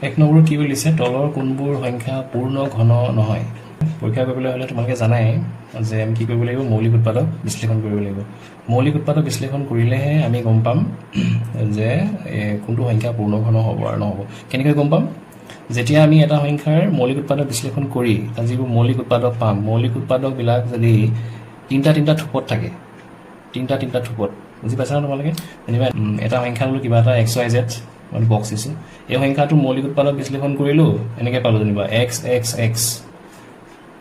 এক নম্বৰত কি বুলিছে তলৰ কোনবোৰ সংখ্যা পূৰ্ণ ঘন নহয় পৰীক্ষা কৰিবলৈ হ'লে তোমালোকে জানাই যে আমি কি কৰিব লাগিব মৌলিক উৎপাদক বিশ্লেষণ কৰিব লাগিব মৌলিক উৎপাদক বিশ্লেষণ কৰিলেহে আমি গম পাম যে কোনটো সংখ্যা পূৰ্ণ ঘন হ'ব আৰু নহ'ব কেনেকৈ গম পাম যেতিয়া আমি এটা সংখ্যাৰ মৌলিক উৎপাদক বিশ্লেষণ কৰি তাৰ যিবোৰ মৌলিক উৎপাদক পাম মৌলিক উৎপাদকবিলাক যদি তিনিটা থোপত থাকে তিনিটা থোপত বুজি পাইছা না তোমালোকে যেনিবা এটা সংখ্যা ল'লো কিবা এটা এক্স ৱাই জেড মানে বক্স দিছোঁ এই সংখ্যাটো মৌলিক উৎপাদক বিশ্লেষণ কৰিলোঁ এনেকৈ পালোঁ যেনিবা এক্স এক্স এক্স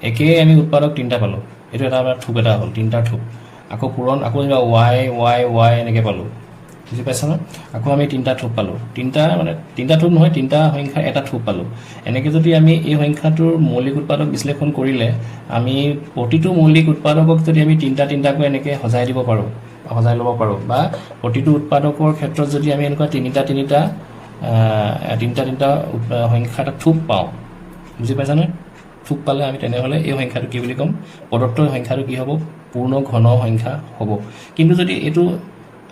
একেই আমি উৎপাদক তিনিটা পালোঁ এইটো এটা আমাৰ থোপ এটা হ'ল তিনিটাৰ থোপ আকৌ পূৰণ আকৌ যেনিবা ৱাই ৱাই ৱাই এনেকৈ পালোঁ বুজি পাইছা না আকৌ আমি তিনিটা থোপ পালোঁ তিনিটা থোপ নহয় তিনিটা সংখ্যাৰ এটা থোপ পালোঁ এনেকৈ যদি আমি এই সংখ্যাটোৰ মৌলিক উৎপাদক বিশ্লেষণ কৰিলে আমি প্ৰতিটো মৌলিক উৎপাদকক যদি আমি তিনিটাকৈ এনেকৈ সজাই দিব পাৰোঁ সজাই ল'ব পাৰোঁ বা প্ৰতিটো উৎপাদকৰ ক্ষেত্ৰত যদি আমি এনেকুৱা তিনিটা সংখ্যা এটা থোপ পাওঁ বুজি পাইছানে থোপ পালে আমি তেনেহ'লে এই সংখ্যাটো কি বুলি ক'ম প্ৰদত্ত সংখ্যাটো কি হ'ব পূৰ্ণ ঘন সংখ্যা হ'ব কিন্তু যদি এইটো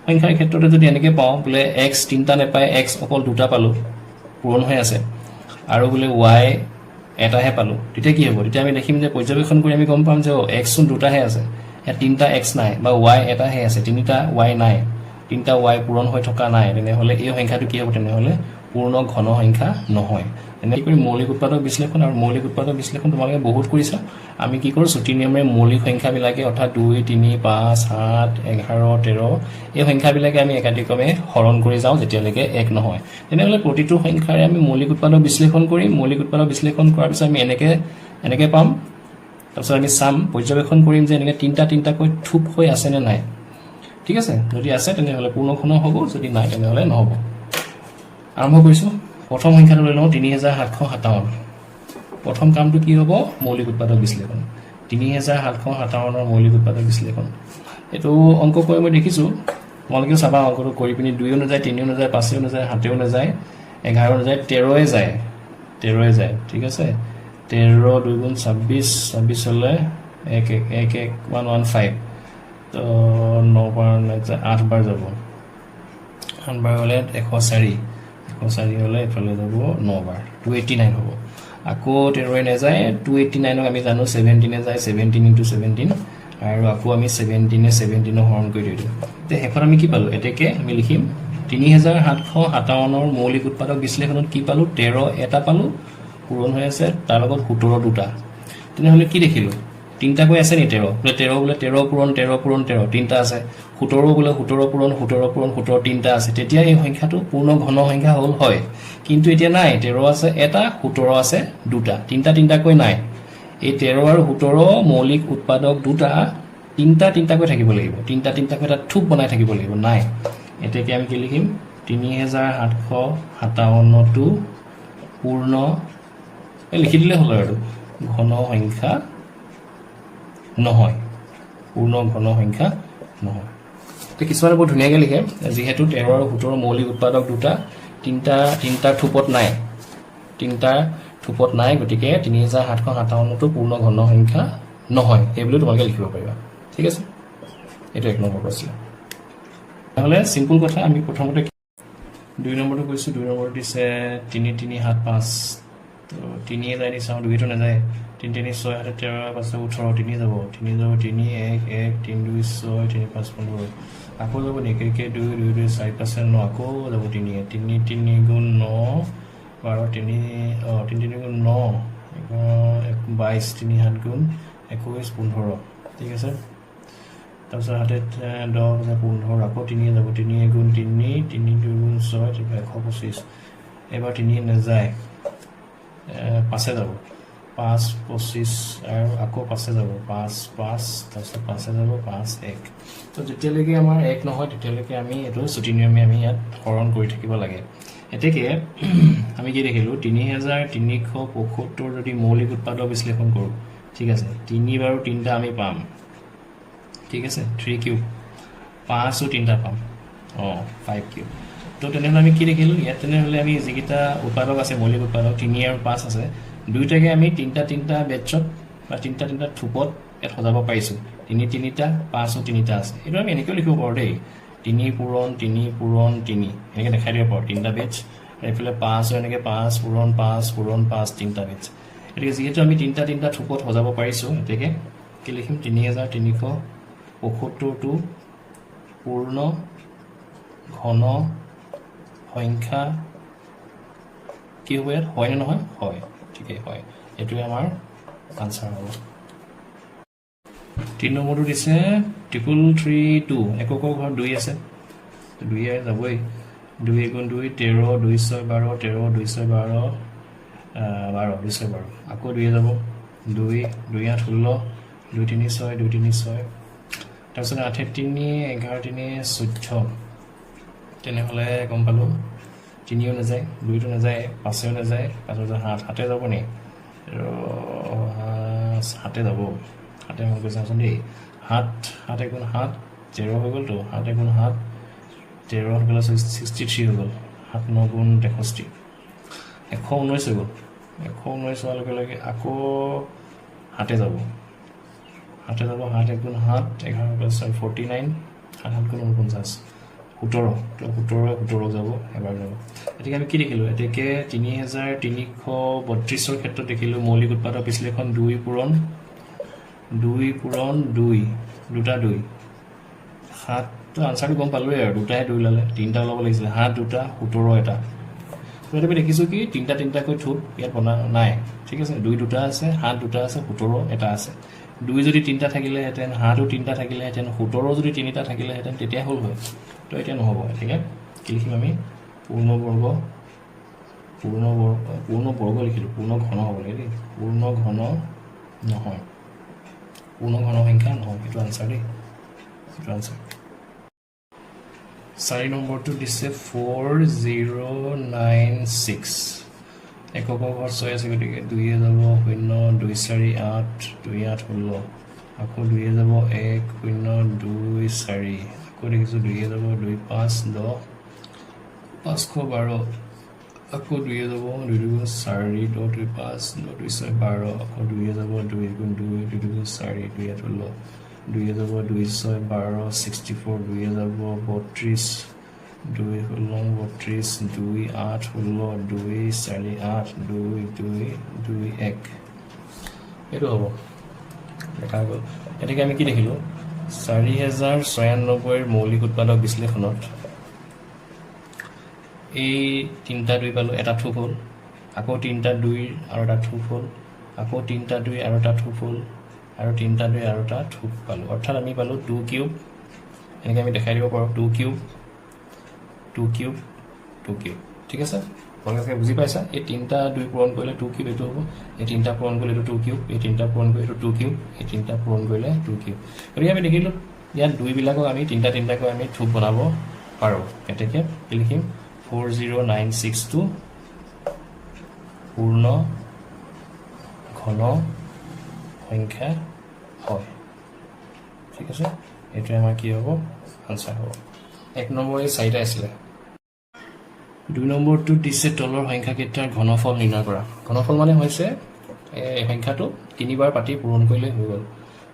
সংখ্যাৰ ক্ষেত্ৰতে যদি এনেকৈ পাওঁ বোলে এক্স তিনিটা নাপায় এক্স অকল দুটা পালোঁ পূৰণ হৈ আছে আৰু বোলে ৱাই এটাহে পালোঁ তেতিয়া কি হ'ব তেতিয়া আমি দেখিম যে পৰ্যবেক্ষণ কৰি আমি গম পাম যে এক্সচোন দুটাহে আছে ইয়াত তিনিটা এক্স নাই বা ৱাই এটাহে আছে তিনিটা ৱাই নাই তিনিটা ৱাই পূৰণ হৈ থকা নাই তেনেহ'লে এই সংখ্যাটো কি হ'ব তেনেহ'লে পূৰ্ণ ঘন সংখ্যা নহয় এনেকৈ কৰি মৌলিক উৎপাদক বিশ্লেষণ আৰু মৌলিক উৎপাদক বিশ্লেষণ তোমালোকে বহুত কৰিছা আমি কি কৰোঁ ছুটি নিয়মেৰে মৌলিক সংখ্যাবিলাকে অৰ্থাৎ 2 3 5 7 11 13 এই সংখ্যাবিলাকে আমি একাধিক্ৰমে হৰণ কৰি যাওঁ যেতিয়ালৈকে এক নহয় তেনেহ'লে প্ৰতিটো সংখ্যাৰে আমি মৌলিক উৎপাদক বিশ্লেষণ কৰিম মৌলিক উৎপাদক বিশ্লেষণ কৰাৰ পিছত আমি এনেকৈ পাম তাৰপিছত আমি চাম পৰ্যবেক্ষণ কৰিম যে এনেকৈ তিনিটাকৈ থোপ হৈ আছেনে নাই ঠিক আছে যদি আছে তেনেহ'লে পূৰ্ণ ঘন হ'ব যদি নাই তেনেহ'লে নহ'ব আৰম্ভ কৰিছোঁ প্ৰথম সংখ্যাটো লৈ লওঁ 3757 প্ৰথম কামটো কি হ'ব মৌলিক উৎপাদক বিশ্লেষণ 3757ৰ মৌলিক উৎপাদক বিশ্লেষণ এইটো অংক কৰি মই দেখিছোঁ তোমালোকেও চাবা অংকটো কৰি পিনি 2ও নাযায় 3ও নাযায় 5ও নাযায় 7ও নাযায় 11ও নাযায় 13য়ে যায় ঠিক আছে 13 2 গুণ 26 হ'লে 11115 তো 9 বাৰ নাযায় 8 বাৰ যাব 8 বাৰ হ'লে 104 হ'লে এইফালে যাব 9 বাৰ 289 হ'ব আকৌ 13 নাযায় 289ক আমি জানো 17 যায় 17 × 17 আৰু আকৌ আমি 17 হৰণ কৰি দিওঁ তে শেষত আমি কি পালোঁ এতেকে আমি লিখিম 3757ৰ মৌলিক উৎপাদক বিশ্লেষণত কি পালোঁ 13 এটা পালোঁ পূৰণ হৈ আছে তাৰ লগত 17 দুটা তেনেহ'লে কি দেখিলোঁ তিনিটাকৈ আছে নি 13 বোলে 13 পূৰণ 13 তিনিটা আছে 17 বোলে 17 পূৰণ 17 তিনিটা আছে তেতিয়া এই সংখ্যাটো পূৰ্ণ ঘন সংখ্যা হ'ল হয় কিন্তু এতিয়া নাই 13 আছে এটা 17 আছে দুটা তিনিটাকৈ নাই এই 13 আৰু 17 মৌলিক উৎপাদক দুটা তিনিটাকৈ থাকিব লাগিব তিনিটাকৈ এটা থোপ বনাই থাকিব লাগিব নাই এতেকে আমি কি লিখিম 3757টো পূৰ্ণ লিখি দিলে হ'ল আৰু ঘন সংখ্যা নহয় পূৰ্ণ ঘন সংখ্যা নহয় তো কিছুমানে বহুত ধুনীয়াকৈ লিখে যিহেতু 13 আৰু 17 মৌলিক উৎপাদক দুটা তিনিটা থোপত নাই গতিকে 3757টো পূৰ্ণ ঘন সংখ্যা নহয় সেইবুলি তোমালোকে লিখিব পাৰিবা ঠিক আছে এইটো 1 নম্বৰ কৈছিলে নহ'লে চিম্পুল কথা আমি প্ৰথমতে 2 নম্বৰটো কৈছোঁ 2 নম্বৰ দিছে 3375 তো 3 যায় নি চাওঁ 2টো নাযায় 3 3 6 7 13 5 18 3 যাব 3 1 1 3 2 6 3 5 15 আকৌ যাব নেকি 2 2 2 4 5 9 আকৌ যাব 3 3 গুণ 9 12 3 গুণ 9 22 3 7 গুণ 21 15 ঠিক আছে তাৰপিছত হাতে 10 15 আকৌ 3 যাব 3 গুণ 3 2 গুণ 6 125 এবাৰ 3 নাযায় 5 যাব 5 25 আৰু আকৌ 5 যাব 5 5 তাৰপিছত 5 যাব 5 1 তো যেতিয়ালৈকে আমাৰ 1 নহয় তেতিয়ালৈকে আমি এইটো ছুটি নিয়মে আমি ইয়াত হৰণ কৰি থাকিব লাগে এতেকে আমি কি দেখিলোঁ 3375 যদি মৌলিক উৎপাদক বিশ্লেষণ কৰোঁ ঠিক আছে 3 বাৰো 3টা আমি পাম ঠিক আছে 3 কিউব 5ও 3টা পাম 5 কিউব তো তেনেহ'লে আমি কি দেখিলোঁ ইয়াত তেনেহ'লে আমি যিকেইটা উৎপাদক আছে মৌলিক উৎপাদক 3 আৰু 5 আছে দুইটাকে আমি তিনিটা বেটছত বা তিনিটা থোপত ইয়াত সজাব পাৰিছোঁ 3টা 5ও 3টা আছে এইটো আমি এনেকৈও লিখিব পাৰোঁ দেই 3 পূৰণ 3 পূৰণ 3 এনেকৈ দেখাই দিব পাৰোঁ 3টা বেটছ এইফালে 5 এনেকৈ 5 পূৰণ 5 তিনিটা বিটছ গতিকে যিহেতু আমি তিনিটা থোপত সজাব পাৰিছোঁ গতিকে কি লিখিম 3375টো পূৰ্ণ ঘন সংখ্যা কি হ'ব ইয়াত হয়নে নহয় হয় ঠিকেই হয় এইটোৱে আমাৰ আনচাৰ হ'ব 3 নম্বৰটো দিছে 3332 এককৰ ঘৰত 2 আছে 2 যাবই 2 × 2 13 2 6 12 13 2 6 12 12 2 6 12 আকৌ 2 যাব 2 2 8 16 2 3 6 2 3 6 তাৰপিছত 8 3 11 3 14 তেনেহ'লে গম পালোঁ 3ও নাযায় 2টো নাযায় 5ও নাযায় 5 7 যাব নি 7 যাব 7 মন কৈছে আচোন দেই 7 7 × 7 13 হৈ গ'লতো 7 × 7 13 হৈ গ'ল 63 হৈ গ'ল 7 9 × 63 119 হৈ গ'ল 119 হোৱাৰ লগে লগে আকৌ 7 যাব 7 যাব 7 × 7 11 49 7 × 49 17 তো 17 যাব এবাৰ যাব গতিকে আমি কি দেখিলোঁ এতেকে 3332ৰ ক্ষেত্ৰত দেখিলোঁ মৌলিক উৎপাদক বিশ্লেষণ 2 পূৰণ 2 দুটা 2 7 তো আনচাৰটো গম পালোঁৱেই আৰু দুটাই 2 ওলালে 3টা ওলাব লাগিছিলে 7 2টা 17 এটা তো আমি দেখিছোঁ কি তিনিটাকৈ থোপ ইয়াত বনা নাই ঠিক আছে 2 দুটা আছে 7 দুটা আছে 17 এটা আছে 2 যদি 3টা থাকিলেহেঁতেন 7ও 3টা থাকিলেহেঁতেন 17 যদি 3টা থাকিলেহেঁতেন তেতিয়া হ'ল হয় তো এতিয়া নহ'ব ঠিক আছে কি লিখিম আমি পূৰ্ণ বৰ্গ লিখিলোঁ পূৰ্ণ ঘন হ'ব লাগে দেই পূৰ্ণ ঘন নহয় পূৰ্ণ ঘন সংখ্যা নহয় এইটো আনচাৰ দেই এইটো আনচাৰ 4 নম্বৰটো দিছে 4096 এককৰ ঘৰত 6 আছে গতিকে 2 যাব 0 2 4 8 2 8 16 আকৌ 2 যাব 1 0 2 4 আকৌ দেখিছোঁ 2 যাব 2 5 10 512 আকৌ 2 যাব 2 2 4 10 2 5 10 2 6 12 আকৌ 2 যাব 2 × 2 2 2 4 2 8 16 2 যাব 2 6 12 64 2 যাব 32 2 16 32 2 8 16 2 4 8 2 2 2 1 এইটো হ'ব দেখা গ'ল গতিকে আমি কি দেখিলোঁ 4096ৰ মৌলিক উৎপাদক বিশ্লেষণত এই 3টা 2 পালোঁ এটা থোপ হ'ল আকৌ 3টা 2 আৰু এটা থোপ হ'ল আকৌ 3টা 2 আৰু এটা থোপ হ'ল আৰু 3টা 2 আৰু এটা থোপ পালোঁ অৰ্থাৎ আমি পালোঁ 2 কিউব এনেকৈ আমি দেখাই দিব পাৰোঁ 2 কিউব ঠিক আছে আপোনালোকে বুজি পাইছা এই 3টা 2 পূৰণ কৰিলে 2 কিউব এইটো হ'ব এই 3টা পূৰণ কৰিলে এইটো 2 কিউব এই 3টা পূৰণ কৰিলে এইটো 2 কিউব এই 3টা পূৰণ কৰিলে 2 কিউব গতিকে আমি দেখিলোঁ ইয়াত 2বিলাকক আমি 3টাকৈ আমি থোপ বনাব পাৰোঁ গতিকে কি লিখিম 40962 পূৰ্ণ ঘন সংখ্যা হয় ঠিক আছে এইটোৱে আমাৰ কি হ'ব আনচাৰ হ'ব 1 নম্বৰ এই 4টা আছিলে 2 নম্বৰটো দিছে তলৰ সংখ্যাকেইটাৰ ঘনফল নিৰ্ণয় কৰা ঘনফল মানে হৈছে এই সংখ্যাটো 3বাৰ পাতি পূৰণ কৰিলে হৈ গ'ল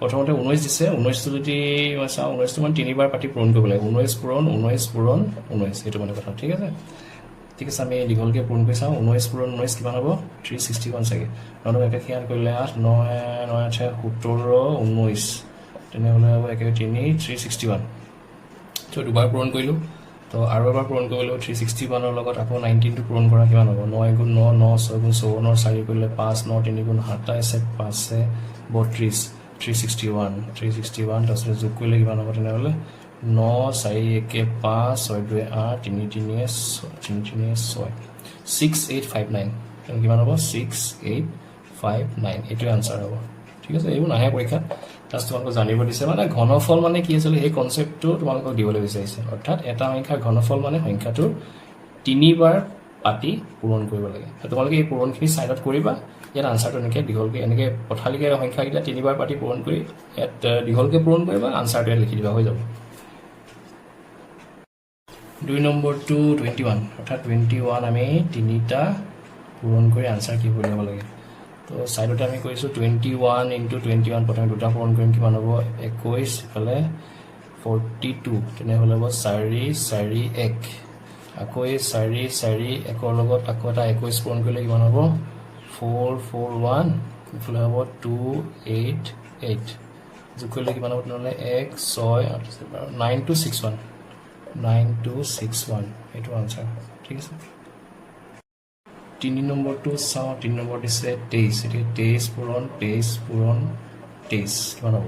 প্ৰথমতে 19 দিছে 19টো যদি মই চাওঁ 19টো মানে 3বাৰ পাতি পূৰণ কৰিব লাগে 19 পূৰণ 19 এইটো মানে কথা ঠিক আছে আমি দীঘলকৈ পূৰণ কৰি চাওঁ 19 পূৰণ 19 কিমান হ'ব 361 চাগে নহ'লে একে সিয়ান কৰিলে 8 9 9 8 17 19 তেনেহ'লে হ'ব একে 361 তো দুবাৰ পূৰণ কৰিলোঁ তো আৰু এবাৰ পূৰণ কৰিলোঁ 361ৰ লগত আকৌ 19টো পূৰণ কৰা কিমান হ'ব 9 × 9 9 6 × 54 4 কৰিলে 5 9 3 × 27 5 32 361 তাৰপিছত যোগ কৰিলে কিমান হ'ব তেনেহ'লে 9 4 1 5 6 2 8 3 3 6 6859 কিমান হ'ব 6859 এইটোৱে আনচাৰ হ'ব ঠিক আছে এইবোৰ নাহে পৰীক্ষাত জাষ্ট তোমালোকক জানিব দিছে মানে ঘনফল মানে কি আছিলে সেই কনচেপ্টটো তোমালোকক দিবলৈ বিচাৰিছে অৰ্থাৎ এটা সংখ্যাৰ ঘনফল মানে সংখ্যাটোৰ 3বাৰ পাতি পূৰণ কৰিব লাগে তোমালোকে এই পূৰণখিনি চাইডত কৰিবা ইয়াত আনচাৰটো এনেকৈ দীঘলকৈ এনেকৈ পথালিকৈ সংখ্যাকেইটা 3বাৰ পাতি পূৰণ কৰি ইয়াত দীঘলকৈ পূৰণ কৰিবা আনচাৰটো ইয়াত লিখি দিবা হৈ যাব 2 নম্বৰটো 21 অৰ্থাৎ 21 আমি 3টা পূৰণ কৰি আনচাৰ কি কৰি ল'ব লাগে তো চাইডতে আমি কৰিছোঁ 21 × 21 প্ৰথমে 2টা পূৰণ কৰিম কিমান হ'ব 21 ইফালে 42 তেনেহ'লে হ'ব 4 4 1 আকৌ এই 4 একৰ লগত আকৌ এটা 21 পূৰণ কৰিলে কিমান হ'ব 441 ইফালে হ'ব 288 যোগ কৰিলে কিমান হ'ব তেনেহ'লে 1 6 9261 9261 এইটো আনচাৰ ঠিক আছে 3 নম্বৰটো চাওঁ 3 নম্বৰ দিছে 23 এতিয়া 23 পূৰণ 23 কিমান হ'ব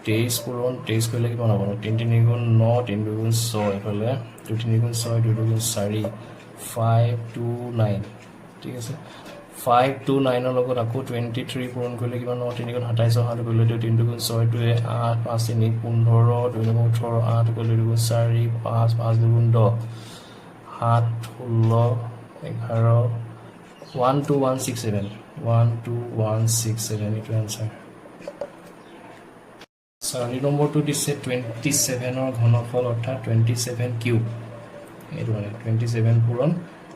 23 পূৰণ 23 কৰিলে কিমান হ'ব 3 3 গুণ 9 3 2 গুণ 6 এইফালে 2 3 গুণ 6 2 2 গুণ 4 529 ঠিক আছে 529 ৰ লগত আকৌ 23 পূৰণ কৰিলে কিমান হ'ব 3 গুণ 27 7 কৰিলে 3 2 গুণ 6 2 8 5 3 15 2 গুণ 18 8 কৰিলে 2 গুণ 4 5 5 2 গুণ 10 7 16 11 12167 12167 এইটো আনচাৰ 4 নম্বৰটো দিছে 27 ৰ ঘনফল অৰ্থাৎ 27 কিউব এইটো মানে 27 পূৰণ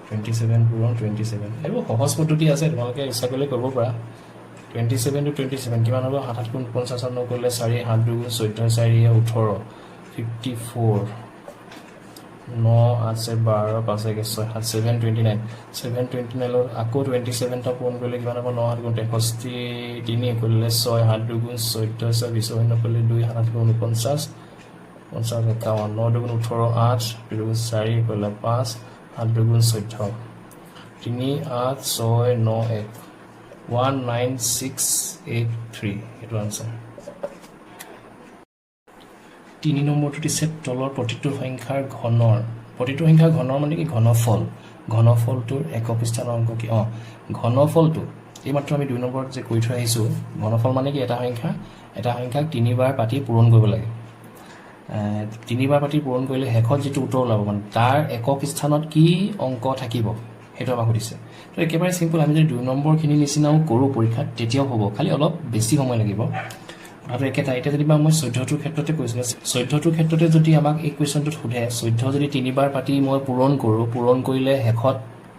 27 এইবোৰ সহজ পদ্ধতি আছে তোমালোকে ইচ্ছা কৰিলে কৰিব পাৰা 27 to 27 কিমান হ'ব 7 গুণ 55 কৰিলে 4 7 2 গুণ 14 4 18 54 9 8 12 5 1 6 7 729 729 আকৌ 27 টা পূৰণ কৰিলে কিমান হ'ব 9 7 গুণ 63 3 কৰিলে 6 7 2 গুণ 14 20 কৰিলে 2 7 গুণ 49 50 51 9 2 গুণ 18 8 2 গুণ 4 কৰিলে 5 7 2 গুণ 14 3 8 6 9 1 19683 এইটো আনচাৰ 3 নম্বৰটো দিছে তলৰ প্ৰতিটো সংখ্যাৰ ঘনৰ মানে কি ঘনফলটোৰ একক স্থানৰ অংক কি ঘনফলটো এইমাত্ৰ আমি 2 নম্বৰত যে কৈ থৈ আহিছোঁ ঘনফল মানে কি এটা সংখ্যাক 3 বাৰ পাতি পূৰণ কৰিব লাগে 3 বাৰ পাতি পূৰণ কৰিলে শেষত যিটো উত্তৰ ওলাব মানে তাৰ একক স্থানত কি অংক থাকিব সেইটো আমাক সুধিছে তো একেবাৰে সিম্পল আমি যদি 2 নম্বৰখিনি নিচিনাও কৰোঁ পৰীক্ষাত তেতিয়াও হ'ব খালি অলপ বেছি সময় লাগিব কথাটো একেটা এতিয়া যদি মই 14টোৰ ক্ষেত্ৰতে কৈছিলোঁ 14টোৰ ক্ষেত্ৰতে যদি আমাক এই কুৱেশ্যনটোত সোধে 14 যদি 3 বাৰ পাতি মই পূৰণ কৰোঁ পূৰণ কৰিলে শেষত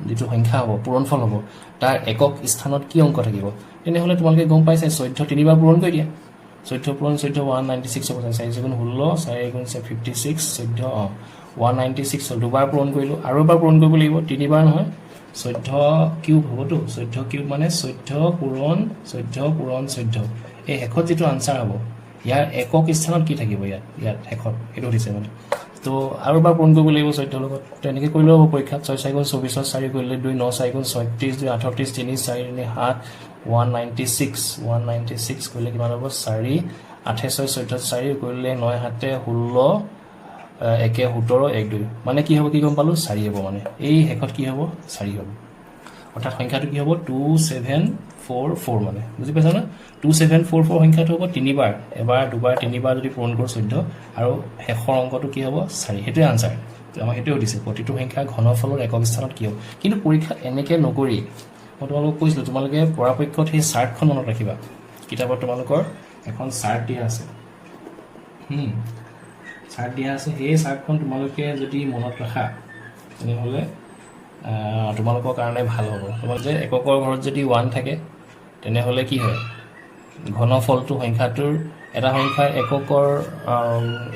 যিটো সংখ্যা হ'ব পূৰণফল হ'ব তাৰ একক স্থানত কি অংক থাকিব তেনেহ'লে তোমালোকে গম পাইছে 14 3 বাৰ পূৰণ কৰি দিয়া 14 পূৰণ 14 196 হ'ব 4 গুণ 16 4 গুণ 56 14 196 হ'ল দুবাৰ পূৰণ কৰিলোঁ আৰু এবাৰ পূৰণ কৰিব লাগিব 3 বাৰ নহয় 14 কিউব হ'বতো 14 কিউব মানে 14 পূৰণ 14 এই শেষত যিটো আনচাৰ হ'ব ইয়াৰ একক স্থানত কি থাকিব ইয়াত শেষত এইটো দিছে মানে তো আৰু এবাৰ পূৰণ কৰিব লাগিব 14 লগত তেনেকৈ কৰিলেও হ'ব পৰীক্ষাত 6 4 গুণ 24 4 কৰিলে 2 9 4 গুণ 36 2 38 3 4 7 196 কৰিলে কিমান হ'ব 4 8 6 14 4 কৰিলে 9 7 16 1 17 1 2 মানে কি হ'ব কি গম পালোঁ 4 হ'ব মানে এই শেষত কি হ'ব 4 হ'ব অৰ্থাৎ সংখ্যাটো কি হ'ব 2744 মানে বুজি পাইছা না 2744 সংখ্যাটো হ'ব 3 বাৰ এবাৰ দুবাৰ 3 বাৰ যদি পূৰণ কৰোঁ 14 আৰু শেষৰ অংকটো কি হ'ব 4 সেইটোৱে আনচাৰ আমাক সেইটোৱে সুধিছে প্ৰতিটো সংখ্যা ঘনফলৰ একক স্থানত কি হ'ব কিন্তু পৰীক্ষাত এনেকৈ নকৰি মই তোমালোকক কৈছিলোঁ তোমালোকে পৰাপক্ষত সেই চাৰ্টখন মনত ৰাখিবা কিতাপত তোমালোকৰ এখন চাৰ্ট দিয়া আছে সেই চাৰ্টখন তোমালোকে যদি মনত ৰাখা তেনেহ'লে তোমালোকৰ কাৰণে ভাল হ'ব তোমালোকে যে এককৰ ঘৰত যদি 1 থাকে তেনেহ'লে কি হয় ঘনফলটো সংখ্যাটোৰ এটা সংখ্যাৰ এককৰ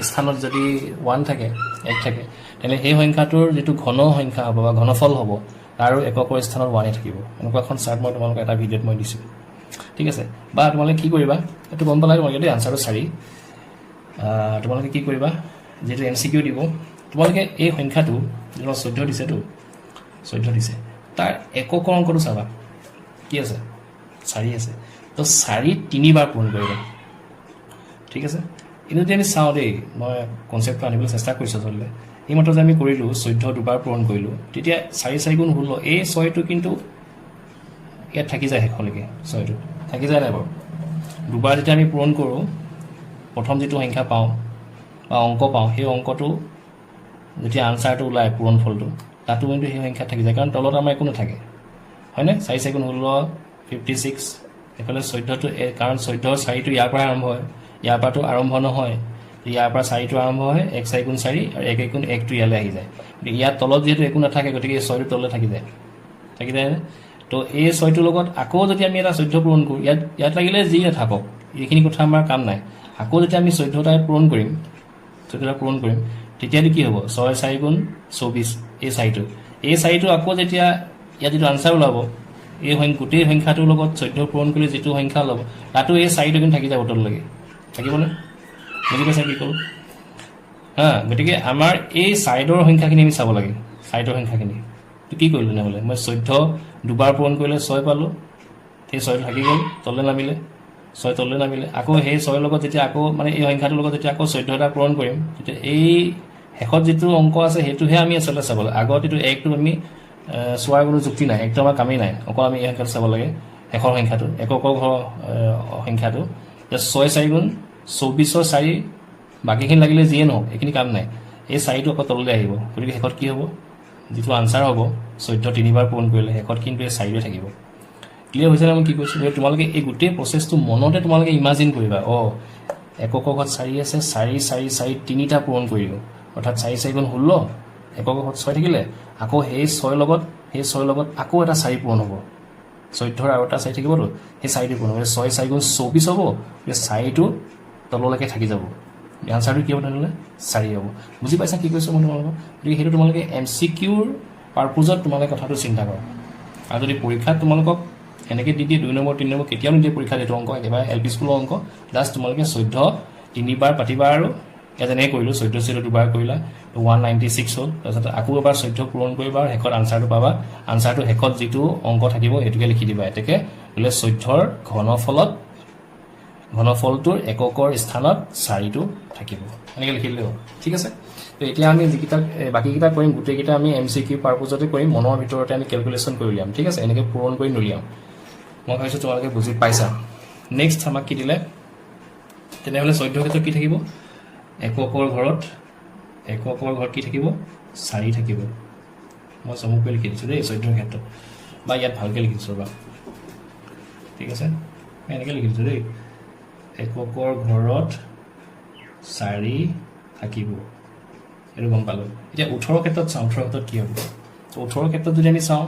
স্থানত যদি 1 থাকে 1 থাকে তেনে সেই সংখ্যাটোৰ যিটো ঘন সংখ্যা হ'ব বা ঘনফল হ'ব তাৰো এককৰ স্থানত 1 থাকিব এনেকুৱা এখন চাৰ্ট মই তোমালোকক এটা ভিডিঅ'ত মই দিছোঁ ঠিক আছে বা তোমালোকে কি কৰিবা এইটো গম পালাই তোমালোকে দেই আনচাৰটো 4 তোমালোকে কি কৰিবা যেটো MCQ দিব তোমালোকে এই সংখ্যাটো যেটো 14 দিছেতো 14 দিছে তাৰ এককৰ অংকটো চাবা কি আছে 4 আছে তো 4 3 বাৰ পূৰণ কৰিবা ঠিক আছে কিন্তু যদি আমি চাওঁ দেই মই কনচেপ্টটো আনিবলৈ চেষ্টা কৰিছোঁ আচলতে এই মাত্ৰ যে আমি কৰিলোঁ 14 দুবাৰ পূৰণ কৰিলোঁ তেতিয়া 4 গুণ 16 এই 6টো কিন্তু ইয়াত থাকি যায় শেষলৈকে 6টো থাকি যায় নাই বাৰু দুবাৰ যেতিয়া আমি পূৰণ কৰোঁ প্ৰথম যিটো সংখ্যা পাওঁ বা অংক পাওঁ সেই অংকটো যেতিয়া আনচাৰটো ওলায় পূৰণফলটো তাতো কিন্তু সেই সংখ্যা থাকি যায় কাৰণ তলত আমাৰ একো নাথাকে হয়নে 4 গুণ 16 56 এফালে 14টো কাৰণ 14 4টো ইয়াৰ পৰা আৰম্ভ হয় ইয়াৰ পৰাতো আৰম্ভ নহয় ইয়াৰ পৰা 4টো আৰম্ভ হয় 1 4 গুণ 4 আৰু 1 গুণ 1টো ইয়ালৈ আহি যায় ইয়াত তলত যিহেতু একো নাথাকে গতিকে এই 6টো তললৈ থাকি যায় তো এই 6টোৰ লগত আকৌ যদি আমি এটা 14 পূৰণ কৰোঁ ইয়াত লাগিলে যি নাথাকক এইখিনি কথা আমাৰ কাম নাই আকৌ যেতিয়া আমি 14টাই পূৰণ কৰিম 14টা পূৰণ কৰিম তেতিয়াতো কি হ'ব 6 4 গুণ 24 এই চাৰিটো আকৌ যেতিয়া ইয়াত যিটো আনচাৰ ওলাব এই গোটেই সংখ্যাটোৰ লগত 14 পূৰণ কৰিলে যিটো সংখ্যা ওলাব তাতো এই চাৰিটো কিন্তু থাকি যাব তললৈকে থাকিবনে বুজি পাইছা কি ক'লো গতিকে আমাৰ এই চাইডৰ সংখ্যাখিনি আমি চাব লাগে চাইডৰ সংখ্যাখিনি তো কি কৰিলোঁ নহ'লে মই 14 দুবাৰ পূৰণ কৰিলে 6 পালোঁ সেই 6 থাকি গ'ল তললৈ নামিলে 6 তললৈ নামিলে আকৌ সেই 6 লগত যেতিয়া আকৌ মানে এই সংখ্যাটোৰ লগত যেতিয়া আকৌ 14টা পূৰণ কৰিম তেতিয়া এই শেষত যিটো অংক আছে সেইটোহে আমি আচলতে চাব লাগে আগত এইটো একটো আমি চোৱাৰ কোনো যুক্তি নাই একটো আমাৰ কামেই নাই অকল আমি এই সংখ্যাটো চাব লাগে শেষৰ সংখ্যাটো এককৰ ঘৰ সংখ্যাটো 6 4 গুণ 24ৰ 4 বাকীখিনি লাগিলে যিয়ে নহওক এইখিনি কাম নাই এই 4টো আকৌ তললৈ আহিব গতিকে শেষত কি হ'ব যিটো আনচাৰ হ'ব 14 তিনিবাৰ পূৰণ কৰিলে শেষত কিন্তু এই 4টোৱে থাকিব ক্লিয়াৰ হৈছে নে মই কি কৈছোঁ তোমালোকে এই গোটেই প্ৰচেছটো মনতে তোমালোকে ইমাজিন কৰিবা একক ঘৰত 4 আছে 4 4 4 তিনিটা পূৰণ কৰিব অৰ্থাৎ 4 4 গুণ 16 একক ঘৰত 6 থাকিলে আকৌ সেই 6 লগত আকৌ এটা 4 পূৰণ হ'ব 14ৰ আৰু এটা 4 থাকিবতো সেই 4টো পূৰণ হ'ব 6 4 গুণ 24 হ'ব এই 4টো তললৈকে থাকি যাব আনচাৰটো কি হ'ব তেনেহ'লে 4 হ'ব বুজি পাইছা কি কৈছোঁ মই তোমালোকক গতিকে সেইটো তোমালোকে MCQৰ পাৰপ'জত তোমালোকে কথাটো চিন্তা কৰা আৰু যদি পৰীক্ষাত তোমালোকক এনেকৈ দি দিয়ে 2 নম্বৰ 3 নম্বৰ কেতিয়াও নিদিয়ে পৰীক্ষাত এইটো অংক একেবাৰে LP স্কুলৰ অংক জাষ্ট তোমালোকে 14 তিনিবাৰ পাতিবা আৰু যেনেকৈ কৰিলোঁ 14 দুবাৰ কৰিলা 196 হ'ল তাৰপিছত আকৌ এবাৰ 14 পূৰণ কৰিবা আৰু শেষত আনচাৰটো পাবা আনচাৰটো শেষত যিটো অংক থাকিব সেইটোকে লিখি দিবা এতেকে বোলে 14ৰ ঘনফলটোৰ এককৰ স্থানত 4টো থাকিব এনেকৈ লিখি দিলে হ'ব ঠিক আছে তো এতিয়া আমি যিকেইটা বাকীকেইটা কৰিম গোটেইকেইটা আমি MCQ পাৰপ'জতে কৰিম মনৰ ভিতৰতে আমি কেলকুলেশ্যন কৰি উলিয়াম ঠিক আছে এনেকৈ পূৰণ কৰি নুলিয়াম মই ভাবিছোঁ তোমালোকে বুজি পাইছা নেক্সট আমাক কি দিলে তেনেহ'লে 14 ক্ষেত্ৰত কি থাকিব এককৰ ঘৰত কি থাকিব 4 থাকিব মই চমুকৈ লিখি দিছোঁ দেই 14 ক্ষেত্ৰত বা ইয়াত ভালকৈ লিখি দিছোঁ ৰ'বা ঠিক আছে মই এনেকৈ লিখি দিছোঁ দেই একৰ ঘৰত 4 থাকিব এইটো গম পালোঁ এতিয়া 18 ক্ষেত্ৰত চাওঁ 18 ক্ষেত্ৰত কি হ'ব 18 ক্ষেত্ৰত যদি আমি চাওঁ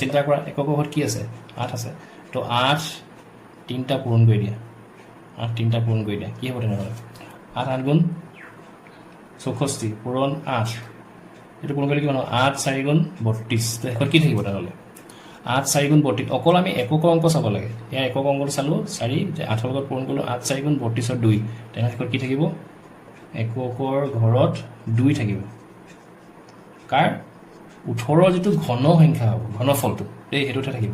চিন্তা কৰা একৰ ঘৰত কি আছে 8 আছে তো 8 তিনিটা পূৰণ কৰি দিয়া 8 তিনিটা পূৰণ কৰি দিয়া কি হ'ব তেনেহ'লে 8 8 গুণ 64 পূৰণ 8 এইটো পূৰণ কৰিলে কিমান হ'ব 8 4 গুণ 32 তো শেষত কি থাকিব তেনেহ'লে 8 4 গুণ 32 অকল আমি এককৰ অংক চাব লাগে ইয়াৰ একক অংকটো চালোঁ 4 8ৰ লগত পূৰণ কৰিলোঁ 8 4 গুণ 32ৰ 2 তেনেহ'লে শেষত কি থাকিব এককৰ ঘৰত 2 থাকিব কাৰ 18ৰ যিটো ঘন সংখ্যা হ'ব ঘনফলটো সেইটোতে থাকিব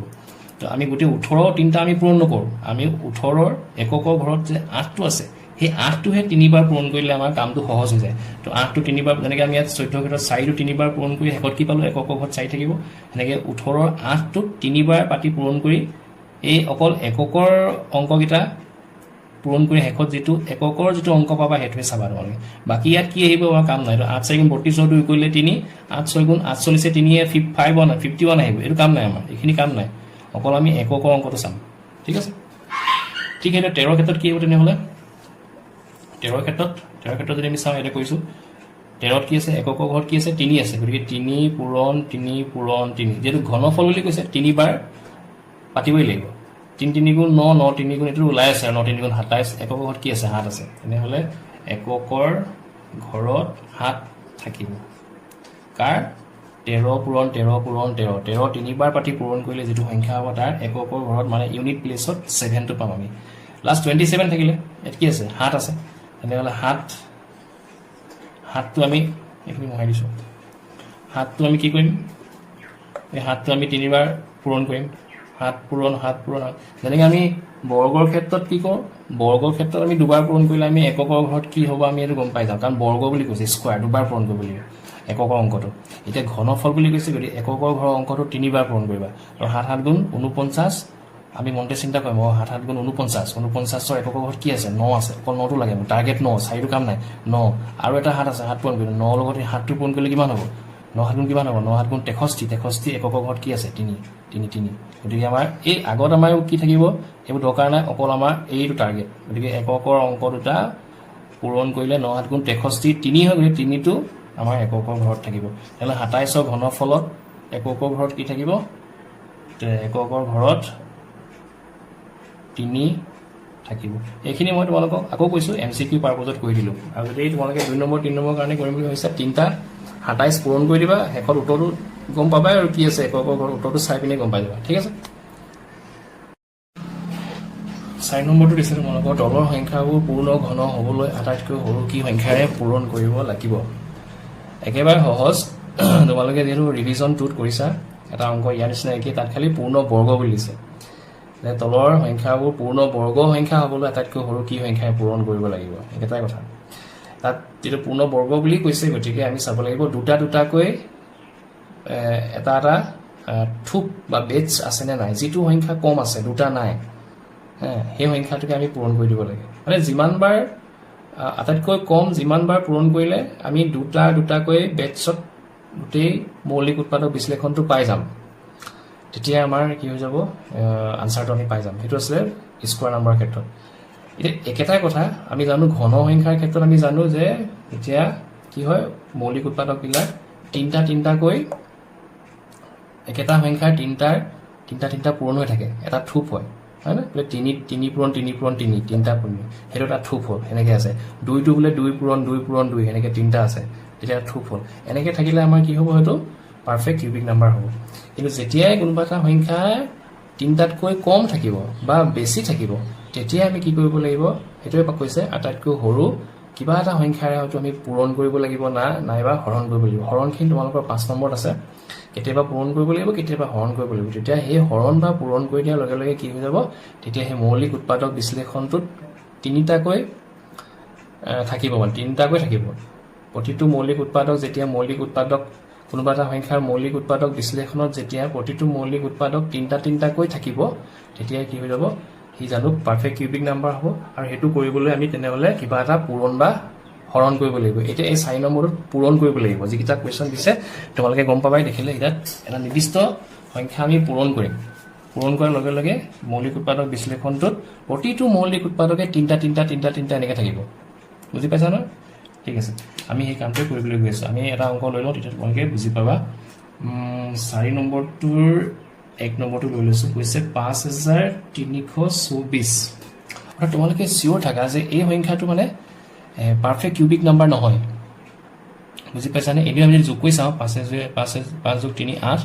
তো আমি গোটেই 18 তিনিটা আমি পূৰণ নকৰোঁ আমি 18ৰ এককৰ ঘৰত যে 8টো আছে সেই 8টোহে তিনিবাৰ পূৰণ কৰিলে আমাৰ কামটো সহজ হৈ যায় তো 8টো তিনিবাৰ যেনেকৈ আমি ইয়াত 14 ক্ষেত্ৰত 4টো তিনিবাৰ পূৰণ কৰি শেষত কি পালোঁ এককৰ ঘৰত 4 থাকিব সেনেকৈ 18ৰ 8টোক তিনিবাৰ পাতি পূৰণ কৰি এই অকল এককৰ অংককেইটা পূৰণ কৰি শেষত যিটো এককৰ যিটো অংক পাবা সেইটোৱে চাবা তোমালোকে বাকী ইয়াত কি আহিব আমাৰ কাম নাই তো 8 4 গুণ 32 2 কৰিলে 3 8 6 গুণ 48 3 51 আহিব এইটো কাম নাই আমাৰ এইখিনি কাম নাই অকল আমি এককৰ অংকটো চাম ঠিক আছে ঠিক সেইটো 13 ক্ষেত্ৰত কি হ'ব তেনেহ'লে 13 ক্ষেত্ৰত যদি আমি চাওঁ এটা কৈছোঁ 13ত কি আছে এককৰ ঘৰত কি আছে 3 আছে গতিকে 3 পূৰণ 3 পূৰণ 3 যিহেতু ঘনফল বুলি কৈছে তিনিবাৰ পাতিবই লাগিব 3 3 গুণ 9 9 3 গুণ এইটো ওলাই আছে আৰু 9 3 গুণ 27 এককৰ ঘৰত কি আছে 7 আছে তেনেহ'লে এককৰ ঘৰত 7 থাকিব কাৰ 13 পূৰণ 13 পূৰণ 13 13 তিনিবাৰ পাতি পূৰণ কৰিলে যিটো সংখ্যা হ'ব তাৰ এককৰ ঘৰত মানে ইউনিট প্লেচত 7টো পাম আমি লাষ্ট 27 থাকিলে ইয়াত কি আছে 7 আছে তেনেহ'লে 7টো আমি এইখিনি মোহাৰি দিছোঁ 7টো আমি কি কৰিম এই 7টো আমি তিনিবাৰ পূৰণ কৰিম 7 পূৰণ 7 পূৰণ যেনেকৈ আমি বৰ্গৰ ক্ষেত্ৰত কি কৰোঁ বৰ্গৰ ক্ষেত্ৰত আমি দুবাৰ পূৰণ কৰিলে আমি এককৰ ঘৰত কি হ'ব আমি এইটো গম পাই যাওঁ কাৰণ বৰ্গ বুলি কৈছে স্কোৱাৰ দুবাৰ পূৰণ কৰিব লাগিব এককৰ অংকটো এতিয়া ঘনফল বুলি কৈছে গতিকে এককৰ ঘৰৰ অংকটো তিনিবাৰ পূৰণ কৰিবা আৰু 7 7 গুণ 49 আমি মনতে চিন্তা কৰিম 7 7 গুণ 49ৰ এককৰ ঘৰত কি আছে 9 আছে অকল 9টো লাগে মোৰ টাৰ্গেট 9 4টো কাম নাই 9 আৰু এটা 7 আছে 7 পূৰণ কৰিলোঁ 9 লগত এই 7টো পূৰণ কৰিলে কিমান হ'ব 9 7 গুণ কিমান হ'ব 9 7 গুণ 63 এককৰ ঘৰত কি আছে 3 গতিকে আমাৰ এই আগত আমাৰ কি থাকিব এইবোৰ দৰকাৰ নাই অকল আমাৰ এইটো টাৰ্গেট গতিকে এককৰ অংক দুটা পূৰণ কৰিলে 9 7 গুণ 63 3 হয় গতিকে 3টো আমাৰ এককৰ ঘৰত থাকিব তেতিয়াহ'লে 27ৰ ঘনফলত এককৰ ঘৰত কি থাকিব এককৰ ঘৰত 3 থাকিব এইখিনি মই তোমালোকক আকৌ কৈছোঁ MCQ পাৰপজত কৰি দিলোঁ আৰু যদি তোমালোকে 2 নম্বৰ 3 নম্বৰ কাৰণে কৰিম বুলি ভাবিছা 3টা 27 পূৰণ কৰি দিবা শেষত উত্তৰটো গম পাবা আৰু কি আছে একক উত্তৰটো চাই পিনে গম পাই যাবা ঠিক আছে 4 নম্বৰটো দিছে তোমালোকৰ তলৰ সংখ্যাবোৰ পূৰ্ণ ঘন হ'বলৈ আটাইতকৈ সৰু কি সংখ্যাৰে পূৰণ কৰিব লাগিব একেবাৰে সহজ তোমালোকে যেহেতু ৰিভিজন 2ত কৰিছা এটা অংক ইয়াৰ নিচিনা একেই তাত খালি পূৰ্ণ বৰ্গ বুলি দিছে তলৰ সংখ্যাবোৰ পূৰ্ণ বৰ্গ সংখ্যা হ'বলৈ আটাইতকৈ সৰু কি সংখ্যাৰে পূৰণ কৰিব লাগিব একেটাই কথা তাত যেটো পূৰ্ণ বৰ্গ বুলি কৈছে গতিকে আমি চাব লাগিব দুটা দুটাকৈ এটা এটা থুপ বা বেটছ আছে নে নাই যেটো সংখ্যা কম আছে দুটা নাই সেই সংখ্যাটোকে আমি পূৰণ কৰি দিব লাগে মানে যিমানবাৰ আটাইতকৈ কম যিমানবাৰ পূৰণ কৰিলে আমি দুটা দুটাকৈ বেটছত গোটেই মৌলিক উৎপাদক বিশ্লেষণটো পাই যাম তেতিয়া আমাৰ কি হৈ যাব আনসাৰটো আমি পাই যাম সেইটো আছে স্কয়াৰ নাম্বাৰৰ ক্ষেত্ৰত এতিয়া একেটাই কথা আমি জানো ঘন সংখ্যাৰ ক্ষেত্ৰত আমি জানো যে এতিয়া কি হয় মৌলিক উৎপাদকবিলাক তিনটা তিনটাকৈ একেটা সংখ্যাৰ তিনটা পূৰণ হৈ থাকে এটা থুপ হয় হয় না বোলে 3 পূৰণ 3 পূৰণ 3 তিনটা পূৰণ সেইটো এটা থুপ হ'ল এনেকৈ আছে 2টো বোলে 2 পূৰণ 2 এনেকৈ তিনটা আছে তেতিয়া থুপ হ'ল এনেকৈ থাকিলে আমাৰ কি হ'ব হয়তো পাৰফেক্ট কিউবিক নাম্বাৰ হ'ব কিন্তু যেতিয়াই কোনোবা এটা সংখ্যা তিনটাতকৈ কম থাকিব বা বেছি থাকিব তেতিয়া আমি কি কৰিব লাগিব এটোৱে কৈছে আটাইতকৈ সৰু কিবা এটা সংখ্যাৰে হয়তো আমি পূৰণ কৰিব লাগিব নাইবা হৰণ কৰিব লাগিব হৰণখিনি তোমালোকৰ 5 নম্বৰত আছে কেতিয়াবা পূৰণ কৰিব লাগিব কেতিয়াবা হৰণ কৰিব লাগিব তেতিয়া সেই হৰণ বা পূৰণ কৰি দিয়াৰ লগে লগে কি হৈ যাব তেতিয়া সেই মৌলিক উৎপাদক বিশ্লেষণটোত তিনিটাকৈ থাকিব মানে তিনিটাকৈ থাকিব প্ৰতিটো মৌলিক উৎপাদক যেতিয়া মৌলিক উৎপাদক কোনোবা এটা সংখ্যাৰ মৌলিক উৎপাদক বিশ্লেষণত যেতিয়া প্ৰতিটো মৌলিক উৎপাদক তিনিটাকৈ থাকিব তেতিয়া কি হৈ যাব হি জানো পাৰফেক্ট কিউবিক নাম্বাৰ হ'ব আৰু হেতু কৰিবলৈ আমি তেনেহলে কিবা এটা পূৰণ বা হৰণ কৰিব লাগিব এতিয়া এই 4 নম্বৰত পূৰণ কৰিব লাগিব যিকিটা কোৱেশ্চন দিছে তোমালোকে গম পাবাই দেখিলে এটা এটা নিৰ্দিষ্ট সংখ্যা আমি পূৰণ কৰিম পূৰণ কৰাৰ লগে লগে মৌলিক উৎপাদক বিশ্লেষণটোত প্ৰতিটো মৌলিক উৎপাদকে তিনটা এনেকৈ থাকিব বুজি পাইছা ন ঠিক আছে আমি এই কামটো কৰিবলৈ গৈ আছো আমি এটা অংক লৈ লওঁ তেতিয়া তোমালোকে বুজি পাবা 4 নম্বৰটোৰ 1 নম্বৰটো লৈ লৈছো কৈছে 5324 আৰু তোমালোকে সিওৰ থাকা যে এই সংখ্যাটো মানে পাৰফেক্ট কিউবিক নাম্বাৰ নহয় বুজি পাইছানে এনে আমি যোগ কৰি চাওঁ 5 যোগ 3 8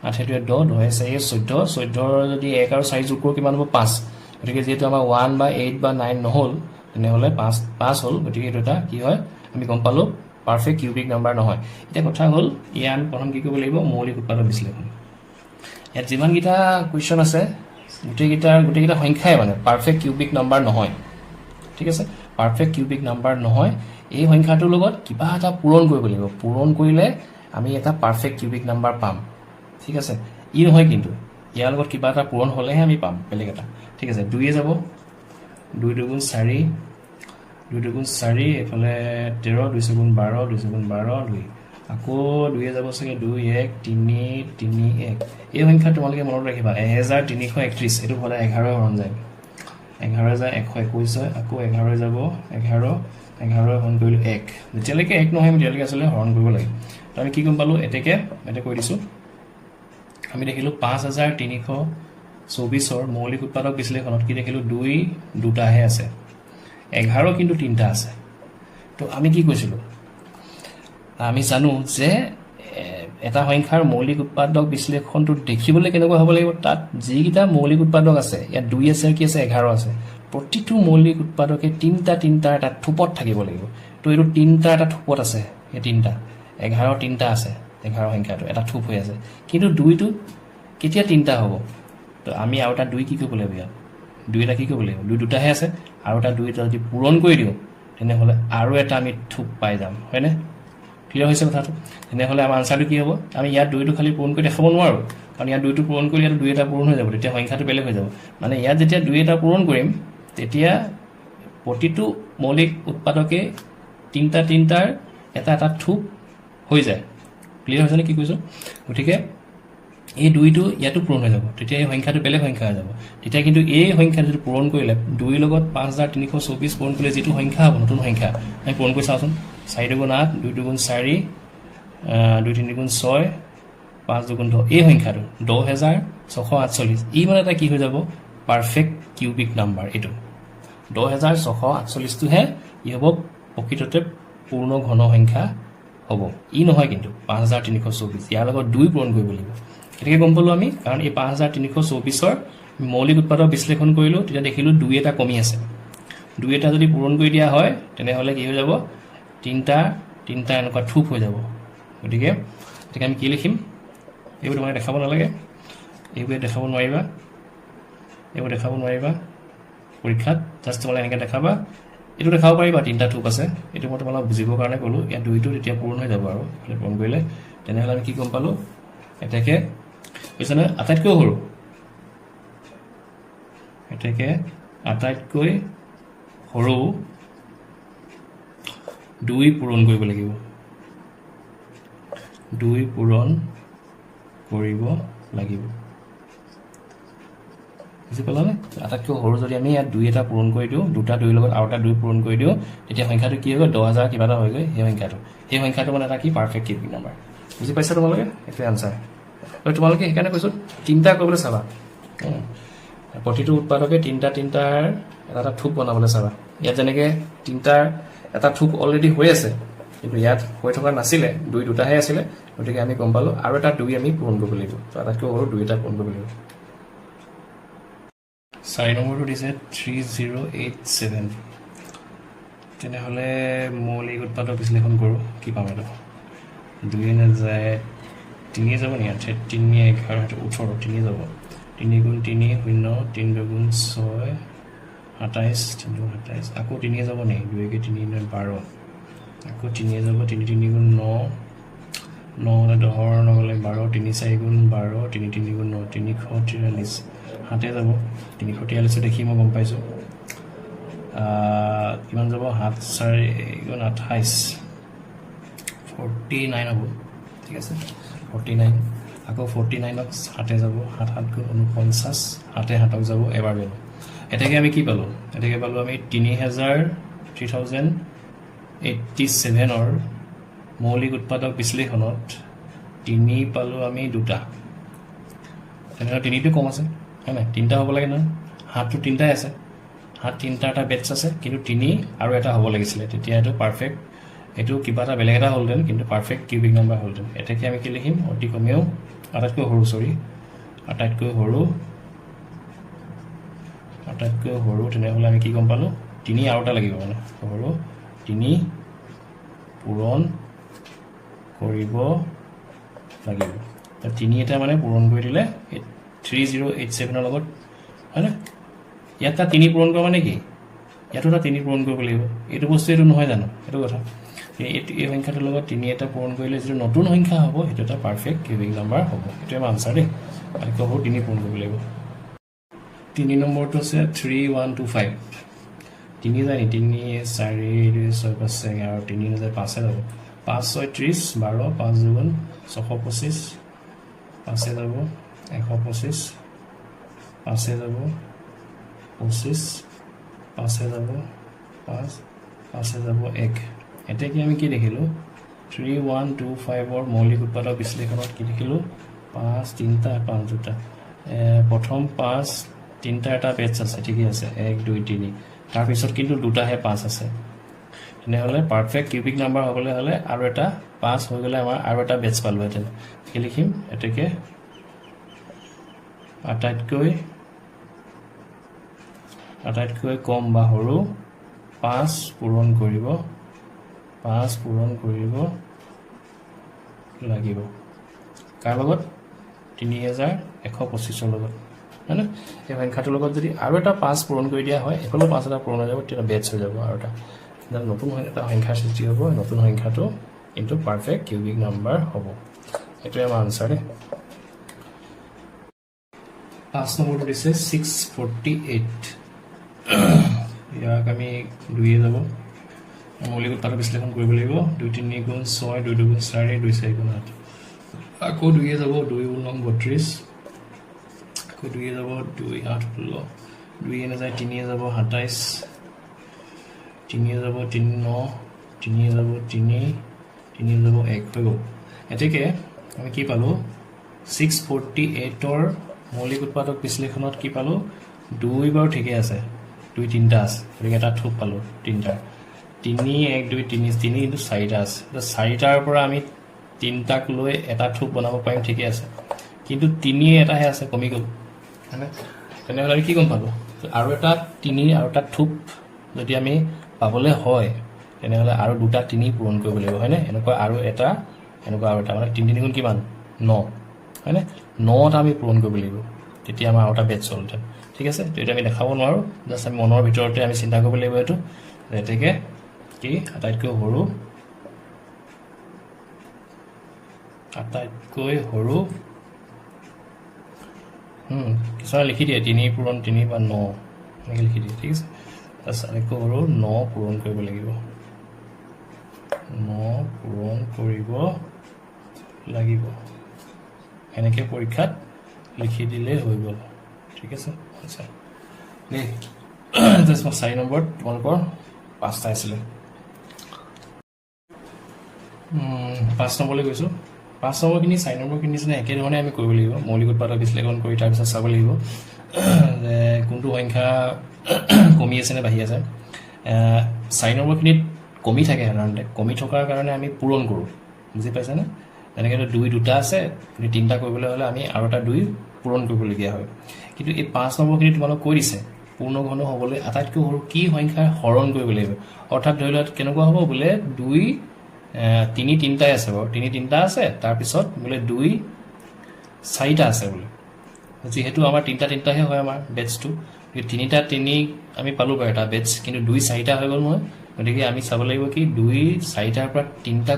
8 হেতুৱে 10 10 4 14 যদি 1 আৰু 4 যোগ কৰোঁ কিমান হ'ব 5 গতিকে যেহেতু আমাৰ 1 বা 8 বা 9 নহল তেনেহলে 5 হ'ল গতিকে এটা কি হয় আমি গম পালো পাৰফেক্ট কিউবিক নাম্বাৰ নহয় এটা কথা হ'ল ইয়াৰ প্ৰথম কি কৰিব লাগিব মৌলিক উৎপাদক বিশ্লেষণ ইয়াত যিমান গিটা কোৱেশ্চন আছে গোটেইকেইটা সংখ্যাই মানে পাৰফেক্ট কিউবিক নাম্বাৰ নহয় ঠিক আছে পাৰফেক্ট কিউবিক নাম্বাৰ নহয় এই সংখ্যাটোৰ লগত কিবা এটা পূৰণ কৰিব লাগিব পূৰণ কৰিলে আমি এটা পাৰফেক্ট কিউবিক নাম্বাৰ পাম ঠিক আছে ই নহয় কিন্তু ইয়াৰ লগত কিবা এটা পূৰণ হ'লেহে আমি পাম বেলেগ এটা ঠিক আছে 2 এ যাব 2 দুগুণ 4 2 দুগুণ 4 এফালে 13 2 গুণ 12 2 গুণ 12 2 আকৌ 2 এ যাব সকে 2 1 3 3 1 এই সংখ্যা তোমালোকে মনত ৰাখিবা 1331 এটো হলে 11 হৰণ যায় 11121 হয় আকৌ 11 যাব 11 হৰণ কৰিলে 1 যেতিয়ালৈকে 1 নহয় তেতিয়ালৈকে আসলে হৰণ কৰিব লাগে তো আমি কি গম পালো এতে কৈ দিছো আমি দেখিলো 5324 ৰ মৌলিক উৎপাদক বিশ্লেষণত কি দেখিলো 2 দুটাহে আছে 11 কিন্তু তিনটা আছে তো আমি কি কৈছিলো আমি জানো যে এটা সংখ্যাৰ মৌলিক উৎপাদক বিশ্লেষণটো দেখিবলৈ কেনেকুৱা হ'ব লাগিব তাত যিকিটা মৌলিক উৎপাদক আছে ইয়াত 2 আছে কি আছে 11 আছে প্ৰতিটো মৌলিক উৎপাদকে তিনটা এটা থুপত থাকিব লাগিব তো এটো তিনটা এটা থুপত আছে এই তিনটা 11 তিনটা আছে 11 সংখ্যাটো এটা থুপ হৈ আছে কিন্তু 2টো কেতিয়া তিনটা হ'ব তো আমি আৰু এটা 2 কি কৰিব লাগিব ইয়াত 2 এটা কি কৰিব লাগিব 2 দুটাহে আছে আৰু এটা 2 এটা যদি পূৰণ কৰি দিও তেনেহলে আৰু এটা আমি থুপ পাই যাম হয়নে ক্লিয়াৰ হৈছে কথাটো তেনেহলে আমাৰ আনসাৰটো কি হ'ব আমি ইয়াত 2টো খালি পূৰণ কৰি দেখাব নোৱাৰো কাৰণ ইয়াত 2টো পূৰণ কৰিলে 2 এটা পূৰণ হৈ যাব তেতিয়া সংখ্যাটো বেলেগ হৈ যাব মানে ইয়াত যেতিয়া 2 এটা পূৰণ কৰিম তেতিয়া প্ৰতিটো মৌলিক উৎপাদকে তিনটাৰ এটা থুপ হৈ যায় ক্লিয়াৰ হৈছে নে কি কৈছো গতিকে এই 2টো ইয়াতো পূৰণ হৈ যাব তেতিয়া এই সংখ্যাটো বেলেগ সংখ্যা হৈ যাব তেতিয়া কিন্তু এই সংখ্যাটো যদি পূৰণ কৰিলে 2 লগত 5324 পূৰণ কৰিলে যেটো সংখ্যা হ'ব নতুন সংখ্যা আমি পূৰণ কৰি চাওঁচোন 4 দুগুণ 8 2 দুগুণ 4 2 3 গুণ 6 5 দুগুণ 10 এই সংখ্যাটো 10648 ই মানে এটা কি হৈ যাব পাৰফেক্ট কিউবিক নাম্বাৰ এটো 10,648টোহে ই হ'ব প্ৰকৃততে পূৰ্ণ ঘন সংখ্যা হ'ব ই নহয় কিন্তু 5,324 ইয়াৰ লগত 2 পূৰণ কৰিব লাগিব এটাকে গম পালো আমি কাৰণ এই 5,324ৰ মৌলিক উৎপাদক বিশ্লেষণ কৰিলো তেতিয়া দেখিলো 2 এটা কমি আছে 2 এটা যদি পূৰণ কৰি দিয়া হয় তেনেহলে কি হৈ যাব তিনটা এনেকুৱা থুপ হৈ যাব গতিকে এটাকে আমি কি লিখিম এইবোৰ তোমাক দেখাব নালাগে এইবোৰ দেখাব নোৱাৰিবা পৰীক্ষাত জাস্ট তোমালে এনেকৈ দেখাবা এইটো দেখাব পাৰিবা তিনটা থুপ আছে এইটো মই তোমাক বুজিবৰ কাৰণে ক'লো ইয়াত 2টো তেতিয়া পূৰণ হৈ যাব আৰু পূৰণ কৰিলে তেনেহলে আমি কি গম পালো এটাকে বুজিছানে আটাইতকৈ সৰু 2 পূৰণ কৰিব লাগিব 2 পূৰণ কৰিব লাগিব বুজি পালানে আটাইতকৈ সৰু যদি আমি ইয়াত 2 এটা পূৰণ কৰি দিওঁ দুটা 2 লগত আৰু এটা 2 পূৰণ কৰি দিওঁ তেতিয়া সংখ্যাটো কি হ'ব 10,000 কিবা এটা হৈ গৈ সেই সংখ্যাটো মানে এটা কি পাৰফেক্ট কিউবিক নাম্বাৰ বুজি পাইছা তোমালোকে এইটোৱে আনসাৰ আৰু তোমালোকে সেইকাৰণে কৈছো তিনটা কৰিবলৈ চাবা প্ৰতিটো উৎপাদকে তিনটাৰ এটা থুপ বনাবলৈ চাবা ইয়াত যেনেকৈ তিনটাৰ এটা থুপ অলৰেডি হৈ আছে কিন্তু ইয়াত হৈ থকা নাছিলে 2টাহে আছিলে গতিকে আমি গম পালো আৰু এটা 2 আমি পূৰণ কৰিব লাগিব তো আটাইতকৈ সৰু 2 এটা পূৰণ কৰিব লাগিব 4 নম্বৰটো দিছে 3087 তেনেহ'লে মৌলিক উৎপাদক বিশ্লেষণ কৰোঁ কি পাম এইটো 2 নাযায় 3 যাব নি 3 11 18 3 যাব 3 গুণ 3 শূন্য 3 দুগুণ 6 27 3 27 আকৌ 3 যাব নি 2 কে 3 12 আকৌ 3 যাব 3 গুণ 9 9 10 নগ'লে 12 3 4 গুণ 12 3 গুণ 9 343 হাতে যাব 343 দেখি মই গম পাইছোঁ কিমান যাব 7 4 গুণ 28 49 হ'ব ঠিক আছে 49 আকৌ 49ক হাতে যাব 7 গুণ 49 হাতে হাতক যাব এবাৰ বেলো এটাকে আমি কি পালো এটাকে পালো আমি 3087ৰ মৌলিক উৎপাদক বিশ্লেষণত 3 পালো আমি 2টা তেনেহ'লে 3টো কম আছে হয় নাই 3টা হ'ব লাগে নহয় হাতটো 3টাই আছে হাত 3টা এটা বেটছ আছে কিন্তু 3 আৰু এটা হ'ব লাগিছিলে তেতিয়া এইটো পাৰফেক্ট এইটো কিবা এটা বেলেগ এটা হ'লহেঁতেন কিন্তু পাৰফেক্ট কিউবিক নাম্বাৰ হ'লহেঁতেন এটাকে আমি কি লিখিম অতি কমেও আটাইতকৈ সৰু তেনেহ'লে আমি কি গম পালোঁ 3 আৰু এটা লাগিব মানে সৰু 3 পূৰণ কৰিব লাগিব 3 এটা মানে পূৰণ কৰি দিলে 3087ৰ লগত হয়নে ইয়াত এটা 3 পূৰণ কৰা মানে কি ইয়াতো এটা 3 পূৰণ কৰিব লাগিব এইটো বস্তু এইটো নহয় জানো এইটো কথা এই সংখ্যাটোৰ লগত 3 এটা পূৰণ কৰিলে যিটো নতুন সংখ্যা হ'ব সেইটো এটা পাৰফেক্ট কিউবিক নাম্বাৰ হ'ব এইটোৱে আমাৰ আনসাৰ দেই আটাইতকৈ সৰু 3 পূৰণ কৰিব লাগিব 3 নম্বৰটো আছে 3125 3 যায় নি 3 4 6 5 11 3 নাযায় 5 যাব 5 6 30 12 5 দুগুণ 625 5 যাব 125 5 যাব 25 5 যাব 5 5 যাব 1 এতিয়া কি আমি কি দেখিলোঁ 3125ৰ মৌলিক উৎপাদক বিশ্লেষণত কি দেখিলোঁ 5 3টা 5 2টা প্ৰথম 5 3টা এটা বেটছ আছে ঠিকেই আছে 1 2 3 তাৰপিছত কিন্তু 2টাহে 5 আছে তেনেহ'লে পাৰফেক্ট কিউবিক নাম্বাৰ হ'বলৈ হ'লে আৰু এটা 5 হৈ গ'লে আমাৰ আৰু এটা বেটছ পালোহেঁতেন কি লিখিম এটাকে আটাইতকৈ কম বা সৰু 5 পূৰণ কৰিব লাগিব কাৰ লগত 3125ৰ লগত হয় না এই সংখ্যাটোৰ লগত যদি আৰু এটা 5 পূৰণ কৰি দিয়া হয় এফালেও 5 এটা পূৰণ হৈ যাব তেতিয়া বেটছ হৈ যাব আৰু এটা নতুন এটা সংখ্যাৰ সৃষ্টি হ'ব নতুন সংখ্যাটো কিন্তু পাৰফেক্ট কিউবিক নাম্বাৰ হ'ব এইটোৱে আমাৰ আনসাৰ দেই 5 নম্বৰটো দিছে 648 ইয়াক আমি 2 যাব মৌলিক উৎপাদক বিশ্লেষণ কৰিব লাগিব 2 3 গুণ 6 2 2 গুণ 4 2 4 গুণ 8 আকৌ 2 যাব 2 গুণ 9 32 আকৌ 2 যাব 2 8 16 2 নাযায় 3 যাব 27 3 যাব 3 9 3 যাব 3 যাব 1 হৈ গ'ল এতেকে আমি কি পালোঁ 648ৰ মৌলিক উৎপাদক বিশ্লেষণত কি পালোঁ 2 বাৰু ঠিকে আছে 2 3টা আছে গতিকে এটা থুপ পালোঁ 3টা 3 1 2 3 3 কিন্তু 4টা আছে তো 4টাৰ পৰা আমি 3টাক লৈ এটা থুপ বনাব পাৰিম ঠিকে আছে কিন্তু 3 এটাহে আছে কমি গ'ল মানে তেনেহ'লে কি গম পালোঁ আৰু এটা 3 আৰু এটা থুপ যদি আমি পাবলৈ হয় তেনেহ'লে আৰু দুটা 3 পূৰণ কৰিব লাগিব হয়নে এনেকুৱা আৰু এটা এনেকুৱা আৰু এটা মানে 3 3 গুণ কিমান 9 হয়নে 9টা আমি পূৰণ কৰিব লাগিব তেতিয়া আমাৰ আৰু এটা বেটছ হ'লহেঁতেন ঠিক আছে তো এটা আমি দেখাব নোৱাৰোঁ জাষ্ট আমি মনৰ ভিতৰতে আমি চিন্তা কৰিব লাগিব এইটো যেনেকৈ কি আটাইতকৈ সৰু কিছুমানে লিখি দিয়ে 3 পূৰণ 3 বা 9 এনেকৈ লিখি দিয়ে ঠিক আছে তাৰপিছত আটাইতকৈ সৰু 9 পূৰণ কৰিব লাগিব 9 পূৰণ কৰিব লাগিব এনেকৈ পৰীক্ষাত লিখি দিলেই হৈ গ'ল ঠিক আছে আচ্ছা দেই জাষ্ট মই 4 নম্বৰত তোমালোকৰ 5টা আছিলে 5 নম্বৰলৈ গৈছোঁ 5 নম্বৰখিনি 4 নম্বৰখিনি নিচিনা একেধৰণে আমি কৰিব লাগিব মৌলিক উৎপাদক বিশ্লেষণ কৰি তাৰপিছত চাব লাগিব যে কোনটো সংখ্যা কমি আছে নে বাঢ়ি আছে 4 নম্বৰখিনিত কমি থাকে সাধাৰণতে কমি থকাৰ কাৰণে আমি পূৰণ কৰোঁ বুজি পাইছেনে যেনেকৈ 2টা আছে কিন্তু 3টা কৰিবলৈ হ'লে আমি আৰু এটা 2 পূৰণ কৰিবলগীয়া হয় কিন্তু এই 5 নম্বৰখিনি তোমালোক কৈ দিছে পূৰ্ণ ঘন হ'বলৈ আটাইতকৈ সৰু কি সংখ্যাৰ হৰণ কৰিব লাগিব অৰ্থাৎ ধৰি লোৱা কেনেকুৱা হ'ব বোলে 2 3 3টাই আছে বাৰু 3 3টা আছে তাৰপিছত বোলে 2 4টা আছে বোলে যিহেতু আমাৰ 3টাহে হয় আমাৰ বেটছটো 3টা 3 আমি পালোঁ বাৰু এটা বেটছ কিন্তু 2 4টা হৈ গ'ল নহয় গতিকে আমি চাব লাগিব কি 2 4টাৰ পৰা 3টা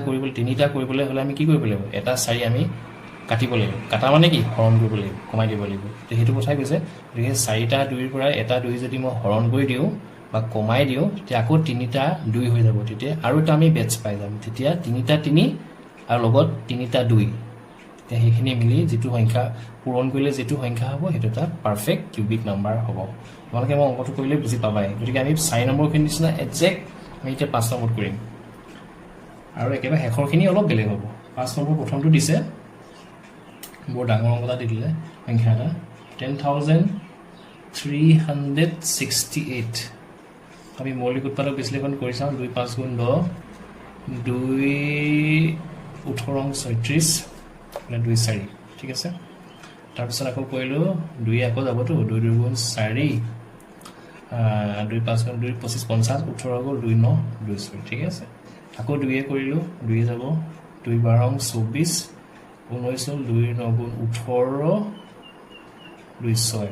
কৰিবলৈ হ'লে আমি কি কৰিব লাগিব এটা 4 আমি কাটিব লাগিব কাটা মানে কি হৰণ কৰিব লাগিব কমাই দিব লাগিব তো সেইটো কথাই কৈছে গতিকে 4টা 2ৰ পৰা এটা 2 যদি মই হৰণ কৰি দিওঁ বা কমাই দিওঁ তেতিয়া আকৌ 3টা 2 হৈ যাব তেতিয়া আৰু এটা আমি বেটছ পাই যাম তেতিয়া 3টা 3 আৰু লগত 3টা 2 তেতিয়া সেইখিনি মিলি যিটো সংখ্যা পূৰণ কৰিলে যিটো সংখ্যা হ'ব সেইটো এটা পাৰফেক্ট কিউবিক নাম্বাৰ হ'ব তোমালোকে মই অংকটো কৰিলে বুজি পাবাই গতিকে আমি 4 নম্বৰখিনি নিচিনা একজেক্ট আমি এতিয়া 5 নম্বৰত কৰিম আৰু একেবাৰে শেষৰখিনি অলপ বেলেগ হ'ব 5 নম্বৰ প্ৰথমটো দিছে বৰ ডাঙৰ অংক এটা দি দিলে সংখ্যা এটা 10,368 আমি মৌলিক উৎপাদক বিশ্লেষণ কৰি চাওঁ 2 5 গুণ 10 2 18 36 মানে 2 4 ঠিক আছে তাৰপিছত আকৌ কৰিলোঁ 2 আকৌ যাবতো 2 2 গুণ 4 2 5 গুণ 2 25 50 18 গ'ল 2 9 2 4 ঠিক আছে আকৌ 2 কৰিলোঁ 2 যাব 2 12 24 19 হ'ল 2 9 গুণ 18 2 6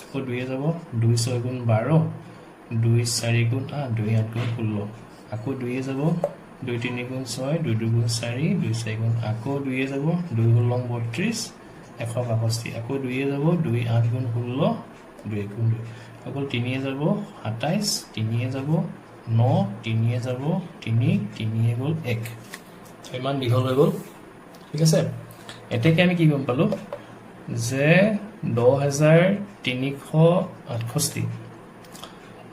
আকৌ 2 যাব 2 6 গুণ 12 2 4 গুণ 8 2 8 গুণ 16 আকৌ 2 যাব 2 3 গুণ 6 2 2 গুণ 4 2 4 গুণ আকৌ 2 যাব 2 গুণ 32 165 আকৌ 2 যাব 2 8 গুণ 16 2 গুণ 2 আকৌ 3 যাব 27 3 যাব 9 3 যাব 3 3 গ'ল 1 ইমান দীঘল হৈ গ'ল ঠিক আছে এতেকে আমি কি গম পালোঁ যে 10,368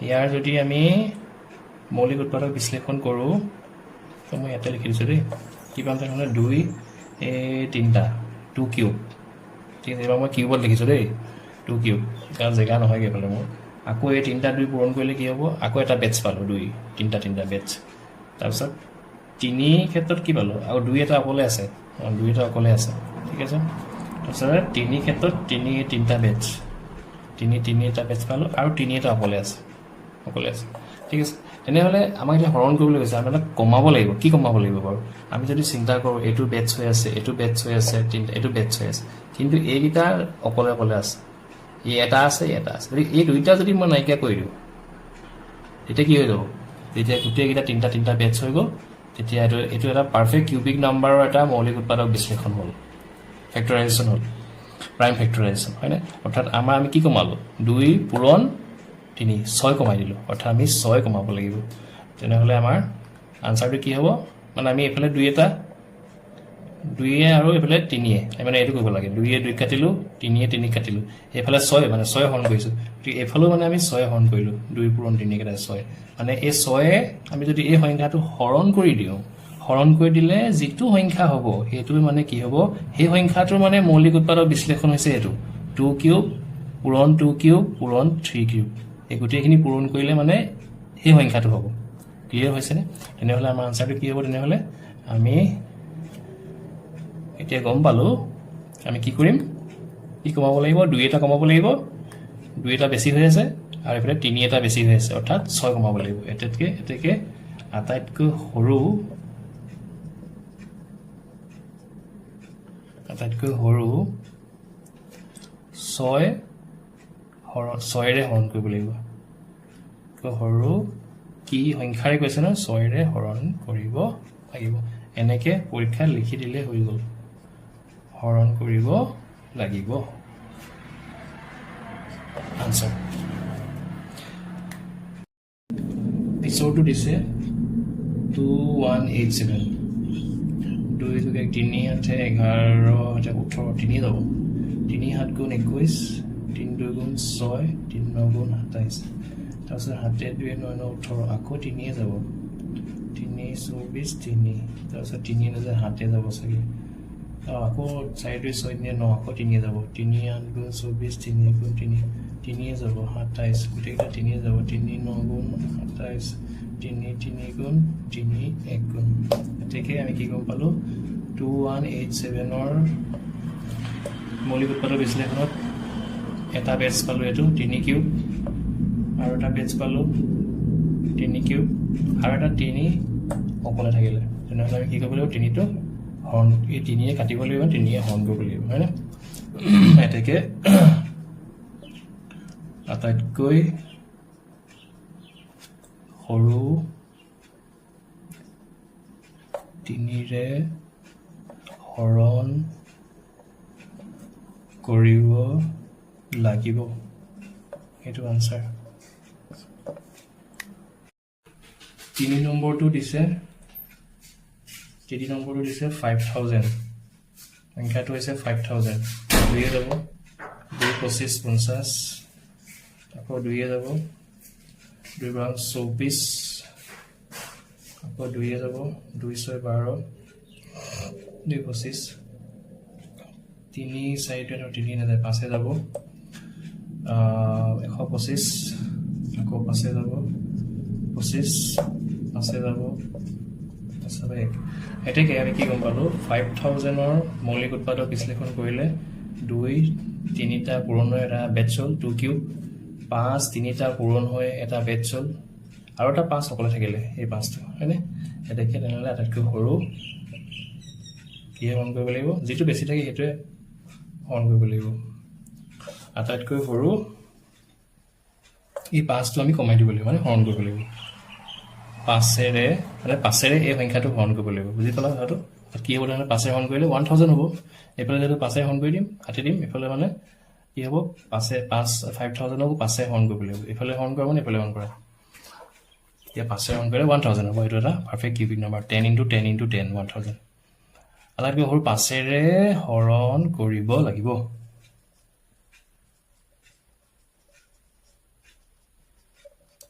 ইয়াৰ যদি আমি মৌলিক উৎপাদক বিশ্লেষণ কৰোঁ তো মই ইয়াতে লিখি দিছোঁ দেই কি পাম তেনেহ'লে 2 3টা 2 কিউব ঠিক আছে এইবাৰ মই কিউবত লিখিছোঁ দেই 2 কিউব কাৰণ জেগা নহয়গৈ এইফালে মোৰ আকৌ এই 3টা 2 পূৰণ কৰিলে কি হ'ব আকৌ এটা বেটছ পালোঁ 2 3টা বেটছ তাৰপিছত 3 ক্ষেত্ৰত কি পালোঁ আৰু 2 এটা অকলে আছে 2 এটা অকলে আছে ঠিক আছে তাৰপিছত 3 ক্ষেত্ৰত 3টা বেটছ 3 এটা বেটছ পালোঁ আৰু 3 এটা অকলে আছে ঠিক আছে তেনেহ'লে আমাক এতিয়া হৰণ কৰিবলৈ কৈছে আমি এটা কমাব লাগিব কি কমাব লাগিব বাৰু আমি যদি চিন্তা কৰোঁ এইটো বেটছ হৈ আছে এইটো বেটছ হৈ আছে এইটো বেটছ হৈ আছে কিন্তু এইকেইটা অকলে আছে এই এটা আছে এটা আছে গতিকে এই দুইটা যদি মই নাইকিয়া কৰি দিওঁ তেতিয়া কি হৈ যাব তেতিয়া গোটেইকেইটা 3টা বেটছ হৈ গ'ল তেতিয়া এইটো এটা পাৰফেক্ট কিউবিক নাম্বাৰৰ এটা মৌলিক উৎপাদক বিশ্লেষণ হ'ল ফেক্টৰাইজেশ্যন হ'ল প্ৰাইম ফেক্টৰাইজেশ্যন হয়নে অৰ্থাৎ আমি কি কমালোঁ 2 পূৰণ 3 6 কমাই দিলোঁ অৰ্থাৎ আমি 6 কমাব লাগিব তেনেহ'লে আমাৰ আনচাৰটো কি হ'ব মানে আমি এইফালে 2 এটা 2 আৰু এইফালে 3 মানে এইটো কৰিব লাগে 2 2 কাটিলোঁ 3 3 কাটিলোঁ এইফালে 6 মানে 6 হৰণ কৰিছোঁ গতিকে এইফালেও মানে আমি 6 হৰণ কৰিলোঁ 2 পূৰণ 3 কেইটা 6 মানে এই 6 আমি যদি এই সংখ্যাটো হৰণ কৰি দিওঁ হৰণ কৰি দিলে যিটো সংখ্যা হ'ব সেইটো মানে কি হ'ব সেই সংখ্যাটোৰ মানে মৌলিক উৎপাদক বিশ্লেষণ হৈছে এইটো 2 কিউব পূৰণ 2 কিউব পূৰণ 3 কিউব এই গোটেইখিনি পূৰণ কৰিলে মানে সেই সংখ্যাটো হ'ব ক্লিয়াৰ হৈছেনে তেনেহ'লে আমাৰ আনচাৰটো কি হ'ব তেনেহ'লে আমি এতিয়া গম পালোঁ আমি কি কৰিম কি কমাব লাগিব 2 এটা কমাব লাগিব 2 এটা বেছি হৈ আছে আৰু এফালে 3 এটা বেছি হৈ আছে অৰ্থাৎ 6 কমাব লাগিব এতেকে আটাইতকৈ সৰু 6 ৰে হৰণ কৰিব লাগিব সৰু কি সংখ্যাৰে কৈছে ন 6 ৰে হৰণ কৰিব লাগিব এনেকে পৰীক্ষাত লিখি দিলে হৈ গ'ল হৰণ কৰিব লাগিব আনসাৰ পিছৰটো দিছে 2187 2 3 8 11 18 3 যাব 3 7 গুণ 21 3 2 গুণ 6 3 9 গুণ 27 তাৰপিছত 7 2 9 9 18 আকৌ 3 যাব 3 24 3 তাৰপিছত 3 নাযায় 7 যাব চাগে আকৌ 4 2 6 9 আকৌ 3 যাব 3 8 গুণ 24 3 গুণ 3 যাব 27 গোটেইটা 3 যাব 3 9 গুণ 27 3 গুণ 3 1 গুণ এতেকে আমি কি গম পালো 2187 ৰ মৌলিক উৎপাদক বিশ্লেষণত এটা বেচ পালো এটো 3 কিউব আৰু এটা বেচ পালো 3 কিউব আৰু এটা 3 অকলে থাকিলে তেনেহ'লে আমি কি কৰিব লাগিব 3 টো হৰণ এই 3 এ কাটিব লাগিব 3 এ হৰণ কৰিব লাগিব হয়নে এতেকে আটাইতকৈ সৰু 3 ৰে হৰণ কৰিব লাগিব এইটো আনসাৰ 3 নম্বৰটো দিছে 5000 সংখ্যাটো হৈছে 5000 2 যাব 2 25 50 আকৌ 2 যাব 2 বাৰ 24 আকৌ 2 যাব 2 6 12 2 25 3 4 3 নাযায় 5 যাব 125 আকৌ 5 যাব 25 5 যাব সবে এতেকে আমি কি গম পালো 5000 ৰ মৌলিক উৎপাদক বিশ্লেষণ কৰিলে 2 3টা পূৰণ হৈ এটা বেচ হ'ল 2 কিউব 5 3টা পূৰণ হৈ এটা বেচ হ'ল আৰু এটা 5 অকলে থাকিলে এই 5টো হয়নে এতেকে তেনেহ'লে আটাইতকৈ সৰু কি হৰণ কৰিব লাগিব যেটো বেছি থাকে হেতুৱে হৰণ কৰিব লাগিব আটাইতকৈ সৰু এই 5টো আমি কমাই দিব লাগিব মানে হৰণ কৰিব লাগিব 5ৰে এই সংখ্যাটো হৰণ কৰিব লাগিব বুজি পালা কথাটো কি হ'ব মানে 5ৰে হৰণ কৰিলে 1000 হ'ব এফালে যেটো 5ৰে হৰণ কৰি দিম কাটি দিম এফালে মানে কি হ'ব 5000 ক 5ৰে হৰণ কৰিব লাগিব এফালে হৰণ কৰা মানে এফালে হৰণ কৰা এতিয়া 5ৰে হৰণ কৰিলে 1000 হ'ব এটো এটা পাৰফেক্ট কিউবিক নম্বৰ 10 * 10 * 10 1000 আটাইতকৈ সৰু 5ৰে হৰণ কৰিব লাগিব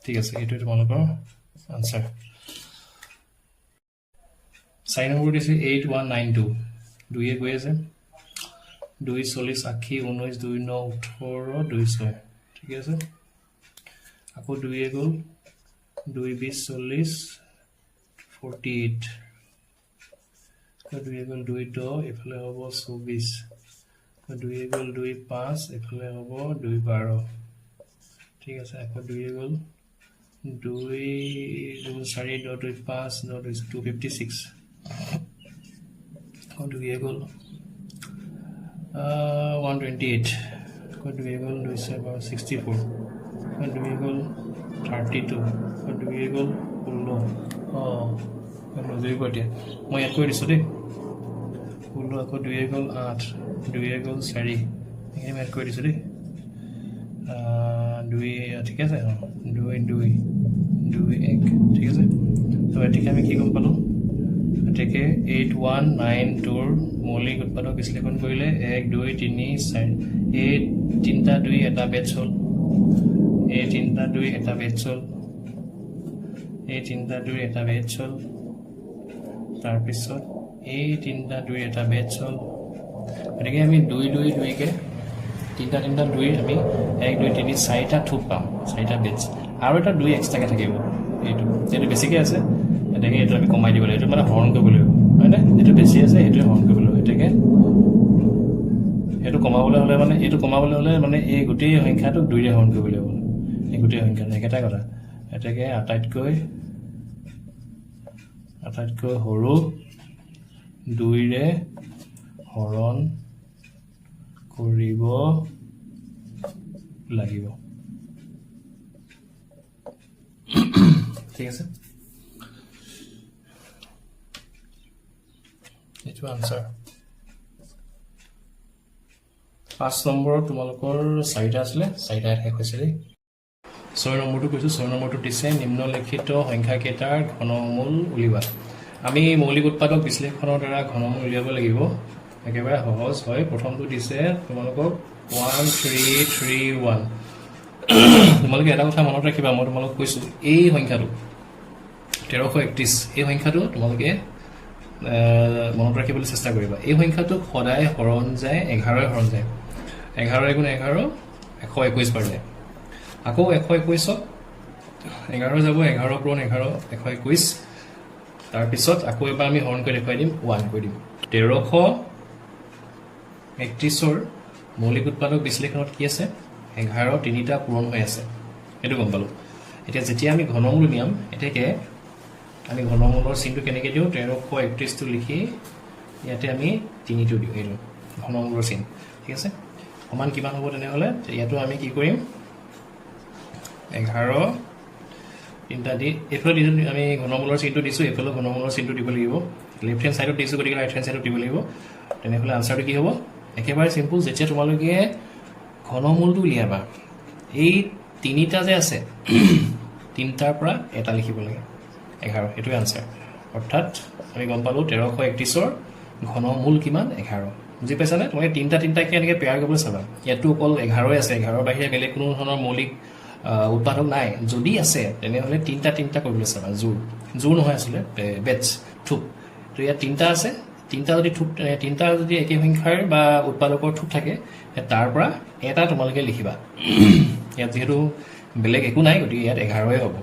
ঠিক আছে এইটো তোমালোকৰ আনসাৰ 4 নম্বৰ দিছে 8192 2 এ গৈ আছে 2 40 80 19 2 9 18 2 6 ঠিক আছে আকৌ 2 এ গ'ল 2 20 40 48 2 এ গ'ল 2 10 এফালে হ'ব 24 2 এ গ'ল 2 5 এফালে হ'ব 2 12 ঠিক আছে আকৌ 2 এ গ'ল 2 4 2 5 256 How do we go? 128. How do we go? 64. How do we go? 32. How do we go? Oh, no, do you go there? My accord is today. Ulo, ako do you go? 8. Do you go? Sorry. I am accord is today. Do we take it? Do we egg? Take it? So I take a make him palo. এতেকে 8192 ৰ মৌলিক উৎপাদক বিশ্লেষণ কৰিলে 1 2 3 4 এই 3টা 2 এটা বেচ হ'ল এই 3টা 2 এটা বেচ হ'ল এই 3টা 2 এটা বেচ হ'ল তাৰ পিছত এই 3টা 2 এটা বেচ হ'ল এতেকে আমি 2 2 2 কে তিনিটা দুই আমি 1 2 3 4টা থুপ পাম 4টা বেটছ আৰু এটা 2 এক্সট্ৰাকৈ থাকিব এইটো বেছিকৈ আছে এটাকে এইটো আমি কমাই দিব লাগিব এইটো মানে হৰণ কৰিব লাগিব হয়নে এইটো বেছি আছে এইটোৱে হৰণ কৰিব লাগিব এটাকে এইটো কমাবলৈ হ'লে মানে এই গোটেই সংখ্যাটো 2ৰে হৰণ কৰিব লাগিব এই গোটেই সংখ্যাটো একেটা কথা এটাকে আটাইতকৈ সৰু 2ৰে হৰণ কৰিব লাগিব ঠিক আছে এইটো আনসাৰ 5 নম্বৰত তোমালোকৰ 4টা আছিলে 4টা শেষ হৈছে দেই 6 নম্বৰটো কৈছোঁ 6 নম্বৰটো দিছে নিম্নলিখিত সংখ্যা কেইটাৰ ঘনমূল উলিওৱা আমি মৌলিক উৎপাদক বিশ্লেষণৰ দ্বাৰা ঘনমূল উলিয়াব লাগিব একেবাৰে সহজ হয় প্ৰথমটো দিছে তোমালোকক 1331 তোমালোকে এটা কথা মনত ৰাখিবা মই তোমালোকক কৈছোঁ এই সংখ্যাটো 1331 এই সংখ্যাটো তোমালোকে মনত ৰাখিবলৈ চেষ্টা কৰিবা এই সংখ্যাটোক সদায় হৰণ যায় 11 হৰণ যায় 11 গুণ 11 121 পাৰ যায় আকৌ 121ত 11 যাব 11 পূৰণ 11 121 তাৰপিছত আকৌ এবাৰ আমি হৰণ কৰি দেখুৱাই দিম 1 কৰি দিম 1331ৰ মৌলিক উৎপাদক বিশ্লেষণত কি আছে 11 তিনিটা পূৰণ হৈ আছে এইটো গম পালোঁ এতিয়া যেতিয়া আমি ঘনমূল উলিয়াম এতেকে আমি ঘনমূলৰ চিনটো কেনেকৈ দিওঁ 1331টো লিখি ইয়াতে আমি 3টো দিওঁ এইটো ঘনমূলৰ চিন ঠিক আছে সমান কিমান হ'ব তেনেহ'লে ইয়াতো আমি কি কৰিম 11 তিনিটা দি এইফালে আমি ঘনমূলৰ চিনটো দিছোঁ এইফালে ঘনমূলৰ চিনটো দিব লাগিব লেফ্ট হেণ্ড ছাইডত দিছোঁ গতিকে ৰাইট হেণ্ড ছাইডত দিব লাগিব তেনেহ'লে আনচাৰটো কি হ'ব একেবাৰে চিম্পুল যেতিয়া তোমালোকে ঘনমূলটো উলিয়াবা এই তিনিটা যে আছে তিনিটাৰ পৰা এটা লিখিব লাগে 11 এইটোৱে আনচাৰ অৰ্থাৎ আমি গম পালোঁ 1331ৰ ঘনমূল কিমান 11 বুজি পাইছানে তোমালোকে তিনিটাকৈ এনেকৈ পেয়াৰ কৰিবলৈ চাবা ইয়াতো অকল 11 আছে 11ৰ বাহিৰে বেলেগ কোনো ধৰণৰ মৌলিক উৎপাদক নাই যদি আছে তেনেহ'লে তিনিটা কৰিবলৈ চাবা জোৰ নহয় আছিলে বেটছ থুপ তো ইয়াত তিনিটা আছে তিনিটা যদি একে সংখ্যাৰ বা উৎপাদকৰ থুপ থাকে তাৰ পৰা এটা তোমালোকে লিখিবা ইয়াত যিহেতু বেলেগ একো নাই গতিকে ইয়াত 11ই হ'ব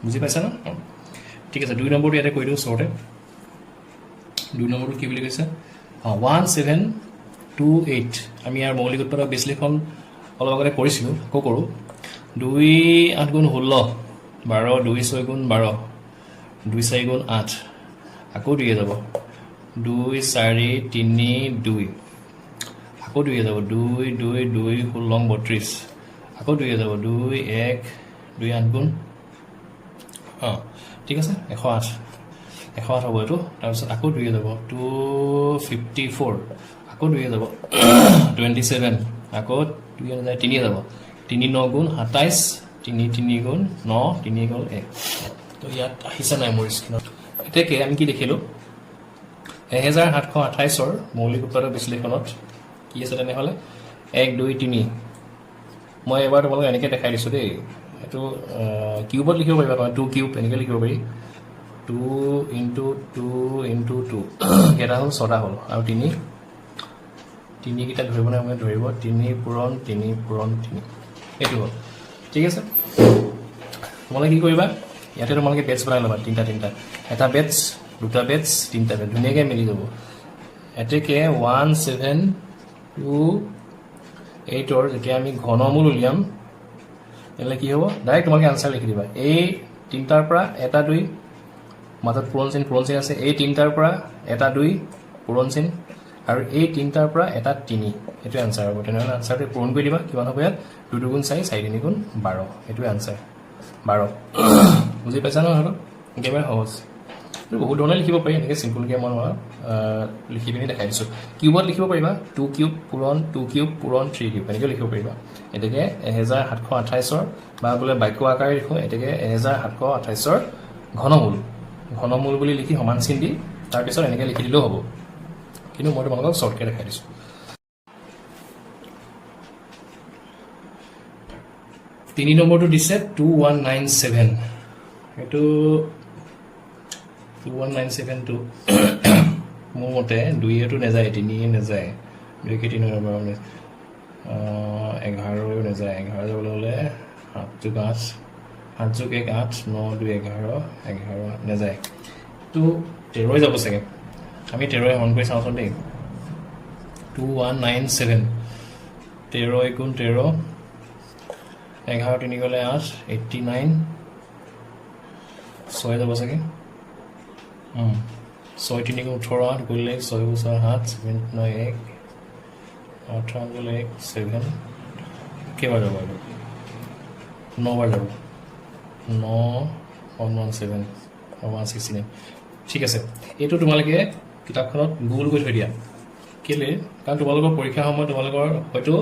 বুজি পাইছা ন ঠিক আছে 2 নম্বৰটো ইয়াতে কৈ দিওঁ ওচৰতে 2 নম্বৰটো কি বুলি কৈছে 1728 আমি ইয়াৰ মৌলিক উৎপাদক বিশ্লেষণ অলপ আগতে কৰিছিলোঁ আকৌ কৰোঁ 2 8 গুণ 16 12 2 6 গুণ 12 2 4 গুণ 8 আকৌ 2 যাব 2 4 3 2 আকৌ 2 যাব 2 2 2 16 32 আকৌ 2 যাব 2 1 2 8 গুণ ঠিক আছে 108 হ'ব এইটো তাৰপিছত আকৌ 2 যাব 254 আকৌ 2 যাব 27 আকৌ 2 যায় 3 যাব 3 9 গুণ 27 3 3 গুণ 9 3 গুণ 1 তো ইয়াত আহিছে নাই মোৰ স্ক্ৰীনত এতেকে আমি কি দেখিলোঁ 1728ৰ মৌলিক উৎপাদক বিশ্লেষণত কি আছে তেনেহ'লে 1 2 3 মই এবাৰ তোমালোকক এনেকৈ দেখাই দিছোঁ দেই এইটো কিউবত লিখিব পাৰিবা তোমাৰ 2 কিউব এনেকৈ লিখিব পাৰি 2 × 2 × 2 কেইটা হ'ল 6টা হ'ল আৰু 3 কেইটা ধৰিব নাই মানে ধৰিব 3 পূৰণ 3 পূৰণ 3 এইটো হ'ল ঠিক আছে তোমালোকে কি কৰিবা ইয়াতে তোমালোকে বেটছ বনাই ল'বা তিনিটা এটা বেটছ দুটা বেটছ তিনিটা বেটছ ধুনীয়াকৈ মিলি যাব এতেকে 1728ৰ যেতিয়া আমি ঘনমূল উলিয়াম তেনেহ'লে কি হ'ব ডাইৰেক্ট তোমালোকে আনচাৰ লিখি দিবা এই তিনিটাৰ পৰা এটা 2 মাজত পূৰণ চিন আছে এই তিনিটাৰ পৰা এটা 2 পূৰণ চিন আৰু এই তিনিটাৰ পৰা এটা 3 এইটোৱে আনচাৰ হ'ব তেনেহ'লে আনচাৰটো পূৰণ কৰি দিবা কিমান হ'ব ইয়াত 2 2 গুণ 4 4 3 গুণ 12 এইটোৱে আনচাৰ 12 বুজি পাইছা নহয় সেইটো একেবাৰে সহজ বহুত ধৰণে লিখিব পাৰি এনেকৈ চিম্পুলকৈ মই লিখি পিনি দেখাই দিছোঁ কিউবত লিখিব পাৰিবা 2 কিউব পূৰণ 2 কিউব পূৰণ 3 কিউব এনেকৈ লিখিব পাৰিবা এতেকে 1728ৰ বা বোলে বাক্য আকাৰে লিখোঁ এতেকে 1728ৰ ঘনমূল বুলি লিখি সমান চিন দি তাৰপিছত এনেকৈ লিখি দিলেও হ'ব কিন্তু মই তোমালোকক শ্বৰ্টকৈ দেখাই দিছোঁ 3 নম্বৰটো দিছে 2197 এইটো 2197টো মোৰ মতে 2টো নাযায় 3 নাযায় 2 কে 3 নম্বৰ 11 নাযায় 11 যাবলৈ হ'লে 7 যোগ 8 8 যোগ 1 8 9 2 11 11 নাযায় তো 13 যাব চাগে আমি 13 হৰণ কৰি চাওঁচোন দেই 2197 13 গুণ 13 11 3 গ'লে 8 89 6 যাব চাগে 6 3 গুণ 18 8 গ'লে 6 গুণ 7 7 9 1 8 গ'লে 7 কেইবাৰ যাব আৰু 9 বাৰ যাব 9 117 169 ঠিক আছে এইটো তোমালোকে কিতাপখনত গুগল কৰি থৈ দিয়া কেলে কাৰণ তোমালোকৰ পৰীক্ষাৰ সময়ত তোমালোকৰ হয়তো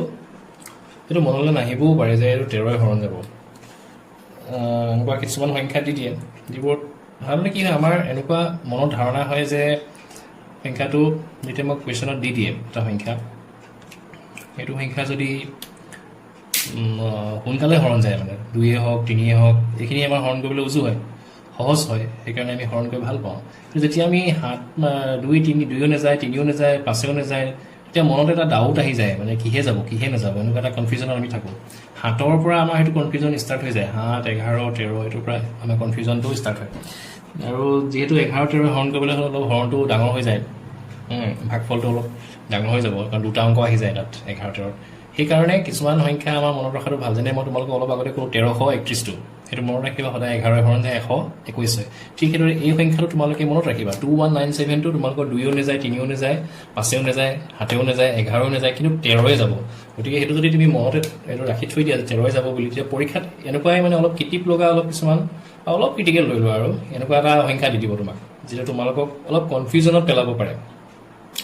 এইটো মনলৈ নাহিবও পাৰে যে এইটো 13 হৰণ যাব এনেকুৱা কিছুমান সংখ্যা দি দিয়ে যিবোৰ ভালনে কি হয় আমাৰ এনেকুৱা মনত ধাৰণা হয় যে সংখ্যাটো যেতিয়া মোক কুৱেশ্যনত দি দিয়ে এটা সংখ্যা এইটো সংখ্যা যদি সোনকালে হৰণ যায় মানে 2 হওক 3 হওক এইখিনি আমাৰ হৰণ কৰিবলৈ উজু হয় সহজ হয় সেইকাৰণে আমি হৰণ কৰি ভাল পাওঁ কিন্তু যেতিয়া আমি 2 3 2ও নাযায় 3ও নাযায় 5ও নাযায় তেতিয়া মনত এটা ডাউট আহি যায় মানে কিহে যাব কিহে নাযাব এনেকুৱা এটা কনফিউজনত আমি থাকোঁ 7ৰ পৰা আমাৰ সেইটো কনফিউজন ষ্টাৰ্ট হৈ যায় 7 11 13 এইটোৰ পৰা আমাৰ কনফিউজনটো ষ্টাৰ্ট হয় আৰু যিহেতু 11 13 হৰণ কৰিবলৈ হ'লে অলপ হৰণটো ডাঙৰ হৈ যায় ভাগফলটো অলপ ডাঙৰ হৈ যাব কাৰণ দুটা অংক আহি যায় তাত 11 13 সেইকাৰণে কিছুমান সংখ্যা আমাৰ মনত ৰখাটো ভাল যেনে মই তোমালোকক অলপ আগতে ক'লোঁ 1331টো সেইটো মনত ৰাখিবা সদায় 11 হৰণ যায় 121 হয় ঠিক সেইদৰে এই সংখ্যাটো তোমালোকে মনত ৰাখিবা 2197টো তোমালোকৰ 2ও নাযায় 3ও নাযায় 5ও নাযায় 7ও নাযায় 11ও নাযায় কিন্তু 13ই যাব গতিকে সেইটো যদি তুমি মনতে এইটো ৰাখি থৈ দিয়া 13ই যাব বুলি তেতিয়া পৰীক্ষাত এনেকুৱাই মানে অলপ কিটিপ লগা অলপ কিছুমান অলপ ক্ৰিটিকেল লৈ লোৱা আৰু এনেকুৱা এটা সংখ্যা দি দিব তোমাক যিটো তোমালোকক অলপ কনফিউজনত পেলাব পাৰে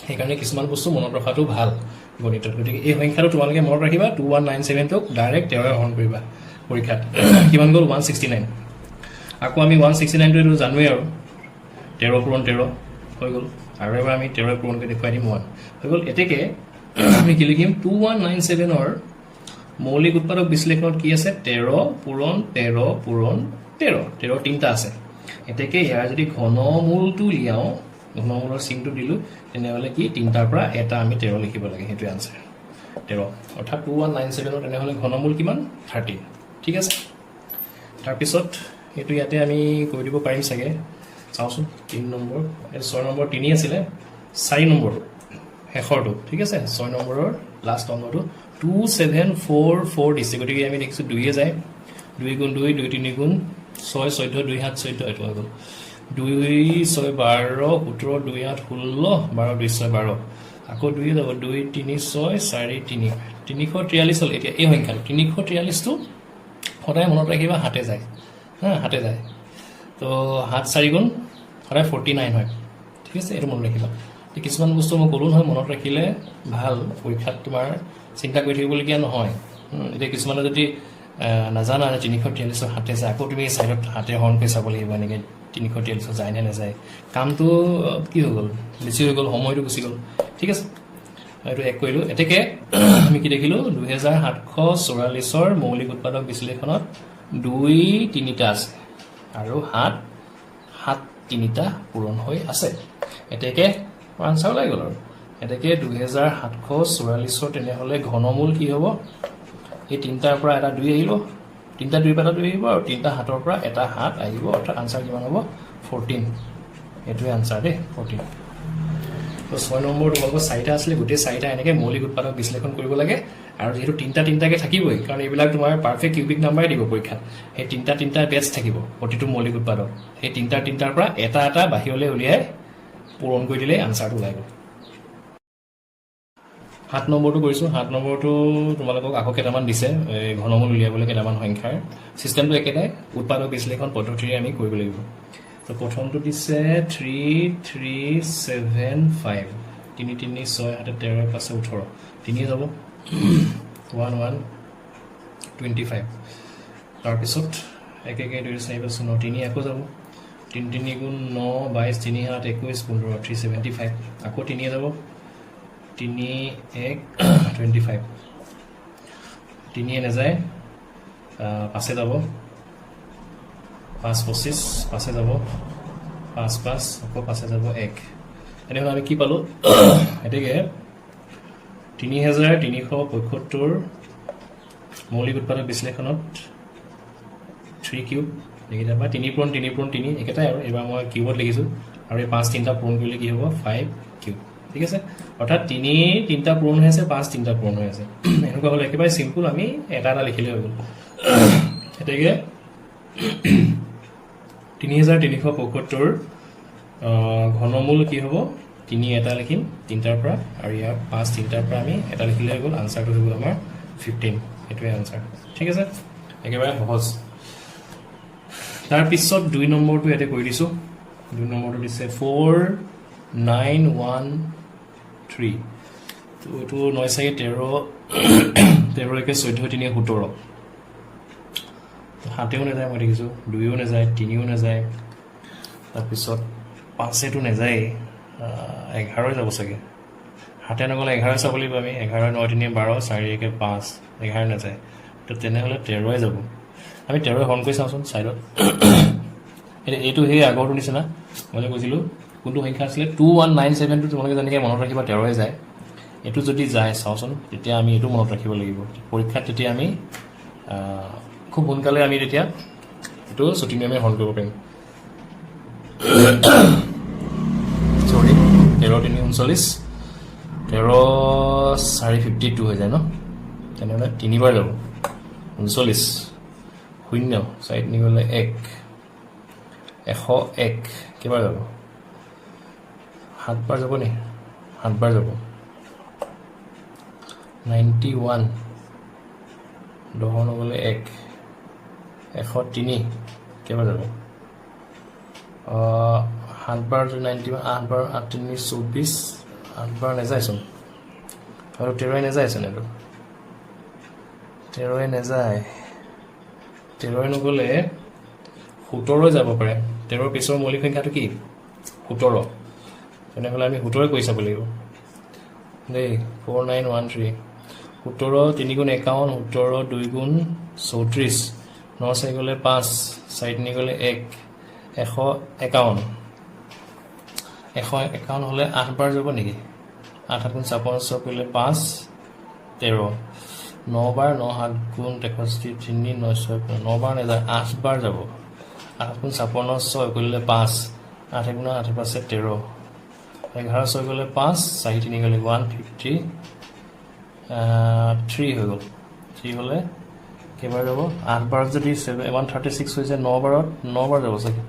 সেইকাৰণে কিছুমান বস্তু মনত ৰখাটো ভাল গণিতত গতিকে এই সংখ্যাটো তোমালোকে মনত ৰাখিবা 2197টোক ডাইৰেক্ট 13 হৰণ কৰিবা পৰীক্ষাত কিমান গ'ল 169 আকৌ আমি 169টো এইটো জানোৱেই আৰু 13 পূৰণ 13 হৈ গ'ল আৰু এবাৰ আমি 13 পূৰণ কৰি দেখুৱাই দিম 1 হৈ গ'ল এতেকে আমি কি লিখিম 2197ৰ মৌলিক উৎপাদক বিশ্লেষণত কি আছে 13 পূৰণ 13 পূৰণ 13 13 তিনিটা আছে এতেকে ইয়াৰ যদি ঘনমূলটো উলিয়াওঁ ঘনমূলৰ চিনটো দিলোঁ তেনেহ'লে কি তিনিটাৰ পৰা এটা আমি 13 লিখিব লাগে সেইটোৱে আনচাৰ 13 অৰ্থাৎ 2197ৰ তেনেহ'লে ঘনমূল কিমান 13 ঠিক আছে তাৰপিছত এইটো ইয়াতে আমি কৰি দিব পাৰিম চাগে চাওঁচোন 3 নম্বৰ 6 নম্বৰ 3 আছিলে 4 নম্বৰ শেষৰটো ঠিক আছে 6 নম্বৰৰ লাষ্ট নম্বৰটো 2744 দিছে গতিকে আমি দেখিছোঁ 2 যায় 2 গুণ 2 2 3 গুণ 6 14 2 7 14 এইটো হৈ গ'ল 2 6 12 17 2 8 16 12 2 6 12 আকৌ 2 যাব 2 3 6 4 3 343 হ'ল এতিয়া এই সংখ্যাটো 343টো সদায় মনত ৰাখিবা হাতে যায় হাতে যায় তো 7 4 গুণ সদায় 49 হয় ঠিক আছে এইটো মনত ৰাখিবা কিছুমান বস্তু মই ক'লোঁ নহয় মনত ৰাখিলে ভাল পৰীক্ষাত তোমাৰ চিন্তা কৰি থাকিবলগীয়া নহয় এতিয়া কিছুমানে যদি নাজানা 343 হাতে যায় আকৌ তুমি চাইডত হাতে হৰণ কৰি চাব লাগিব এনেকৈ 343 যায় নে নাযায় কামটো কি হৈ গ'ল বেছি হৈ গ'ল সময়টো গুচি গ'ল ঠিক আছে এইটো এক কৰিলোঁ এতেকে আমি কি দেখিলোঁ 2744ৰ মৌলিক উৎপাদক বিশ্লেষণত 2 3টা আছে আৰু 7 3টা পূৰণ হৈ আছে এতেকে আনচাৰ ওলাই গ'ল আৰু এতেকে 2744ৰ তেনেহ'লে ঘনমূল কি হ'ব এই তিনিটাৰ পৰা এটা 2 আহিব তিনিটা 2 পৰা 2 আহিব আৰু তিনিটা 7ৰ পৰা এটা 7 আহিব অৰ্থাৎ আনচাৰ কিমান হ'ব 14 এইটোৱে আনচাৰ দেই 14 তো 6 নম্বৰ তোমালোকৰ 4টা আছিলে গোটেই 4টা এনেকৈ মৌলিক উৎপাদক বিশ্লেষণ কৰিব লাগে আৰু যিহেতু তিনিটাকৈ থাকিবই কাৰণ এইবিলাক তোমাৰ পাৰফেক্ট কিউবিক নাম্বাৰে দিব পৰীক্ষাত সেই তিনিটা বেটছ থাকিব প্ৰতিটো মৌলিক উৎপাদক সেই তিনিটাৰ পৰা এটা এটা বাহিৰলৈ উলিয়াই পূৰণ কৰি দিলে আনচাৰটো ওলাই গ'ল 7 নম্বৰটো কৰিছোঁ 7 নম্বৰটো তোমালোকক আকৌ কেইটামান দিছে ঘনমূল উলিয়াবলৈ কেইটামান সংখ্যাৰ ছিষ্টেমটো একেটাই উৎপাদক বিশ্লেষণ পদ্ধতিৰে আমি কৰিব লাগিব তো প্ৰথমটো দিছে 3375 3 3 6 7 13 5 18 3 যাব 1 1 25 তাৰপিছত এক 2 4 5 9 3 আকৌ যাব 3 3 গুণ 9 22 3 7 21 15 375 আকৌ 3 যাব 3 1 25 3 নাযায় 5 যাব 5 25 5 যাব 5 5 আকৌ 5 যাব 1 এনেহ'লে আমি কি পালোঁ এতেকে 3 3375 মৌলিক উৎপাদক বিশ্লেষণত 3 কিউব এইকেইটা বা 3 পূৰণ 3 পূৰণ 3 একেটাই আৰু এবাৰ মই কিউবত লিখিছোঁ আৰু এই 5 তিনিটা পূৰণ কৰিলে কি হ'ব 5 কিউব ঠিক আছে অৰ্থাৎ 3 তিনিটা পূৰণ হৈ আছে 5 তিনিটা পূৰণ হৈ আছে এনেকুৱা হ'লে একেবাৰে চিম্পল আমি এটা লিখিলে হৈ গ'ল এতেকে 3375 ঘনমূল কি হ'ব 3 এটা লিখিম 3টাৰ পৰা আৰু ইয়াৰ 5 3টাৰ পৰা আমি এটা লিখিলে হৈ গ'ল আনসাৰটো হৈ গ'ল আমাৰ 15 এটোৱে আনসাৰ ঠিক আছে একেবাৰে সহজ তাৰ পিছত 2 নম্বৰটো এতে কৰি দিছো 2 নম্বৰটো দিছে 4913 তো এটো 9 চাগে 13 একে 14 3 17 হাতেও নাযায় মই দেখিছোঁ 2ও নাযায় 3ও নাযায় তাৰপিছত 5এটো নাযায় 11 যাব চাগে হাতে নগ'লে 11 চাব লাগিব আমি 11 9 3 12 4 1 5 11 নাযায় তো তেনেহ'লে 13 যাব আমি 13 হৰণ কৰি চাওঁচোন সাইডত এইটো সেই আগৰটো নিচিনা মই কৈছিলোঁ কোনটো সংখ্যা আছিলে 2197 টো তোমালোকে জানিকে মনত ৰাখিবা 13 যায় এইটো যদি যায় চাওঁচোন তেতিয়া আমি এইটো মনত ৰাখিব লাগিব পৰীক্ষাত তেতিয়া আমি খুব সোনকালে আমি তেতিয়া এইটো ছুটি নিয়মে হৰণ কৰিব পাৰিম সৰি 13 3 39 13 452 হৈ যায় ন তেনেহ'লে 3 বাৰ যাব 39 শূন্য সাইড নিগলে 101 কিমান যাব 7 বাৰ যাব নি 7 বাৰ যাব 91 দহন গ'লে 103 কিমান যাব 7 বাৰ 91 8 বাৰ 8 3 24 8 বাৰ নাযায়চোন আৰু 13 নাযায়চোন এইটো 13 নাযায় 13 নগ'লে 17 যাব পাৰে 13 পিছৰ মৌলিক সংখ্যাটো কি 17 তেনেহ'লে আমি 17 কৈ চাব লাগিব দেই 4913 17 3 গুণ 51 17 2 গুণ 34 9 চাই গ'লে 5 4 নি গ'লে 1 151 151 হ'লে 8 বাৰ যাব নেকি 8 গুণ 56 কৰিলে 5 13 9 বাৰ 9 7 গুণ 63 3 9 6 9 বাৰ নাযায় 8 বাৰ যাব 8 গুণ 56 6 কৰিলে 5 8 গুণ 8 পাছে 13 11 6 গ'লে 5 4 3 গ'লে 153 3 হৈ গ'ল 3 হ'লে কেইবাৰ যাব 8 বাৰ যদি 136 হৈ যায় 9 বাৰত 9 বাৰ যাব চাগে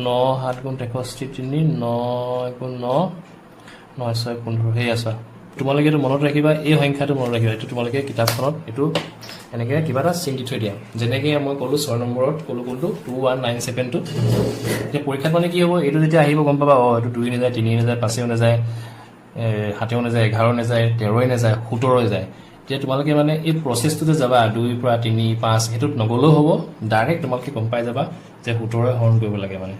9 7 গুণ 63 3 9 গুণ 9 9 6 15 সেই আছা তোমালোকে এইটো মনত ৰাখিবা এই সংখ্যাটো মনত ৰাখিবা এইটো তোমালোকে কিতাপখনত এইটো এনেকৈ কিবা এটা চিন্তি থৈ দিয়া যেনেকৈ মই ক'লোঁ 6 নম্বৰত ক'লোঁ কোনটো 2197 টো এতিয়া পৰীক্ষাত মানে কি হ'ব এইটো যেতিয়া আহিব গম পাবা এইটো 2 নাযায় 3 নাযায় 5ও নাযায় 7ও নাযায় 11 নাযায় 13 নাযায় 17 যায় এতিয়া তোমালোকে মানে এই প্ৰচেছটোতে যাবা 2 পৰা 3 5 সেইটোত নগ'লেও হ'ব ডাইৰেক্ট তোমালোকে গম পাই যাবা যে 17 হৰণ কৰিব লাগে মানে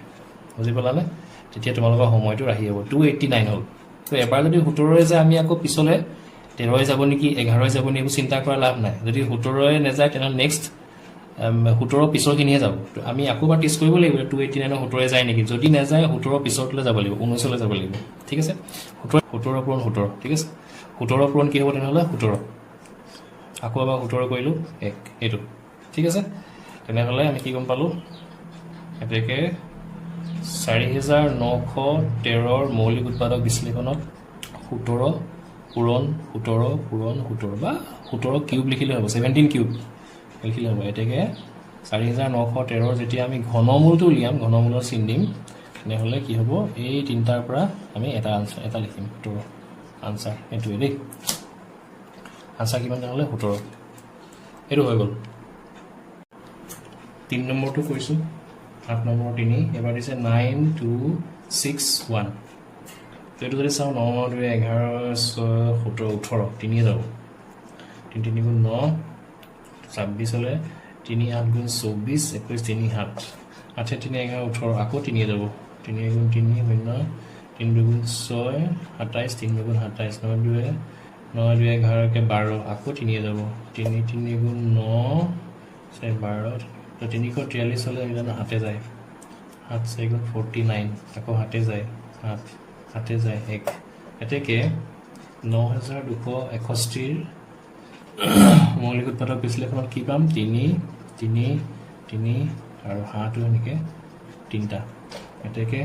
বুজি পালানে তেতিয়া তোমালোকৰ সময়টো ৰাহি হ'ব 289 হ'ল তো এবাৰ যদি 17 যায় আমি আকৌ পিছলে 13 যাব নেকি 11 যাব নেকি চিন্তা কৰা লাভ নাই যদি 17 নাযায় তেনেহ'লে নেক্সট 17 পিছৰখিনিহে যাব আমি আকৌ এবাৰ টেষ্ট কৰিব লাগিব 289 17 যায় নেকি যদি নাযায় 17 পিছৰলৈ যাব লাগিব 19লৈ যাব লাগিব ঠিক আছে 17 পূৰণ 17 ঠিক আছে 17 পূৰণ কি হ'ব তেনেহ'লে 17 আকৌ এবাৰ 17 কৰিলোঁ 1 এইটো ঠিক আছে তেনেহ'লে আমি কি গম পালোঁ এতেকে 4913 মৌলিক উৎপাদক বিশ্লেষণত 17 পূৰণ 17 পূৰণ 17 বা 17 কিউব লিখিলে হ'ব 17 কিউব লিখিলে হ'ব এতেকে 4913 যেতিয়া আমি ঘনমূলটো উলিয়াম ঘনমূলৰ চিন দিম তেনেহ'লে কি হ'ব এই তিনিটাৰ পৰা আমি এটা লিখিম 17 আনসাৰ এইটোৱে দেই আনসাৰ কিমান তেনেহ'লে 17 এইটো হৈ গ'ল 3 নম্বৰটো কৈছোঁ 8 নম্বৰ 3 এবাৰ দিছে 9261 তো এইটো যদি চাওঁ 9 2 11 17 18 3 যাব 3 3 গুণ 9 26 হ'লে 3 8 গুণ 24 21 3 7 8 3 11 18 আকৌ 3 যাব 3 গুণ 3 শূন্য 3 2 গুণ 6 27 3 গুণ 27 9 2 11 কে 12 আকৌ 3 যাব 3 3 গুণ 9 12 তো 343 হ'লে এইজন হাতে যায় 7 4 49 আকৌ হাতে যায় 7 হাতে যায় 1 এতেকে 9261 মৌলিক উৎপাদক বিশ্লেষণত কি পাম 3 3 3 আৰু 7 এনেকৈ 3টা এতেকে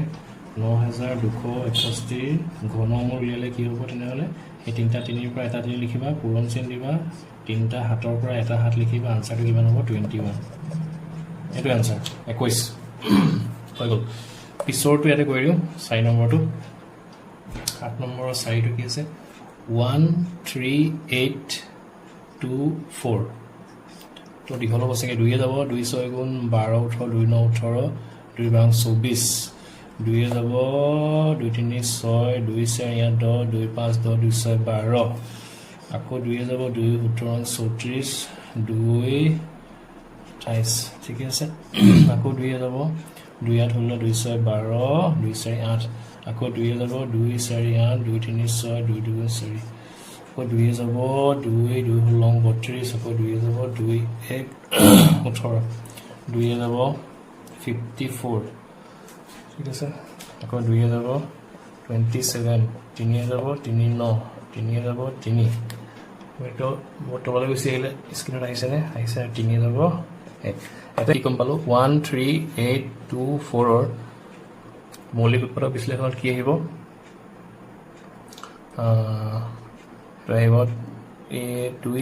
9261 ঘনমূল উলিয়ালে কি হ'ব তেনেহ'লে এই 3টা 3ৰ পৰা এটা 3 লিখিবা পূৰণ চিন দিবা 3টা 7ৰ পৰা এটা 7 লিখিবা আনসাৰটো কিমান হ'ব 21 এইটো আনসাৰ 21 হৈ গ'ল পিছৰটো ইয়াতে কৰি দিওঁ 4 নম্বৰটো 7 নম্বৰৰ 4টো কি আছে 13824 তো দীঘল হ'ব চাগে 2 যাব 2 6 গুণ 12 18 2 9 18 2 বাং 24 2 যাব 2 3 6 2 4 10 2 5 10 2 6 12 আকৌ 2 যাব 2 17 34 2 28 ঠিক আছে আকৌ 2 যাব 2 8 হল 2 6 12 2 4 8 আকৌ 2 যাব 2 4 8 2 3 6 2 2 4 আকৌ 2 যাব 2 2 হল 32 আকৌ 2 যাব 2 1 18 2 যাব 54 ঠিক আছে আকৌ 2 যাব 27 3 যাব 3 9 3 যাব 3 এইটো বৰ্তমানে গুচি আহিলে স্ক্ৰীনত আহিছেনে আহিছে 3 যাব 1 এটা কি কম পালো 13824 ৰ মৌলিক উৎপাদক বিশ্লেষণত কি আহিব আহিব 2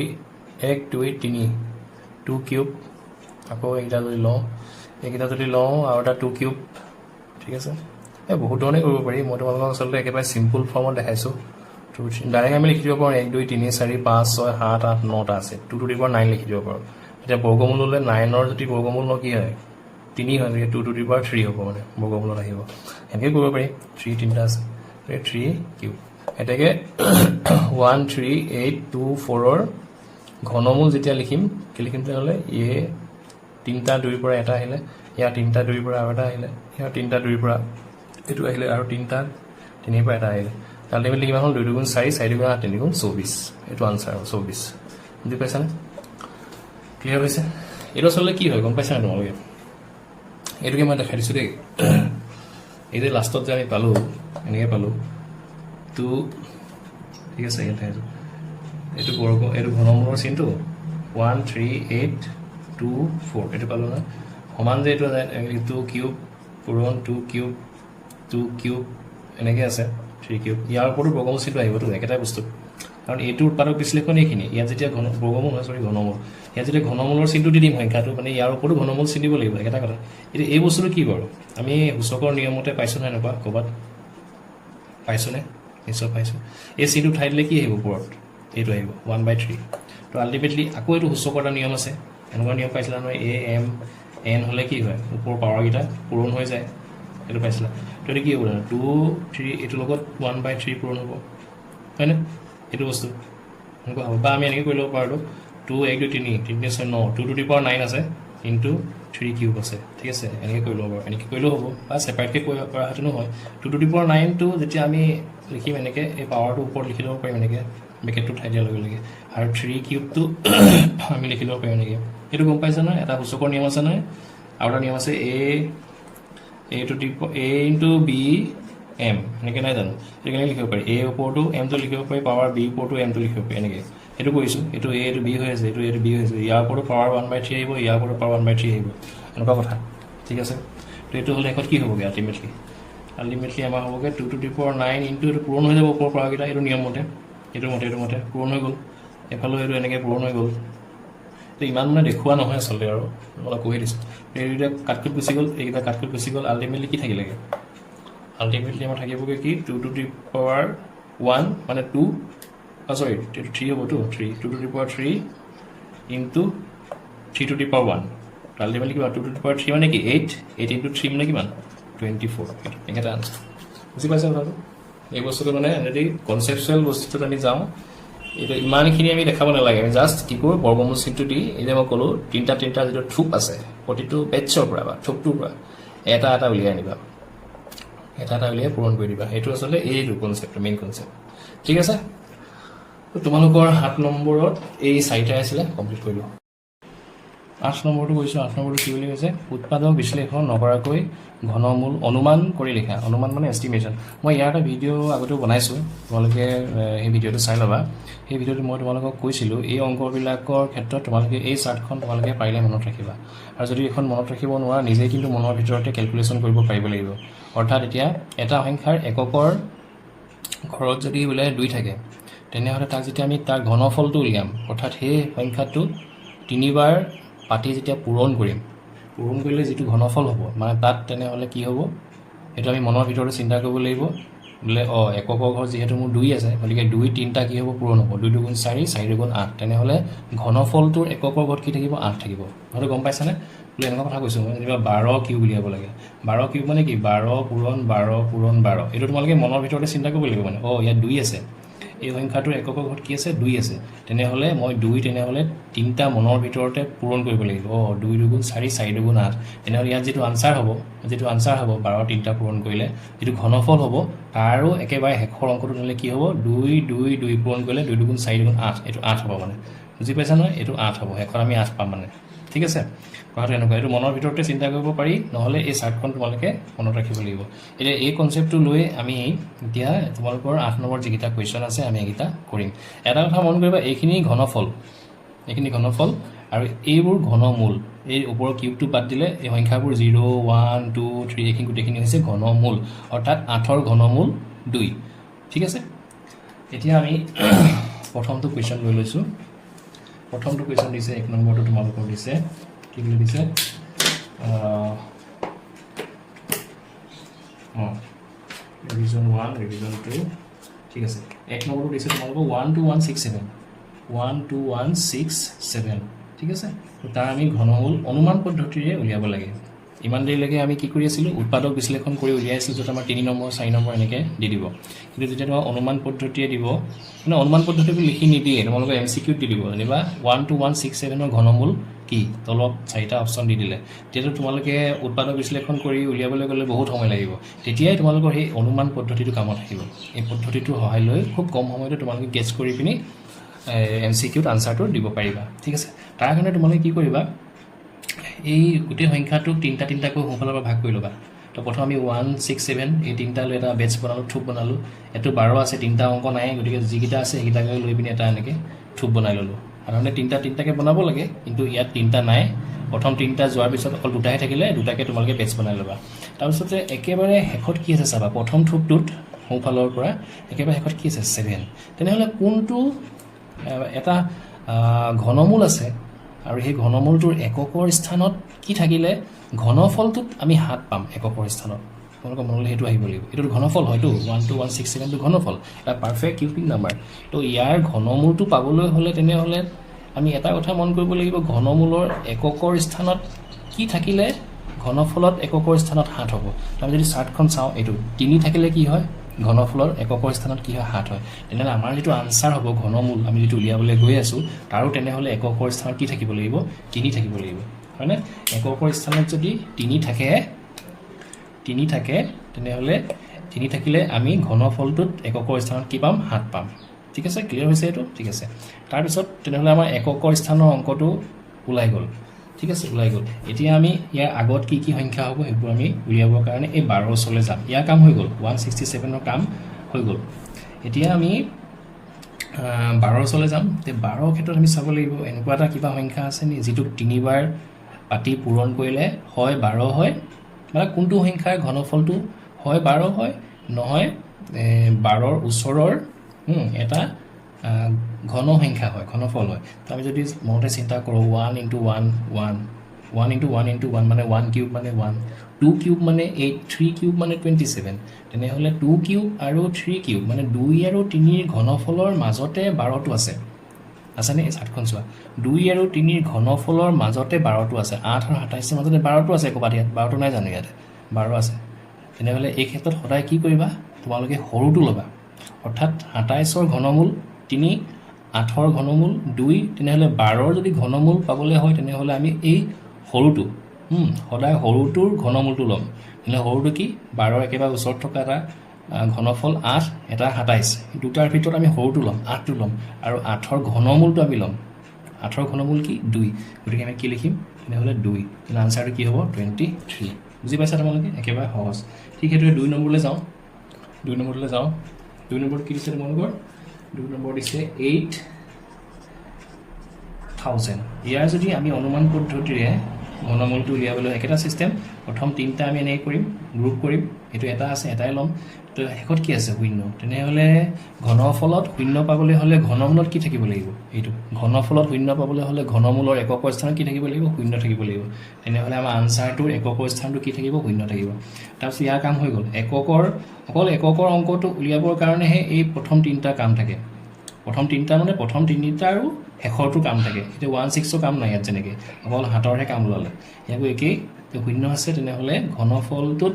1 2 3 2 কিউব আকৌ এইটা যদি লওঁ এইকেইটা যদি লওঁ আৰু এটা 2 কিউব ঠিক আছে এই বহুত ধৰণে কৰিব পাৰি মই তোমালোকক আচলতে একেবাৰে সিম্পল ফৰ্মত দেখাইছোঁ ডাইৰেক্ট আমি লিখি দিব পাৰোঁ 1 2 3 4 5 6 7 8 9টা আছে 2 to the power 9 লিখি দিব পাৰোঁ এতিয়া বৰ্গমূল হ'লে 9ৰ যদি বৰ্গমূল ন কি হয় 3 হয় 2 to the power 3 হ'ব মানে বৰ্গমূলত আহিব এনেকৈ কৰিব পাৰি 3 তিনিটা আছে 3 কিউব এটাকে 13824 ৰ ঘনমূল যেতিয়া লিখিম কি লিখিম তেতিয়াহ'লে এ 3টা 2ৰ পৰা এটা আহিলে ইয়াৰ 3টা 2ৰ পৰা আৰু এটা আহিলে ইয়াৰ 3টা 2ৰ পৰা এইটো আহিলে আৰু 3টা 3ৰ পৰা এটা আহিলে আল্টিমেটলি কিমান হ'ল 2 2 গুণ 4 4 গুণ 8 3 গুণ 24 এইটো আনসাৰ হ'ব 24 বুজি পাইছানে ক্লিয়াৰ হৈছে এইটো আচলতে কি হয় গম পাইছা না তোমালোকে এইটোকে মই দেখাই দিছোঁ দেই এই যে লাষ্টত যে আমি পালোঁ এনেকৈ পালোঁ 2 ঠিক আছে ইয়াতে এইটো বৰ্গ এইটো ঘনমূলৰ চিনটো 13824 এইটো পালোঁ না সমান যে এইটো 2 কিউব পূৰণ 2 কিউব 2 কিউব এনেকৈ আছে 3 কিউব ইয়াৰ ওপৰতো বৰ্গমূল চিনটো আহিবতো একেটাই বস্তু কাৰণ এইটো উৎপাদক বিশ্লেষণ এইখিনি ইয়াত যেতিয়া বৰ্গমূল হয় ঘনমূল ইয়াত যেতিয়া ঘনমূলৰ চিনটো দি দিম সংখ্যাটো মানে ইয়াৰ ওপৰতো ঘনমূল চিন দিব লাগিব একেটা কথা এতিয়া এই বস্তুটো কি বাৰু আমি সূচকৰ নিয়মতে পাইছোঁ নাই এনেকুৱা ক'ৰবাত পাইছোঁনে নিশ্চয় পাইছোঁ এই চিনটো উঠাই দিলে কি আহিব ওপৰত এইটো আহিব 1/3 তো আল্টিমেটলি আকৌ এইটো সূচকৰ এটা নিয়ম আছে এনেকুৱা নিয়ম পাইছিলা নহয় এ এম এন হ'লে কি হয় ওপৰৰ পাৱাৰকেইটা পূৰণ হৈ যায় এইটো পাইছিলা তো এইটো কি হ'ব 2 3 এইটোৰ লগত 1/3 পূৰণ হ'ব হয়নে এইটো বস্তু এনেকুৱা হ'ব বা আমি এনেকৈ কৰি ল'ব পাৰোঁ 2 1 2 3 3 6 9 2 to the power 9 আছে ইনটু 3 কিউব আছে ঠিক আছে এনেকৈ কৰি ল'ব পাৰোঁ এনেকৈ কৰিলেও হ'ব বা ছেপাৰেটকৈ কৰা হেঁতেনো হয় 2 to the power 9টো যেতিয়া আমি লিখিম এনেকৈ এই পাৱাৰটো ওপৰত লিখি ল'ব পাৰিম এনেকৈ ব্ৰেকেটটো উঠাই দিয়াৰ লগে লগে আৰু 3 কিউবটো আমি লিখি ল'ব পাৰিম এনেকৈ এইটো গম পাইছা নহয় এটা সূচকৰ নিয়ম আছে নহয় আৰু এটা নিয়ম আছে A to the A into B M এনেকৈ নাই জানো সেইটো কেনেকৈ লিখিব পাৰি এ ওপৰতো এমটো লিখিব পাৰি পাৱাৰ বি ওপৰতো এমটো লিখিব পাৰি এনেকৈ সেইটো কৰিছোঁ এইটো এ এইটো বি হৈ আছে এইটো বি হৈ আছে ইয়াৰ ওপৰতো পাৱাৰ 1/3 আহিব ইয়াৰ ওপৰতো পাৱাৰ 1/3 আহিব এনেকুৱা কথা ঠিক আছে তো এইটো হ'লে শেষত কি হ'বগৈ আল্টিমেটলি আমাৰ হ'বগৈ 2 to the power 9 ইনটু এইটো পূৰণ হৈ যাব ওপৰৰ পাৱাৰকেইটা এইটো নিয়ম মতে এইটো মতে পূৰণ হৈ গ'ল এফালেও এইটো এনেকৈ পূৰণ হৈ গ'ল তো ইমান মানে দেখুওৱা নহয় আচলতে আৰু অলপ কৈ দিছোঁ এইকেইটা কাটকুট গুচি গ'ল এইকেইটা কাটকুট গুচি গ'ল আল্টিমেটলি কি থাকিলেগৈ আল্টিমেটলি আমাৰ থাকিবগৈ কি 2 to the power 1 মানে 2 চৰি 3 হ'বতো 3 2 to the power 3 into 3 to the power 1 ultimately কিমান 2 to the power 3 মানে কি 8 ইনটু 3 মানে কিমান 24 একেটা আনসাৰ বুজি পাইছে কথাটো এই বস্তুটো মানে যদি কনচেপচুৱেল বস্তুটোত আমি যাওঁ এইটো ইমানখিনি আমি দেখাব নালাগে আমি জাষ্ট কি কৰোঁ বৰ্গমূল চিনটো দি এই যে মই ক'লোঁ তিনিটা যিটো থোপ আছে প্ৰতিটো বেটছৰ পৰা বা থোপটোৰ পৰা এটা উলিয়াই আনিবা এটা উলিয়াই পূৰণ কৰি দিবা সেইটো আচলতে এইটো কনচেপ্ট মেইন কনচেপ্ট ঠিক আছে তোমালোকৰ 7 নম্বৰত এই 4টাই আছিলে কমপ্লিট কৰিলোঁ 8 নম্বৰটো কৈছোঁ 8 নম্বৰটো কি বুলি কৈছে উৎপাদক বিশ্লেষণ নকৰাকৈ ঘনমূল অনুমান কৰি লিখা অনুমান মানে এষ্টিমেশ্যন মই ইয়াৰ এটা ভিডিঅ' আগতেও বনাইছোঁ তোমালোকে সেই ভিডিঅ'টো চাই ল'বা সেই ভিডিঅ'টো মই তোমালোকক কৈছিলোঁ এই অংকবিলাকৰ ক্ষেত্ৰত তোমালোকে এই চাৰ্টখন তোমালোকে পাৰিলে মনত ৰাখিবা আৰু যদি এখন মনত ৰাখিব নোৱাৰা নিজেই কিন্তু মনৰ ভিতৰতে কেলকুলেশ্যন কৰিব পাৰিব লাগিব অৰ্থাৎ এতিয়া এটা সংখ্যাৰ এককৰ ঘৰত যদি বোলে 2 থাকে তেনেহ'লে তাক যেতিয়া আমি তাৰ ঘনফলটো উলিয়াম অৰ্থাৎ সেই সংখ্যাটো 3বাৰ পাতি যেতিয়া পূৰণ কৰিলে যিটো ঘনফল হ'ব মানে তাত তেনেহ'লে কি হ'ব সেইটো আমি মনৰ ভিতৰতে চিন্তা কৰিব লাগিব বোলে একক ঘৰ যিহেতু মোৰ 2 আছে গতিকে 2 3টা কি হ'ব পূৰণ হ'ব 2 2 4 4 2 8 তেনেহ'লে ঘনফলটোৰ একক ঘৰত কি থাকিব 8 থাকিব হয়তো গম পাইছানে বোলে এনেকুৱা কথা কৈছোঁ মই যেনিবা 12 কিউব উলিয়াব লাগে 12 কিউব মানে কি 12 পূৰণ 12 পূৰণ 12 এইটো তোমালোকে মনৰ ভিতৰতে চিন্তা কৰিব লাগিব মানে ইয়াত 2 আছে এই সংখ্যাটোৰ একক ঘৰত কি আছে 2 আছে তেনেহ'লে মই 2 তেনেহ'লে 3টা মনৰ ভিতৰতে পূৰণ কৰিব লাগিব 2 2 4 4 2 8 তেনেহ'লে ইয়াত যিটো আনসাৰ হ'ব 12 3টা পূৰণ কৰিলে যিটো ঘনফল হ'ব তাৰো একেবাৰে শেষৰ অংকটো নহ'লে কি হ'ব 2 2 2 পূৰণ কৰিলে 2 2 4 2 8 এইটো 8 হ'ব মানে বুজি পাইছা নহয় এইটো 8 হ'ব শেষত আমি 8 পাম মানে ঠিক আছে কথাটো এনেকুৱা এইটো মনৰ ভিতৰতে চিন্তা কৰিব পাৰি নহ'লে এই চাৰ্টখন তোমালোকে মনত ৰাখিব লাগিব এতিয়া এই কনচেপ্টটো লৈ আমি এতিয়া তোমালোকৰ 8 নম্বৰ যিকেইটা কুৱেশ্যন আছে আমি এইকেইটা কৰিম এটা কথা মন কৰিবা এইখিনি ঘনফল আৰু এইবোৰ ঘনমূল এই ওপৰৰ কিউবটো বাদ দিলে এই সংখ্যাবোৰ 0 1 2 3 এইখিনি গোটেইখিনি হৈছে ঘনমূল অৰ্থাৎ 8ৰ ঘনমূল 2 ঠিক আছে এতিয়া আমি প্ৰথমটো কুৱেশ্যন লৈ লৈছোঁ প্ৰথমটো কুৱেশ্যন দিছে 1 নম্বৰটো তোমালোকৰ দিছে কি বুলি দিছে ৰিভিজন 1 ৰিভিজন 2 ঠিক আছে 1 নম্বৰটো দিছে তোমালোকৰ 12167 ঠিক আছে তাৰ আমি ঘনমূল অনুমান পদ্ধতিৰে উলিয়াব লাগে ইমান দেৰিলৈকে আমি কি কৰি আছিলোঁ উৎপাদক বিশ্লেষণ কৰি উলিয়াইছিলোঁ য'ত আমাৰ 3 নম্বৰ 4 নম্বৰ এনেকৈ দি দিব কিন্তু যেতিয়া তোমাৰ অনুমান পদ্ধতিৰে দিব মানে অনুমান পদ্ধতিবোৰ লিখি নিদিয়ে তোমালোকৰ MCQত দি দিব যেনিবা 12167ৰ ঘনমূল কি তলত 4টা অপশ্যন দি দিলে তেতিয়াতো তোমালোকে উৎপাদক বিশ্লেষণ কৰি উলিয়াবলৈ গ'লে বহুত সময় লাগিব তেতিয়াই তোমালোকৰ সেই অনুমান পদ্ধতিটো কামত আহিব এই পদ্ধতিটোৰ সহায় লৈ খুব কম সময়তে তোমালোকে গেছ কৰি পিনি MCQত আনসাৰটো দিব পাৰিবা ঠিক আছে তাৰ কাৰণে তোমালোকে কি কৰিবা এই গোটেই সংখ্যাটোক 3টা 3টাকৈ সোঁফালৰ পৰা ভাগ কৰি ল'বা তো প্ৰথম আমি 167 এই 3টা লৈ এটা বেটছ বনালোঁ থুপ বনালোঁ এইটো 12 আছে 3টা অংক নাই গতিকে যিকেইটা আছে সেইকেইটাকে লৈ পিনি এটা এনেকৈ থুপ বনাই ল'লোঁ সাধাৰণতে 3টা 3টাকৈ বনাব লাগে কিন্তু ইয়াত 3টা নাই প্ৰথম 3টা যোৱাৰ পিছত অকল 2টাহে থাকিলে 2টাকে তোমালোকে বেটছ বনাই ল'বা তাৰপিছতে একেবাৰে শেষত কি আছে চাবা প্ৰথম থুপটোত সোঁফালৰ পৰা একেবাৰে শেষত কি আছে 7 তেনেহ'লে কোনটো এটা ঘনমূল আছে আৰু সেই ঘনমূলটোৰ এককৰ স্থানত কি থাকিলে ঘনফলটোত আমি 7 পাম এককৰ স্থানত তোমালোকৰ মনলৈ সেইটো আহিব লাগিব এইটো ঘনফল হয়তো 12167টো ঘনফল এটা পাৰফেক্ট কিউবিক নাম্বাৰ তো ইয়াৰ ঘনমূলটো পাবলৈ হ'লে তেনেহ'লে আমি এটা কথা মন কৰিব লাগিব ঘনমূলৰ এককৰ স্থানত কি থাকিলে ঘনফলত এককৰ স্থানত 7 হ'ব আমি যদি চাৰ্টখন চাওঁ এইটো 3 থাকিলে কি হয় ঘনফলৰ এককৰ স্থানত কি হয় 7 হয় তেনেহ'লে আমাৰ যিটো আনসাৰ হ'ব ঘনমূল আমি যিটো উলিয়াবলৈ গৈ আছোঁ তাৰো তেনেহ'লে এককৰ স্থানত কি থাকিব লাগিব 3 থাকিব লাগিব হয়নে এককৰ স্থানত যদি 3 থাকে তেনেহ'লে 3 থাকিলে আমি ঘনফলটোত এককৰ স্থানত কি পাম 7 পাম ঠিক আছে ক্লিয়াৰ হৈছে এইটো ঠিক আছে তাৰপিছত তেনেহ'লে আমাৰ এককৰ স্থানৰ অংকটো ওলাই গ'ল ঠিক আছে ওলাই গ'ল এতিয়া আমি ইয়াৰ আগত কি কি সংখ্যা হ'ব সেইবোৰ আমি উলিয়াবৰ কাৰণে এই 12 ওচৰলৈ যাম ইয়াৰ কাম হৈ গ'ল 167ৰ কাম হৈ গ'ল এতিয়া আমি 12 ওচৰলৈ যাম তে 12ৰ ক্ষেত্ৰত আমি চাব লাগিব এনেকুৱা এটা কিবা সংখ্যা আছে নি যিটো 3বাৰ পাতি পূৰণ কৰিলে হয় 12 হয় মানে কোনটো সংখ্যাৰ ঘনফলটো হয় 12 হয় নহয় 12ৰ ওচৰৰ এটা ঘন সংখ্যা হয় ঘনফল হয় তো আমি যদি মনতে চিন্তা কৰোঁ 1 × 1 মানে 1 কিউব মানে 1 2 কিউব মানে 8 3 কিউব মানে 27 তেনেহ'লে 2 কিউব আৰু 3 কিউব মানে 2 আৰু 3ৰ ঘনফলৰ মাজতে 12টো আছেনে এই চাৰ্টখন চোৱা 2 আৰু 3ৰ ঘনফলৰ মাজতে 12টো আছে 8 আৰু 27ৰ মাজতে 12টো আছে ক'ৰবাত ইয়াত 12টো নাই জানো ইয়াতে 12 আছে তেনেহ'লে এই ক্ষেত্ৰত সদায় কি কৰিবা তোমালোকে সৰুটো ল'বা অৰ্থাৎ 27ৰ ঘনমূল 3 8ৰ ঘনমূল 2 তেনেহ'লে 12ৰ যদি ঘনমূল পাবলৈ হয় তেনেহ'লে আমি এই সৰুটো সদায় সৰুটোৰ ঘনমূলটো ল'ম তেনেহ'লে সৰুটো কি 12ৰ একেবাৰে ওচৰত থকা এটা ঘনফল 8 এটা 27 দুটাৰ ভিতৰত আমি সৰুটো ল'ম 8টো ল'ম আৰু 8ৰ ঘনমূলটো আমি ল'ম 8ৰ ঘনমূল কি 2 গতিকে আমি কি লিখিম তেনেহ'লে 2 তেনে আনসাৰটো কি হ'ব 23 বুজি পাইছা তোমালোকে একেবাৰে সহজ ঠিক সেইটোৱে 2 নম্বৰলৈ যাওঁ 2 নম্বৰলৈ যাওঁ 2 নম্বৰত কি দিছে তোমালোকৰ 2 নম্বৰ দিছে 8000 ইয়াৰ যদি আমি অনুমান পদ্ধতিৰে ঘনমূলটো উলিয়াবলৈ একেটা সিস্টেম প্ৰথম তিনটা আমি এনেকৈ কৰিম গ্ৰুপ কৰিম এইটো এটা আছে এটাই ল'ম তো শেষত কি আছে শূন্য তেনেহ'লে ঘনফলত শূন্য পাবলৈ হ'লে ঘনমূলত কি থাকিব লাগিব এইটো ঘনফলত শূন্য পাবলৈ হ'লে ঘনমূলৰ এককৰ স্থানত কি থাকিব লাগিব শূন্য থাকিব লাগিব তেনেহ'লে আমাৰ আনসাৰটোৰ এককৰ স্থানটো কি থাকিব শূন্য থাকিব তাৰপিছত ইয়াৰ কাম হৈ গ'ল অকল এককৰ অংকটো উলিয়াবৰ কাৰণেহে এই প্ৰথম তিনিটা কাম থাকে প্ৰথম তিনিটা মানে প্ৰথম তিনিটা আৰু শেষৰটো কাম থাকে এতিয়া 16ৰ কাম নাই ইয়াত যেনেকৈ অকল হাতৰহে কাম ওলালে ইয়াকো একেই শূন্য আছে তেনেহ'লে ঘনফলটোত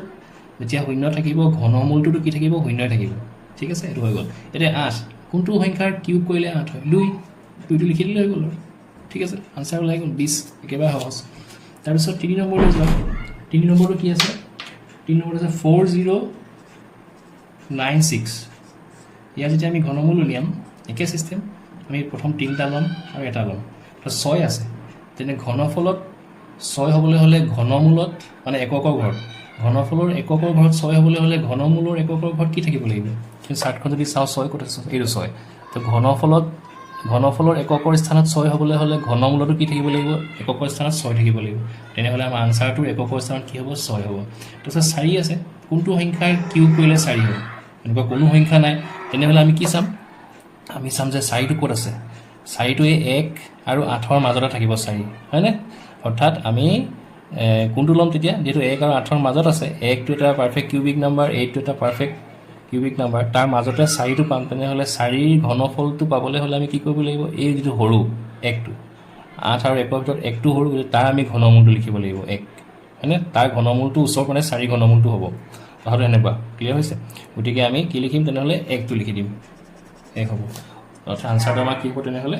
যেতিয়া শূন্য থাকিব ঘনমূলটোতো কি থাকিব শূন্যই থাকিব ঠিক আছে এইটো হৈ গ'ল এতিয়া 8 কোনটো সংখ্যাৰ কিউব কৰিলে 8 হয় 2টো লিখি দিলে হৈ গ'ল ঠিক আছে আনসাৰ ওলাই গ'ল 20 একেবাৰে সহজ তাৰপিছত 3 নম্বৰলৈ যোৱা 3 নম্বৰটো কি আছে 3 নম্বৰটো আছে 4096 ইয়াৰ যেতিয়া আমি ঘনমূল উলিয়াম একে সিস্টেম আমি প্ৰথম তিনিটা ল'ম আৰু এটা ল'ম তো 6 আছে তেনে ঘনফলত 6 হ'বলৈ হ'লে ঘনমূলত মানে এককৰ ঘৰত ঘনফলৰ এককৰ ঘৰত 6 হ'বলৈ হ'লে ঘনমূলৰ এককৰ ঘৰত কি থাকিব লাগিব কিন্তু চাৰ্টখন যদি চাওঁ 6 ক'ত আছে এইটো 6 তো ঘনফলৰ এককৰ স্থানত 6 হ'বলৈ হ'লে ঘনমূলতো কি থাকিব লাগিব এককৰ স্থানত 6 থাকিব লাগিব তেনেহ'লে আমাৰ আনসাৰটোৰ এককৰ স্থানত কি হ'ব 6 হ'ব তাৰপিছত 4 আছে কোনটো সংখ্যাৰ কিউব কৰিলে 4 হ'ব এনেকুৱা কোনো সংখ্যা নাই তেনেহ'লে আমি কি চাম আমি চাম যে 4টো ক'ত আছে 4টো এই 1 আৰু 8ৰ মাজতে থাকিব 4 হয়নে অৰ্থাৎ আমি কোনটো ল'ম তেতিয়া যেহেতু 1 আৰু 8ৰ মাজত আছে 1টো এটা পাৰফেক্ট কিউবিক নাম্বাৰ 8টো এটা পাৰফেক্ট কিউবিক নাম্বাৰ তাৰ মাজতে 4টো পাম তেনেহ'লে 4ৰ ঘনফলটো পাবলৈ হ'লে আমি কি কৰিব লাগিব এই যিটো সৰু 1টো 8 আৰু 1ৰ ভিতৰত 1টো সৰু তাৰ আমি ঘনমূলটো লিখিব লাগিব 1 হয়নে তাৰ ঘনমূলটো ওচৰত মানে 4 ঘনমূলটো হ'ব কথাটো এনেকুৱা ক্লিয়াৰ হৈছে গতিকে আমি কি লিখিম তেনেহ'লে 1টো লিখি দিম 1 হ'ব অৰ্থাৎ আনসাৰটো আমাৰ কি হ'ব তেনেহ'লে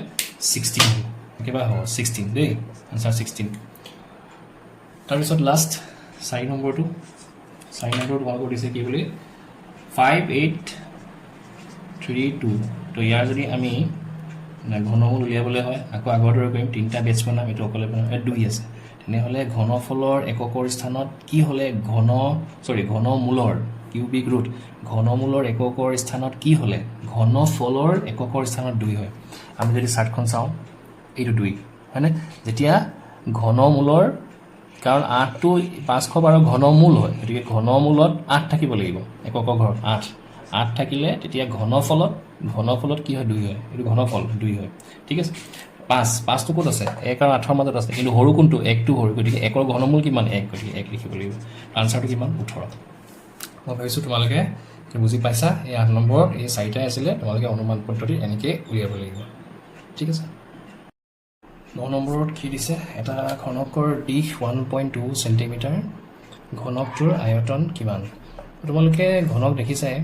16 হ'ব একেবাৰে হ'ব 16 দেই আনসাৰ 16 তাৰপিছত লাষ্ট 4 নম্বৰটো তোমালোকৰ দিছে কি বুলি 5832 তো ইয়াৰ যদি আমি ঘনমূল উলিয়াবলৈ হয় আকৌ আগৰ দৰে কৰিম তিনিটা বেটছ বনাম এইটো অকলে বনাম 2 আছে তেনেহ'লে ঘনফলৰ এককৰ স্থানত কি হ'লে ঘনমূলৰ কিউবিক ৰুট ঘনমূলৰ এককৰ স্থানত কি হ'লে ঘনফলৰ এককৰ স্থানত 2 হয় আমি যদি চাৰ্টখন চাওঁ এইটো 2 হয়নে যেতিয়া ঘনমূলৰ কাৰণ 8টো 512 ঘনমূল হয় গতিকে ঘনমূলত 8 থাকিব লাগিব এককৰ ঘৰত 8 থাকিলে তেতিয়া ঘনফলত কি হয় 2 হয় এইটো ঘনফল 2 হয় ঠিক আছে 5টো ক'ত আছে 1 আৰু 8ৰ মাজত আছে কিন্তু সৰু কোনটো 1টো সৰু গতিকে 1ৰ ঘনমূল কিমান 1 গতিকে 1 লিখিব লাগিব আনসাৰটো কিমান 18 মই ভাবিছোঁ তোমালোকে বুজি পাইছা এই 8 নম্বৰত এই 4টাই আছিলে তোমালোকে অনুমান পদ্ধতি এনেকৈ উলিয়াব লাগিব ঠিক আছে 9 নম্বৰত কি দিছে এটা ঘনকৰ দিশ 1.2 সেন্টিমিটাৰ ঘনকটোৰ আয়তন কিমান তোমালোকে ঘনক দেখিছাই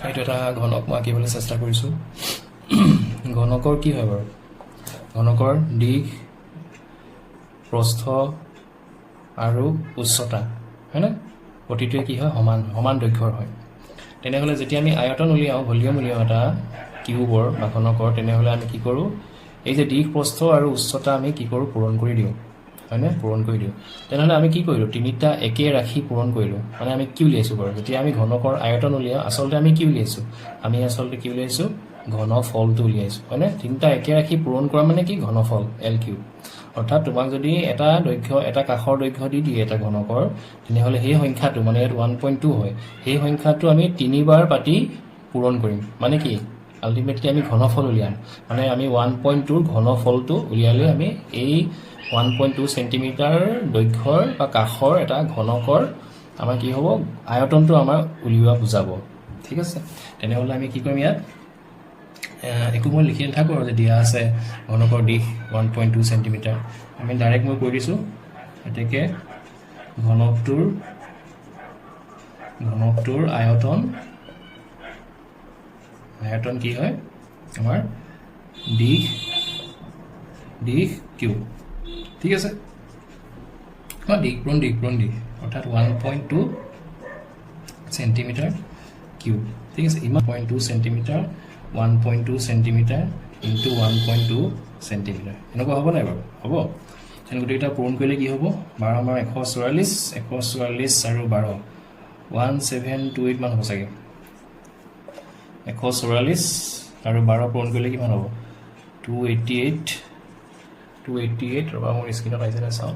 এইটো এটা ঘনক মই আঁকিবলৈ চেষ্টা কৰিছোঁ ঘনকৰ কি হয় বাৰু ঘনকৰ দিশ প্ৰস্থ আৰু উচ্চতা হয়নে প্ৰতিটোৱে কি হয় সমান দৈৰ্ঘ্যৰ হয় তেনেহ'লে যেতিয়া আমি আয়তন উলিয়াওঁ ভলিউম উলিয়াওঁ এটা কিউবৰ বা ঘনকৰ তেনেহ'লে আমি কি কৰোঁ এই যে দিশ প্ৰস্থ আৰু উচ্চতা আমি কি কৰোঁ পূৰণ কৰি দিওঁ হয়নে পূৰণ কৰি দিওঁ তেনেহ'লে আমি কি কৰিলোঁ তিনিটা একে ৰাখি পূৰণ কৰিলোঁ মানে আমি কি উলিয়াইছোঁ বাৰু যেতিয়া আমি ঘনকৰ আয়তন উলিয়াওঁ আচলতে আমি কি উলিয়াইছোঁ কি উলিয়াইছোঁ ঘনফলটো উলিয়াইছোঁ হয়নে তিনিটা একে ৰাখি পূৰণ কৰা মানে কি ঘনফল এল কিউব অৰ্থাৎ তোমাক যদি এটা কাষৰ দৈৰ্ঘ্য দি দিয়ে এটা ঘনকৰ তেনেহ'লে সেই সংখ্যাটো মানে ইয়াত 1.2 হয় সেই সংখ্যাটো আমি 3বাৰ পাতি পূৰণ কৰিম মানে কি আল্টিমেটলি আমি ঘনফল উলিয়াম মানে আমি 1.2ৰ ঘনফলটো উলিয়ালে আমি এই 1.2 সেন্টিমিটাৰ দৈৰ্ঘ্যৰ বা কাষৰ এটা ঘনকৰ আমাৰ কি হ'ব আয়তনটো আমাৰ উলিওৱা বুজাব ঠিক আছে তেনেহ'লে আমি কি কৰিম ইয়াত একো মই লিখি নাথাকোঁ আৰু যে দিয়া আছে ঘনকৰ দিশ 1.2 সেন্টিমিটাৰ আমি ডাইৰেক্ট মই কৈ দিছোঁ এতেকে ঘনকটোৰ আয়তন কি হয় আমাৰ দিশ কিউব ঠিক আছে দিশ অৰ্থাৎ 1.2 সেন্টিমিটাৰ কিউব ঠিক আছে ইমান 0.2 সেন্টিমিটাৰ 1.2 সেন্টিমিটাৰ ইনটু 1.2 সেন্টিমিটাৰ এনেকুৱা হ'ব নাই বাৰু হ'ব তেনে গোটেইটা পূৰণ কৰিলে কি হ'ব 12 আমাৰ 144 আৰু 12 1728 মান হ'ব চাগে 144 আৰু 12 পূৰণ কৰিলে কিমান হ'ব 288 ৰবা মোৰ স্ক্ৰীনত আহিছে না চাওঁ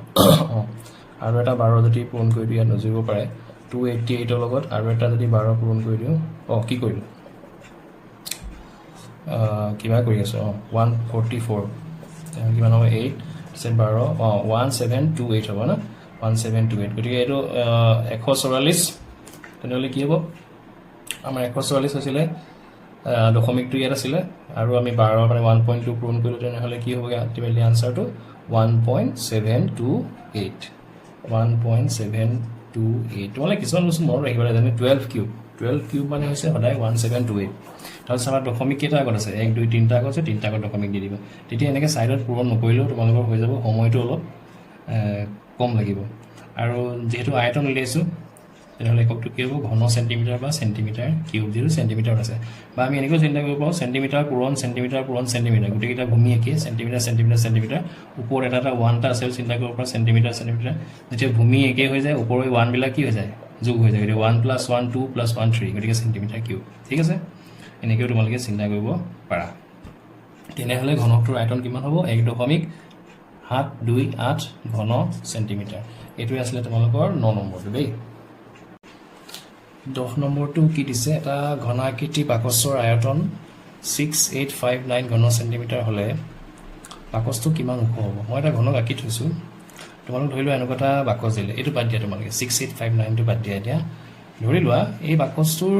আৰু এটা 12 যদি পূৰণ কৰি দিও ইয়াত নজৰিব পাৰে 288 ৰ লগত আৰু এটা যদি 12 পূৰণ কৰি দিও কি কৰিলো কিবা কৰি আছো 144 কিমান হ'ব 8 से 12 1728 হ'ব না 1728 গতিকে এইটো 144 তেনেহলে কি হ'ব আমাৰ 144 হৈছিলে দশমিকটো ইয়াত আছিলে আৰু আমি 12 মানে 1.2 পূৰণ কৰিলো তেনেহলে কি হ'ব আল্টিমেটলি আনসাৰটো 1.728 তোমালে কিছুমান বস্তু মনত ৰাখিব লাগে 12 কিউব মানে হৈছে সদায় 1728 তাৰপিছত আমাৰ দশমিক কেইটা আগত আছে 1 2 3টা আগত আছে 3টা আগত দশমিক দি দিব তেতিয়া এনেকৈ সাইডত পূৰণ নকৰিলেও তোমালোকৰ হৈ যাব সময়টো অলপ কম লাগিব আৰু যেহেতু আয়তন উলিয়াইছো তেনেহলে এককটো কি হ'ব ঘন সেন্টিমিটাৰ বা সেন্টিমিটাৰ কিউব যেটো সেন্টিমিটাৰ আছে বা আমি এনেকৈ চিন্তা কৰিব পাৰো সেন্টিমিটাৰ পূৰণ সেন্টিমিটাৰ গোটেইটা ভূমি একে সেন্টিমিটাৰ ওপৰত এটা 1 টা আছে চিন্তা কৰিব পাৰো সেন্টিমিটাৰ যেতিয়া ভূমি একে হৈ যায় ওপৰৰ 1 বিলাক কি হৈ যায় যোগ হৈ যায় 1 + 1 2 + 1 3 গতিকে সেন্টিমিটাৰ কিউব ঠিক আছে এনেকৈ তোমালোকে চিন্তা কৰিব পাৰা তেনেহলে ঘনকটোৰ আয়তন কিমান হ'ব 1.728 ঘন সেন্টিমিটাৰ এটোই আসলে তোমালোকৰ 9 নম্বৰটো দেই 10 নম্বৰটো কি দিছে এটা ঘনাকৃতি বাকচৰ আয়তন 6859 ঘন সেন্টিমিটাৰ হলে বাকচটো কিমান ওখ হ'ব মই এটা ঘনক আঁকি থৈছো তোমালোক ধৰি লোৱা এনেকুৱা এটা বাকচ দিলে এটো বাদ দিয়া তোমালোকে 6859 টো বাদ দিয়া এতিয়া ধৰি লোৱা এই বাকচটোৰ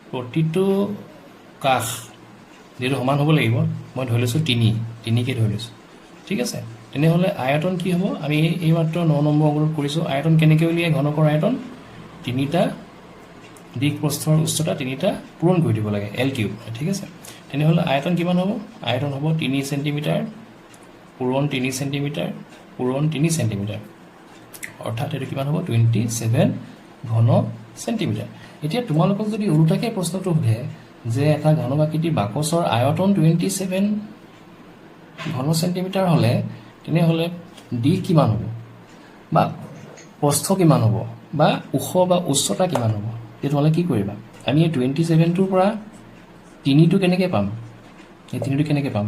প্ৰতিটো কাষ যেটো সমান হ'ব লাগিব মই ধৰি লৈছো 3 কে ধৰি লৈছো ঠিক আছে তেনেহলে আয়তন কি হ'ব আমি এই মাত্ৰ 9 নম্বৰ অংকত কৰিছো আয়তন কেনেকৈ উলিয়াই ঘনকৰ আয়তন 3টা দিক প্ৰস্থৰ উচ্চতা 3টা পূৰণ কৰি দিব লাগে L কিউব ঠিক আছে তেনেহলে আয়তন কিমান হ'ব আয়তন হ'ব 3 সেন্টিমিটাৰ পূৰণ 3 সেন্টিমিটাৰ পূৰণ 3 সেন্টিমিটাৰ অৰ্থাৎ এটো কিমান হ'ব 27 ঘন সেন্টিমিটাৰ এতিয়া তোমালোকক যদি উল্টাকে প্ৰশ্নটো সোধে যে এটা ঘনকাকৃতি বাকচৰ আয়তন 27 ঘন সেন্টিমিটাৰ হলে তেনেহলে ডি কিমান হ'ব বা প্ৰস্থ কিমান হ'ব বা ওখ বা উচ্চতা কিমান হ'ব তে তোমালোকে কি কৰিবা আমি এই 27 টোৰ পৰা 3 টো কেনেকৈ পাম এই 3 টো কেনেকৈ পাম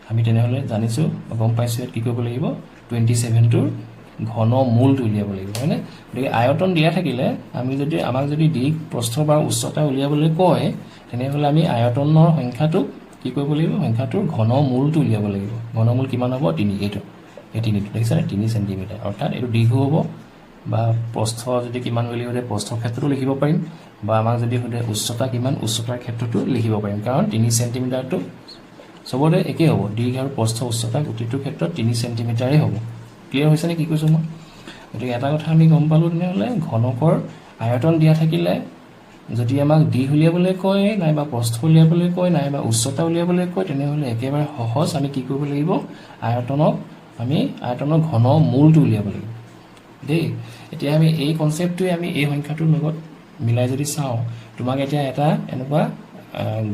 আমি তেনেহলে জানিছো গম পাইছো কি কৰিব লাগিব 27 টোৰ ঘন মূলটো উলিয়াব লাগিব হয়নে গতিকে আয়তন দিয়া থাকিলে আমি যদি আমাক যদি দিক প্ৰস্থ বা উচ্চতা উলিয়াবলৈ কয় তেনেহলে আমি আয়তনৰ সংখ্যাটো কি কৰিব লাগিব সংখ্যাটোৰ ঘন মূলটো উলিয়াব লাগিব ঘনমূল কিমান হ'ব 3 এইটো এই 3 টো দেখিছা 3 সেন্টিমিটাৰ অৰ্থাৎ এইটো দীৰ্ঘ হ'ব বা প্ৰস্থ যদি কিমান উলিয়াব দিয়ে প্ৰস্থৰ ক্ষেত্ৰটো লিখিব পাৰিম বা আমাক যদি হতে উচ্চতা কিমান উচ্চতাৰ ক্ষেত্ৰটো লিখিব পাৰিম কাৰণ 3 সেন্টিমিটাৰটো সবৰে একে হ'ব দীৰ্ঘ আৰু প্ৰস্থ উচ্চতা গোটেইটোৰ ক্ষেত্ৰত 3 সেন্টিমিটাৰে হ'ব ক্লিয়াৰ হৈছে নে কি কৈছো মই গতিকে এটা কথা আমি গম পালো তেনেহলে ঘনকৰ আয়তন দিয়া থাকিলে যদি আমাক দি উলিয়াবলৈ কয় নাইবা প্ৰস্থ উলিয়াবলৈ কয় নাইবা উচ্চতা উলিয়াবলৈ কয় তেনেহলে একেবাৰে সহজ আমি কি কৰিব লাগিব আয়তনৰ ঘন মূলটো উলিয়াব লাগিব দেই এতিয়া আমি এই কনসেপ্টটোৱে আমি এই সংখ্যাটোৰ লগত মিলাই যদি চাও তোমাক এতিয়া এটা এনেকুৱা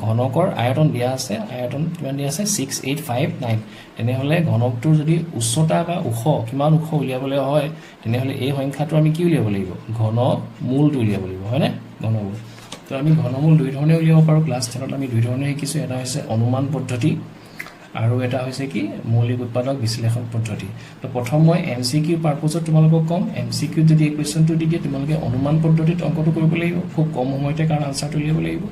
ঘনকৰ আয়তন দিয়া আছে আয়তন কিমান দিয়া আছে 6859 তেনেহলে ঘনকটোৰ যদি উচ্চতা বা ওখ কিমান ওখ উলিয়াবলৈ হয় তেনেহলে এই সংখ্যাটো আমি কি উলিয়াব লাগিব ঘন মূলটো উলিয়াব লাগিব হয়নে ঘনমূল তো আমি ঘনমূল দুই ধৰণে উলিয়াব পাৰো ক্লাছ 10ত আমি দুই ধৰণে শিকিছো এটা হৈছে অনুমান পদ্ধতি আৰু এটা হৈছে কি মৌলিক উৎপাদক বিশ্লেষণ পদ্ধতি তো প্ৰথম মই এমসিকিউ পাৰপজত তোমালোকক কম এমসিকিউ যদি এই কোৱেশ্চনটো দি দিয়ে তোমালোকে অনুমান পদ্ধতিত অংকটো কৰিব লাগিব খুব কম সময়তে কাৰণ আনসাৰটো উলিয়াব লাগিব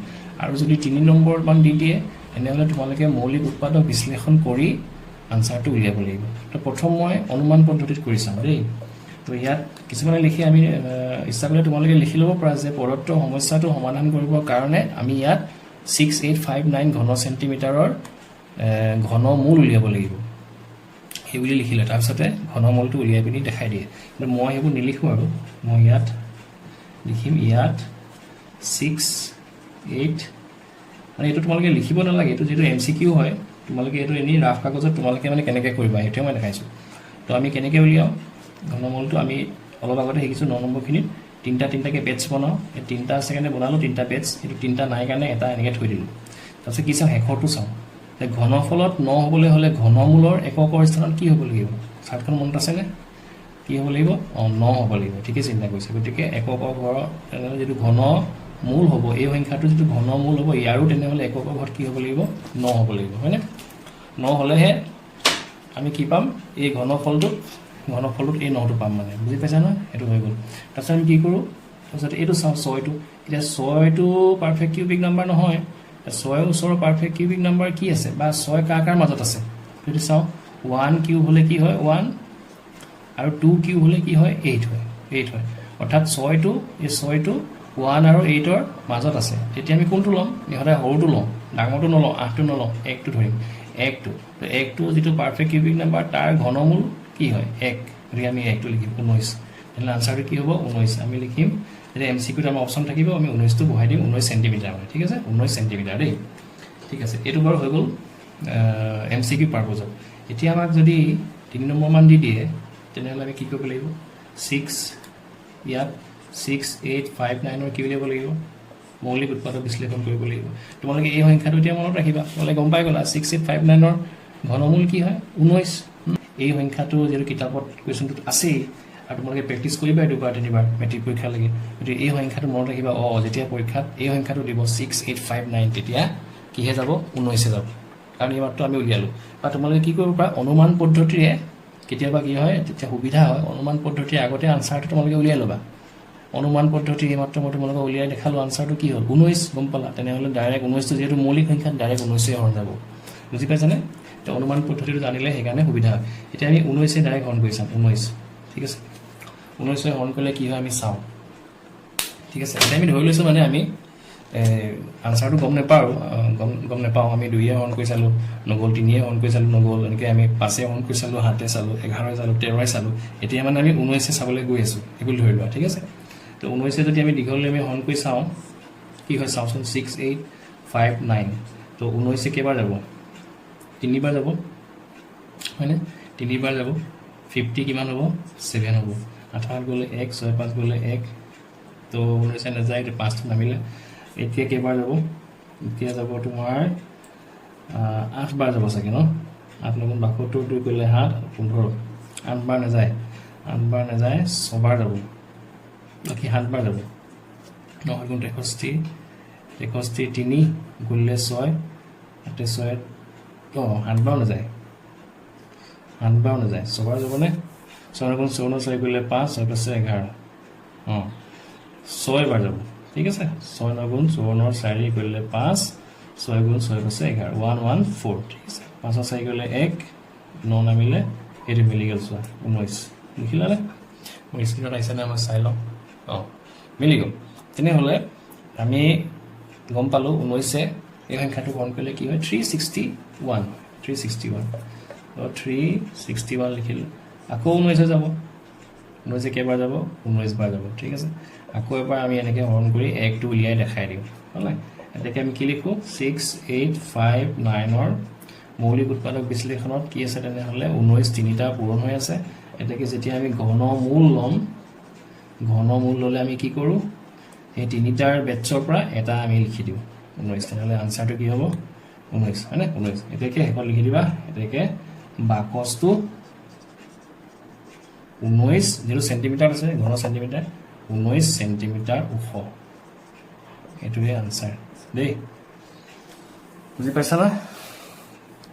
আৰু যদি 3 নম্বৰ মান দি দিয়ে এনেহলে তোমালোকে মৌলিক উৎপাদক বিশ্লেষণ কৰি আনসাৰটো উলিয়াব লাগিব তো প্ৰথম মই অনুমান পদ্ধতিত কৰিছাম দেই তো ইয়াত কিছুমানে লিখি আমি ইচ্ছা কৰিলে তোমালোকে লিখি ল'ব পৰা যে প্ৰদত্ত সমস্যাটো সমাধান কৰিবৰ কাৰণে আমি ইয়াত 6859 ঘন সেন্টিমিটাৰৰ ঘন মূল উলিয়াব লাগিব এই বুলি লিখিলে তাৰ পিছতে ঘন মূলটো উলিয়াই পিনি দেখাই দিয়ে কিন্তু মই হেবু নিলিখো আৰু মই ইয়াত লিখিম ইয়াত 68 মানে এটো তোমালোকে লিখিব নালাগে এটো যেটো এমসিকিউ হয় তোমালোকে এটো এনি ৰাফ কাগজত তোমালোকে মানে কেনেকৈ কৰিবা এটো মই দেখাইছো তো আমি কেনেকৈ উলিয়াও ঘনমূলটো আমি অলপ আগতে শিকিছো 9 নম্বৰ খিনিত তিনটাকে পেজ বনাও এই তিনটা আছে কাৰণে বনালো তিনটা পেজ এটো তিনটা নাই কাৰণে এটা এনেকৈ থৈ দিলো তাৰপিছত কি চাও হেখৰটো চাও ঘনফলত 9 হ'বলৈ হ'লে ঘনমূলৰ এককৰ স্থানত কি হ'ব লাগিব চাৰ্টখন মনত আছেনে কি হ'ব লাগিব 9 হ'ব লাগিব ঠিকে চিন্তা কৰিছে গতিকে একক ঘৰ তেনেহ'লে যেটো ঘনমূল হ'ব এই সংখ্যাটো যেটো ঘনমূল হ'ব ইয়াৰো তেনেহ'লে একক ঘৰ কি হ'ব লাগিব 9 হ'ব লাগিব হয়নে 9 হ'লেহে আমি কি পাম এই ঘনফলটোত এই 9টো পাম মানে বুজি পাইছা না এটো হৈ গ'ল তাৰছত আমি কি কৰো তাৰছত এটো চাও 6টো এটা 6টো পাৰফেক্ট কিউবিক নাম্বাৰ নহয় 6 ওচৰৰ পাৰফেক্ট কিউবিক নাম্বাৰ কি আছে বা 6 কাৰ মাজত আছে যদি চাও 1 কিউব হলে কি হয় 1 আৰু 2 কিউব হলে কি হয় 8 হয় অৰ্থাৎ 6টো এই 6টো 1 আৰু 8 ৰ মাজত আছে তেতিয়া আমি কোনটো লম ইহতে হৰটো লম ডাঙৰটো নলম 8টো নলম 1টো ধৰিম 1টো তো 1টো যেটো পাৰফেক্ট কিউবিক নাম্বাৰ তাৰ ঘনমূল কি হয় 1 গতিকে আমি 1টো লিখিম 19 তেনে আনসাৰটো কি হ'ব 19 আমি লিখিম যে এমসিকিউত আমাৰ অপচন থাকিব আমি 19 টো বহাই দিম 19 সেন্টিমিটাৰ মানে ঠিক আছে 19 সেন্টিমিটাৰ দেই ঠিক আছে এটো বাৰু হৈ গ'ল এমসিকিউ পাৰপজত এতিয়া আমাক যদি 3 নম্বৰ মান দি দিয়ে তেনেহ'লে আমি কি কৰিব লাগিব 6 ইয়াত 6859 ৰ কি উলিয়াব লাগিব মৌলিক উৎপাদক বিশ্লেষণ কৰিব লাগিব তোমালোকে এই সংখ্যাটো এতিয়া মনত ৰাখিবা তোমালোকে গম পাই গলা 6859 ৰ ঘনমূল কি হয় 19 এই সংখ্যাটো যেটো কিতাপত কোৱেশ্চনটোত আছে আৰু তোমালোকে প্ৰেক্টিছ কৰিবা দুবাৰ তিনিবাৰ মেট্ৰিক পৰীক্ষা লাগি গতিকে এই সংখ্যাটো মনত ৰাখিবা যেতিয়া পৰীক্ষাত এই সংখ্যাটো দিব 6859 তেতিয়া কিহে যাব 19 যাব কাৰণ এই মাত্ৰ আমি উলিয়ালো বা তোমালোকে কি কৰিব পাৰা অনুমান পদ্ধতিৰে কেতিয়াবা কি হয় তেতিয়া সুবিধা হয় অনুমান পদ্ধতিৰ আগতে আনসাৰটো তোমালোকে উলিয়াই লবা অনুমান পদ্ধতি এই মাত্ৰ মই তোমালোকে উলিয়াই দেখালো আনসাৰটো কি হ'ল 19 গম পালা তেনেহ'লে ডাইৰেক্ট 19 টো যেটো মৌলিক সংখ্যা ডাইৰেক্ট 19 হৰণ যাব বুজি পাইছানে তো অনুমান পদ্ধতিটো জানিলে হেগানে সুবিধা হয় এতিয়া আমি 19 ডাইৰেক্ট হৰণ কৰি চাম 19 ঠিক আছে 19 হৰণ কৰিলে কি হয় আমি চাও ঠিক আছে এটা আমি ধৰি লৈছো মানে আমি আনসাৰটো গম নেপাও আমি 2 হৰণ কৰি চালো নগল 3 হৰণ কৰি চালো নগল এনেকৈ আমি 5 হৰণ কৰি চালো 7 চালো 11 চালো 13 চালো এতিয়া মানে আমি 19 চাবলৈ গৈ আছো এইবোৰ ধৰি লোৱা ঠিক আছে তো 19 যদি আমি দীঘললৈ আমি হৰণ কৰি চাও কি হয় চাওচোন 6859 তো 19 কেইবাৰ যাব 3 বাৰ যাব হয়নে 3 বাৰ যাব 50 কিমান হ'ব 7 হ'ব 8 গলে 1 6 5 গলে 1 তো 19 নাযায় 5 টো নামিলে এতিয়া কেইবাৰ যাব এতিয়া যাব তোমাৰ 8 বাৰ যাব চাগে ন 8 লগত 72 2 গলে 7 15 8 বাৰ নাযায় 6 বাৰ যাব বাকি 7 বাৰ যাব 9 গুণ 61 3 গুণলে 6 8 6 7 বাৰ নাযায় 6 বাৰ যাব নে 6 গুণ 64 গুণলে 5 6 plus 11 6 বাৰ যাব ঠিক আছে 6 গুণ 54 4 গুণলে 5 6 গুণ 6 plus 11 114 ঠিক আছে 5 4 গুণলে 1 9 নামিলে এটো মিলি গল 19 লিখিলা নে মই স্ক্ৰিনত আইছা না মই চাই লওঁ মিলি গল তেনেহ'লে আমি গম পালো 19 এই সংখ্যাটো গণ কৰিলে কি হয় 361 তো 361 লিখিলো আকৌ 19 যাব 19 কেইবাৰ যাব 19 বাৰ যাব ঠিক আছে আকৌ এবাৰ আমি এনেকৈ হৰণ কৰি 1 টো উলিয়াই দেখাই দিম হল এটাকে আমি কি লিখো 6859 ৰ মৌলিক উৎপাদক বিশ্লেষণত কি আছে তেনেহ'লে 19 তিনিটা পূৰণ হৈ আছে এটাকে যেতিয়া আমি ঘনমূল ললে আমি কি কৰো এই তিনিটাৰ বেটছৰ পৰা এটা আমি লিখি দিও 19 তেনেহ'লে আনসাৰটো কি হ'ব 19 হয়নে 19 এটাকে হেকত লিখি দিবা এটাকে বাকসটো 19 যেটো সেন্টিমিটাৰ আছে ঘন সেন্টিমিটাৰ 19 সেন্টিমিটাৰ ওখ এটোৱে আনসাৰ দেই বুজি পাইছা না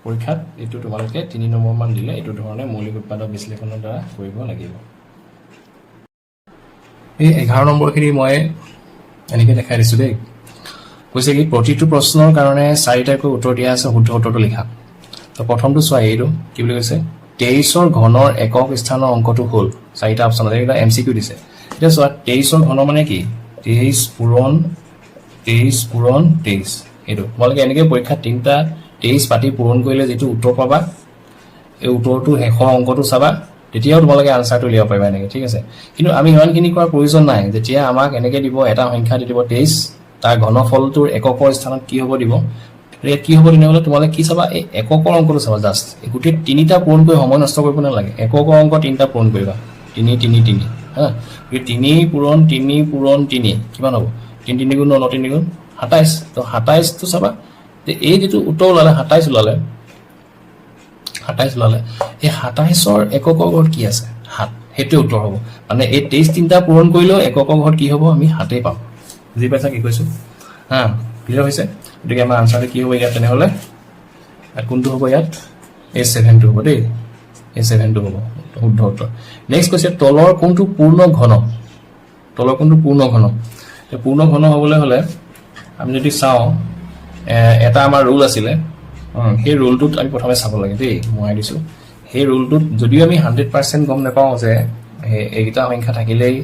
পৰীক্ষাত এটো তোমালোকে 3 নম্বৰ মান দিলে এটো ধৰণে মৌলিক উৎপাদক বিশ্লেষণৰ দ্বাৰা কৰিব লাগিব এই 11 নম্বৰখিনি মই এনেকৈ দেখাই দিছো দেই কৈছে কি প্ৰতিটো প্ৰশ্নৰ কাৰণে 4টাকৈ উত্তৰ দিয়া আছে শুদ্ধ উত্তৰটো লিখা তো প্ৰথমটো চোৱা এইটো কি বুলি কৈছে 23 ৰ ঘনৰ একক স্থানৰ অংকটো হ'ল 4টা অপচন আছে এটা এমসিকিউ দিছে এটা চোৱা 23 ৰ ঘন মানে কি 23 পূৰণ 23 এইটো তোমালোকে এনেকৈ পৰীক্ষা 3টা 23 পাতি পূৰণ কৰিলে যেটো উত্তৰ পাবা এই উত্তৰটো শেষৰ অংকটো চাবা তেতিয়াও তোমালোকে আনসাৰটো লিয়া পাবা এনেকৈ ঠিক আছে কিন্তু আমি ইমানখিনি কৰাৰ প্ৰয়োজন নাই যেতিয়া আমাক এনেকৈ দিব এটা সংখ্যা দিব 23 তাৰ ঘনফলটোৰ এককৰ স্থানত কি হ'ব দিব ৰেট কি হ'ব তেনেহ'লে তোমালোকে কি চাবা এই এককৰ অংকটো চাবা জাস্ট গোটেই 3টা পূৰণ কৰি সময় নষ্ট কৰিব নালাগে এককৰ অংক 3টা পূৰণ কৰিবা 3 3 3 হা এই 3 পূৰণ 3 কিমান হ'ব 3 3 গুণ 9 3 গুণ 27 তো 27 তো চাবা এই যেটো উত্তৰ ওলালে 27 ওলালে এই 27ৰ এককৰ ঘৰত কি আছে 7 হেতু উত্তৰ হ'ব মানে এই 23 তিনটা পূৰণ কৰিলেও এককৰ ঘৰত কি হ'ব আমি 7 পাম বুজি পাইছা কি কৈছো হা ক্লিয়াৰ হৈছে গতিকে আমাৰ আনসাৰ কি হ'ব ইয়াত তেনেহলে কোনটো হ'ব ইয়াত A7 টো হ'ব দেই A7 টো হ'ব শুদ্ধ উত্তৰ নেক্সট কৈছে তলৰ কোনটো পূৰ্ণ ঘন পূৰ্ণ ঘন হ'বলৈ হলে আমি যদি চাও এটা আমাৰ ৰুল আছিলে সেই ৰুলটোত আমি প্ৰথমে চাব লাগে দেই মই দিছো সেই ৰুলটোত যদিও আমি 100% গম নাপাও যে এইটা সংখ্যা থাকিলেই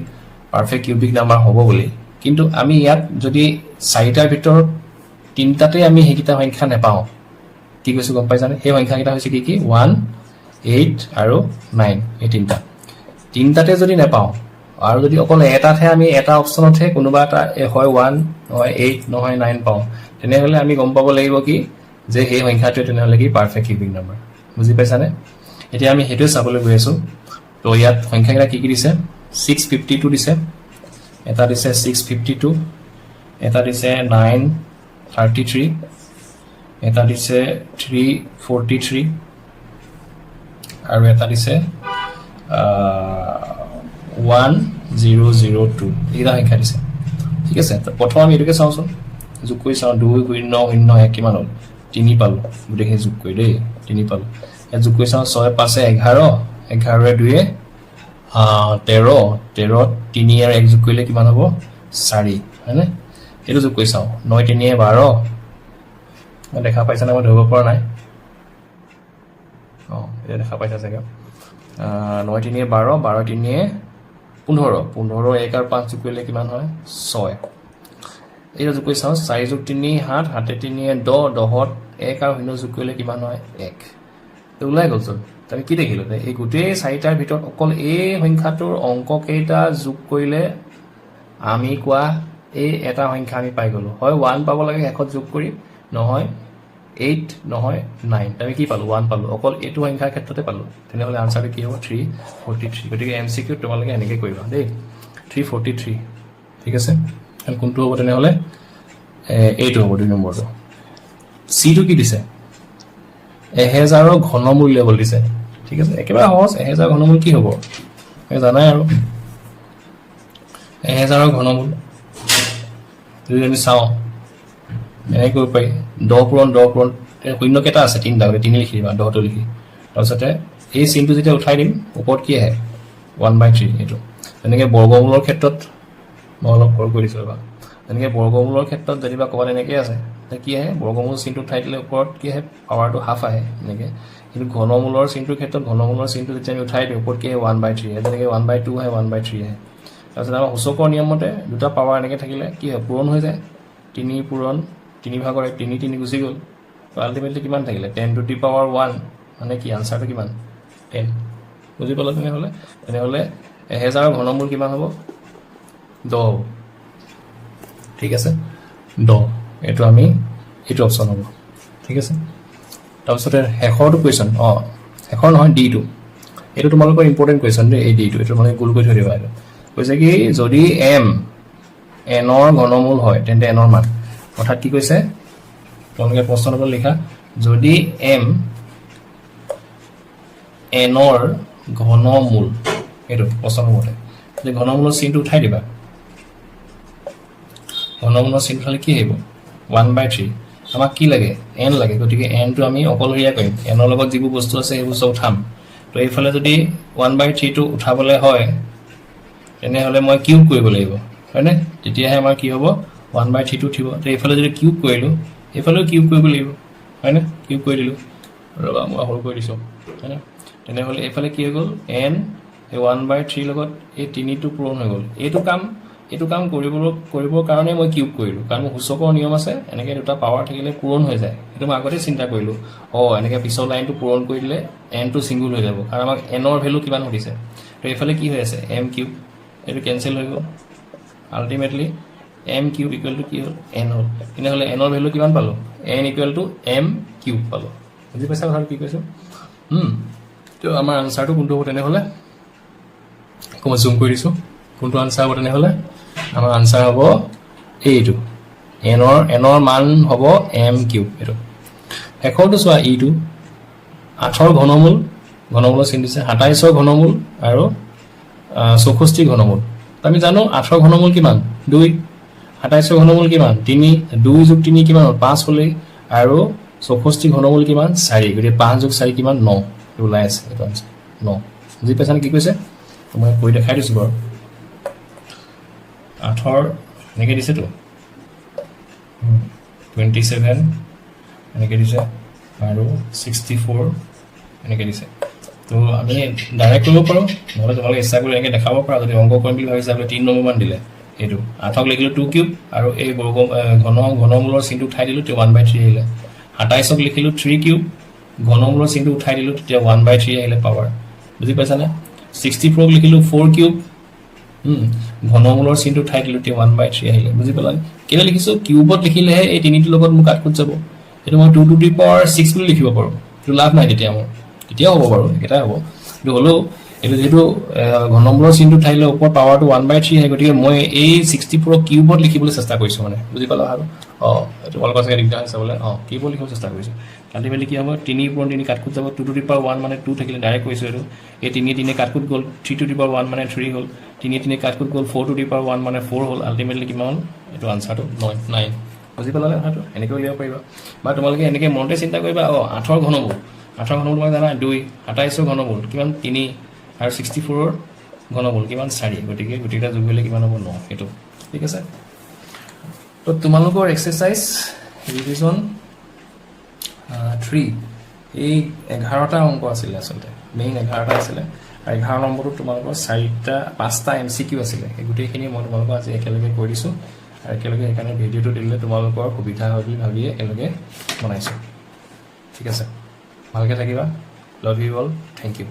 পাৰফেক্ট কিউবিক নাম্বাৰ হ'ব বুলি কিন্তু আমি ইয়াত যদি চাৰিটাৰ ভিতৰত তিনটাতে আমি হেকিটা সংখ্যা নাপাও কি কৈছো গম পাইছানে সেই সংখ্যাকেইটা হৈছে কি 1 8 আৰু 9 এই তিনটাতে যদি নাপাও আৰু যদি অকল এটাতহে আমি এটা অপচনতহে কোনোবা এটা হয় 1 হয় 8 নহয় 9 পাও তেনেহলে আমি গম পাব লাগিব কি যে সেই সংখ্যাটো তেনেহলে কি পারফেক্ট কিউবিক নাম্বাৰ বুজি পাইছানে এতিয়া আমি হেতু চাবলৈ গৈ আছো তো ইয়াত সংখ্যাকেইটা কি দিছে 652 দিছে এটা দিছে 652 এটা দিছে 933 এটা দিছে 343 আৰু এটা দিছে 1002 এইটা সংখ্যা দিছে ঠিক আছে তো প্ৰথম আমি এটাকে চাওঁচোন যোগ কৰি চাওঁ 2 9 0 1 কিমান হ'ল 3 পালো গুটেই যোগ কৰি দেই 3 পালো এ যোগ কৰি চাওঁ 6 5 11 11 2 13 13 3 আৰু 1 যোগ কৰিলে কিমান হ'ব 4 হয়নে এটো যোগ কৰি চাওঁ 9 3 12 দেখা পাইছা না মই ধৰিব পৰা নাই এটা দেখা পাইছা চাগে 9 3 12 12 3 15 15 1 আৰু 5 যোগ কৰিলে কিমান হয় 6 এইটো যোগ কৰি চাওঁ 4 যোগ 3 7 7 3 10 10 1 আৰু 0 যোগ কৰিলে কিমান হয় 1 তো ওলাই গ'ল চোন তাকে কি দেখিলো এই গোটেই চাৰিটাৰ ভিতৰত অকল এই সংখ্যাটোৰ অংক কেইটা যোগ কৰিলে আমি কোৱা এই এটা সংখ্যা আমি পাই গলো হয় 1 পাব লাগে একত যোগ কৰি নহয় 8 নহয় 9 আমি কি পালো 1 পালো অকল এটো সংখ্যাৰ ক্ষেত্ৰতে পালো তেনেহলে আনসাৰটো কি হ'ব 343 গতিকে এমসিকিউ তোমালোকে এনেকৈ কৰিবা দেই 343 ঠিক আছে আৰু কোনটো হ'ব তেনেহলে এইটো হ'ব 2 নম্বৰটো সি টো কি দিছে 1000 ৰ ঘনমূল লেভেল দিছে ঠিক আছে একেবাৰে সহজ 1000 ঘনমূল কি হ'ব এই জানাই আৰু 1000 ৰ ঘনমূল যদি আমি চাওঁ এনেকৈ কৰিব পাৰি 10 পূৰণ শূন্য কেইটা আছে 3টা 3 লিখি দিবা 10 টো লিখি তাৰপিছতে এই চিনটো যেতিয়া উঠাই দিম ওপৰত কি আহে 1/3 এইটো এনেকৈ বৰ্গমূলৰ ক্ষেত্ৰত মই অলপ সৰু কৰি দিছো বা এনেকৈ বৰ্গমূলৰ ক্ষেত্ৰত যদি বা ক'বাত এনেকৈ আছে তে কি আহে বৰ্গমূল চিনটো উঠাই দিলে ওপৰত কি আহে পাৱাৰটো হাফ আহে এনেকৈ কিন্তু ঘনমূলৰ চিনটোৰ ক্ষেত্ৰত ঘনমূলৰ চিনটো যেতিয়া আমি উঠাই দিওঁ ওপৰত কি আহে 1/3 তেনেকৈ 1/2 আহে 1/3 আহে তাৰপিছত আমাৰ সূচকৰ নিয়মতে দুটা পাৱাৰ এনেকৈ থাকিলে কি হয় পূৰণ হৈ যায় 3 পূৰণ 3 ভাগৰ 3 3 গুচি গ'ল তো আলটিমেটলি কিমান থাকিলে 10 টু দি পাৱাৰ 1 মানে কি আনসাৰটো কিমান 10 বুজি পালা তেনেহলে 1000 ঘনমূল কিমান হ'ব 10 ঠিক আছে 10 এটো আমি এটো অপচন হ'ব ঠিক আছে তাৰপিছতে শেষৰটো কোৱেশ্চন শেষৰ নহয় ডি টো এটো তোমালোকৰ ইম্পৰ্টেন্ট কোৱেশ্চন দেই এই ডি টো এটো মানে গোল কৰি থৈ দিবা এটো কৈছে কি যদি m n ৰ ঘনমূল হয় তেন্তে n ৰ মান অৰ্থাৎ কি কৈছে তোমালোকে প্ৰশ্নটো লিখা যদি m n ৰ ঘনমূল এটো প্ৰশ্ন মতে যে ঘনমূলৰ চিনটো উঠাই দিবা ঘনমূলৰ চিন খালি কি আহিব 1/3 আমাক কি লাগে n লাগে গতিকে n টো আমি অকলহৰীয়া কৰিম n ৰ লগত যিবোৰ বস্তু আছে সেইবোৰ সব উঠাম তো এইফালে যদি 1/3 টো উঠাবলৈ হয় তেনেহলে মই কিউব কৰিব লাগিব হয়নে তেতিয়াহে আমাৰ কি হ'ব 1/3 টো উঠিব তো এইফালে যদি কিউব কৰিলো এইফালেও কিউব কৰিব লাগিব হয়নে কিউব কৰি দিলো ৰবা মই হল কৰি দিছো হয়নে তেনেহলে এইফালে কি হৈ গ'ল n এই 1/3 লগত এই 3 টো পূৰণ হৈ গ'ল এইটো কাম কৰিবৰ কাৰণে মই কিউব কৰিলো কাৰণ সূচকৰ নিয়ম আছে এনেকৈ দুটা পাৱাৰ থাকিলে পূৰণ হৈ যায় এটো মই আগতে চিন্তা কৰিলো এনেকৈ পিছৰ লাইনটো পূৰণ কৰি দিলে n টো সিঙ্গল হৈ যাব কাৰণ আমাক n ৰ ভ্যালু কিমান হৈছে তো এইফালে কি হৈ আছে m কিউব এটো কেনসেল হৈ গ'ল ultimately m cube equal to কি হ'ল n হ'ল তেনেহলে n ৰ ভ্যালু কিমান পালো n equal to m cube পালো বুজি পাইছা কথা কি কৈছো তো আমাৰ আনসাৰটো কোনটো হ'ব তেনেহলে মই জুম কৰি দিছো কোনটো আনসাৰ হ'ব তেনেহলে আমাৰ আনসাৰ হ'ব এইটো এনৰ মান হ'ব m কিউব এইটো শেষৰটো চোৱা ইটো 8ৰ ঘনমূলৰ চিন দিছে 27ৰ ঘনমূল আৰু 64 ঘনমূল আমি জানো 8ৰ ঘনমূল কিমান 2 27ৰ ঘনমূল কিমান 3 2 যোগ 3 কিমান 5 হ'লে আৰু 64 ঘনমূল কিমান 4 গতিকে 5 যোগ 4 কিমান 9 ওলাই আছে এইটো আনসাৰ 9 বুজি পাইছানে কি কৈছে মই কৈ দেখাই দিছো বাৰু 8ৰ এনেকৈ দিছেতো 27 এনেকৈ দিছে আৰু 64 এনেকৈ দিছে তো আমি ডাইৰেক্ট কৰিব পাৰোঁ নহ'লে তোমালোকে ইচ্ছা কৰি এনেকৈ দেখাব পাৰা যদি অংক কৰিম বুলি ভাবিছা বোলে 3 নম্বৰমান দিলে এইটো 8ক লিখিলোঁ 2 কিউব আৰু এই ঘনমূলৰ চিনটো উঠাই দিলোঁ তেতিয়া 1/3 আহিলে 27ক লিখিলোঁ 3 কিউব ঘনমূলৰ চিনটো উঠাই দিলোঁ তেতিয়া 1/3 আহিলে পাৱাৰ বুজি পাইছানে 64ক লিখিলোঁ 4 কিউব ঘনমূলৰ চিনটো উঠাই দিলোঁ তেতিয়া 1/3 আহিলে বুজি পালা কেলে লিখিছোঁ কিউবত লিখিলেহে এই তিনিটোৰ লগত মোক কাট যাব এইটো মই 2 to the power 6 বুলি লিখিব পাৰোঁ এইটো লাভ নাই তেতিয়া মোৰ তেতিয়াও হ'ব বাৰু একেটাই হ'ব কিন্তু হ'লেও এইটো যেহেতু ঘনমূলৰ চিনটো উঠাই দিলে ওপৰত পাৱাৰটো 1/3 আহে গতিকে মই এই 64ক কিউবত লিখিবলৈ চেষ্টা কৰিছোঁ মানে বুজি পালা আৰু এইটো অলপ চাগে দিগদাৰ হৈছে বোলে কিউবত লিখিব চেষ্টা কৰিছোঁ আল্টিমেটলি কি হ'ব 3 ওপৰত 3 কাট যাব 2 to the power 1 মানে 2 থাকিলে ডাইৰেক্ট কৈছোঁ এইটো এই 3 কাট গ'ল 3 to the power 1 মানে 3 হ'ল 3 কাট গ'ল 4 to the power 1 মানে 4 হ'ল আল্টিমেটলি কিমান হ'ল এইটো আনসাৰটো 9 বুজি পালা কথাটো এনেকৈ উলিয়াব পাৰিবা বা তোমালোকে এনেকৈ মনতে চিন্তা কৰিবা 8ৰ ঘনমূল তোমাক জানা 2 27ৰ ঘনমূল কিমান 3 আৰু 64ৰ ঘনমূল কিমান 4 গতিকে গোটেইটা যোগ কৰিলে কিমান হ'ব 9 এইটো ঠিক আছে তো তোমালোকৰ এক্সাৰসাইজ ৰিভিজন 3 এই 11টা অংক আছিলে আচলতে মেইন 11টা আছিলে আৰু 11 নম্বৰটো তোমালোকৰ 5টা MCQ আছিলে এই গোটেইখিনি মই তোমালোকক আজি একেলগে কৈ দিছোঁ আৰু একেলগে সেইকাৰণে ভিডিঅ'টো দিলে তোমালোকৰ সুবিধা হয় বুলি ভাবিয়ে একেলগে বনাইছোঁ ঠিক আছে ভালকৈ থাকিবা love you all thank U